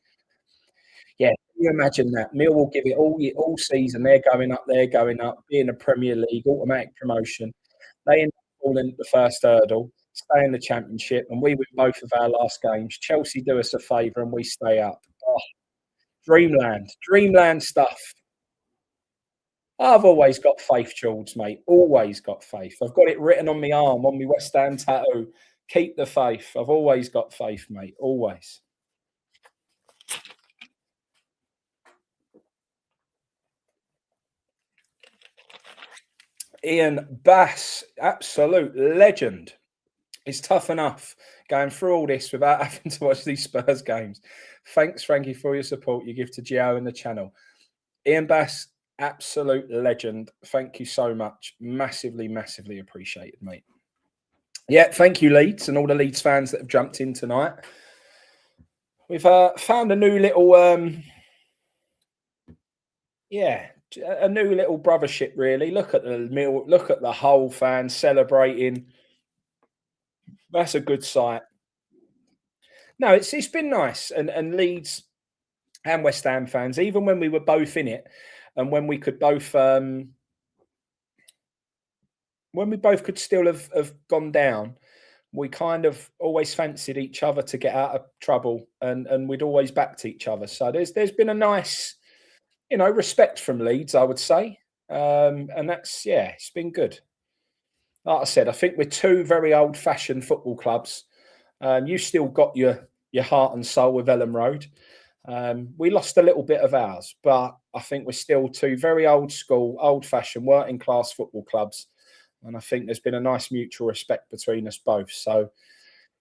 Yeah, can you imagine that? Millwall give it all season. They're going up, being a Premier League, automatic promotion. They end up falling at the first hurdle, stay in the Championship, and we win both of our last games. Chelsea do us a favour and we stay up. Oh, dreamland stuff. I've always got faith, George, mate. Always got faith. I've got it written on my arm, on my West Ham tattoo. Keep the faith. I've always got faith, mate. Always. Ian Bass, absolute legend. It's tough enough going through all this without having to watch these Spurs games. Thanks, Frankie, for your support you give to Gio and the channel. Ian Bass, absolute legend. Thank you so much. Massively, massively appreciated, mate. Yeah, thank you, Leeds, and all the Leeds fans that have jumped in tonight. We've found a new little, yeah, a new little brothership. Really, look at the meal. Look at the whole fans celebrating. That's a good sight. No, it's been nice, and Leeds and West Ham fans, even when we were both in it, and when we could both, when we both could still have gone down, we kind of always fancied each other to get out of trouble, and we'd always backed each other. So there's been a nice, respect from Leeds, I would say, and that's yeah, it's been good. Like I said, I think we're two very old-fashioned football clubs. You still got your heart and soul with Ellen Road. We lost a little bit of ours, but I think we're still two very old school, old-fashioned, working-class football clubs. And I think there's been a nice mutual respect between us both. So,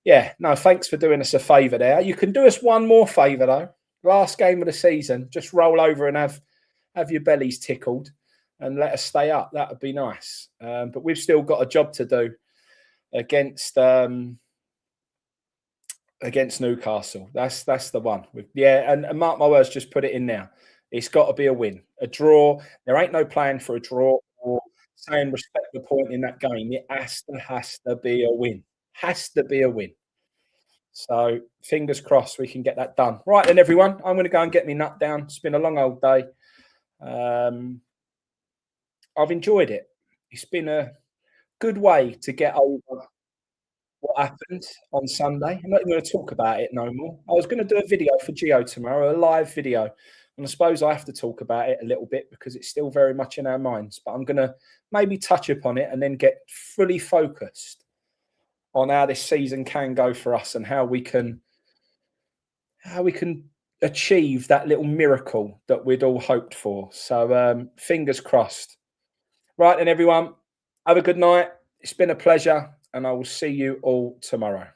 yeah, no, thanks for doing us a favour there. You can do us one more favour, though. Last game of the season, just roll over and have your bellies tickled and let us stay up. That would be nice. But we've still got a job to do against against Newcastle. That's the one. Yeah, and mark my words, just put it in now. It's got to be a win. A draw. There ain't no plan for a draw or saying respect the point in that game. It has to be a win. Has to be a win. So fingers crossed we can get that done. Right then, everyone. I'm going to go and get me nut down. It's been a long old day. I've enjoyed it. It's been a good way to get over what happened on Sunday. I'm not even going to talk about it no more. I was going to do a video for Geo tomorrow, a live video. And I suppose I have to talk about it a little bit because it's still very much in our minds. But I'm going to maybe touch upon it and then get fully focused on how this season can go for us and how we can achieve that little miracle that we'd all hoped for. So fingers crossed. Right then, everyone, have a good night. It's been a pleasure, and I will see you all tomorrow.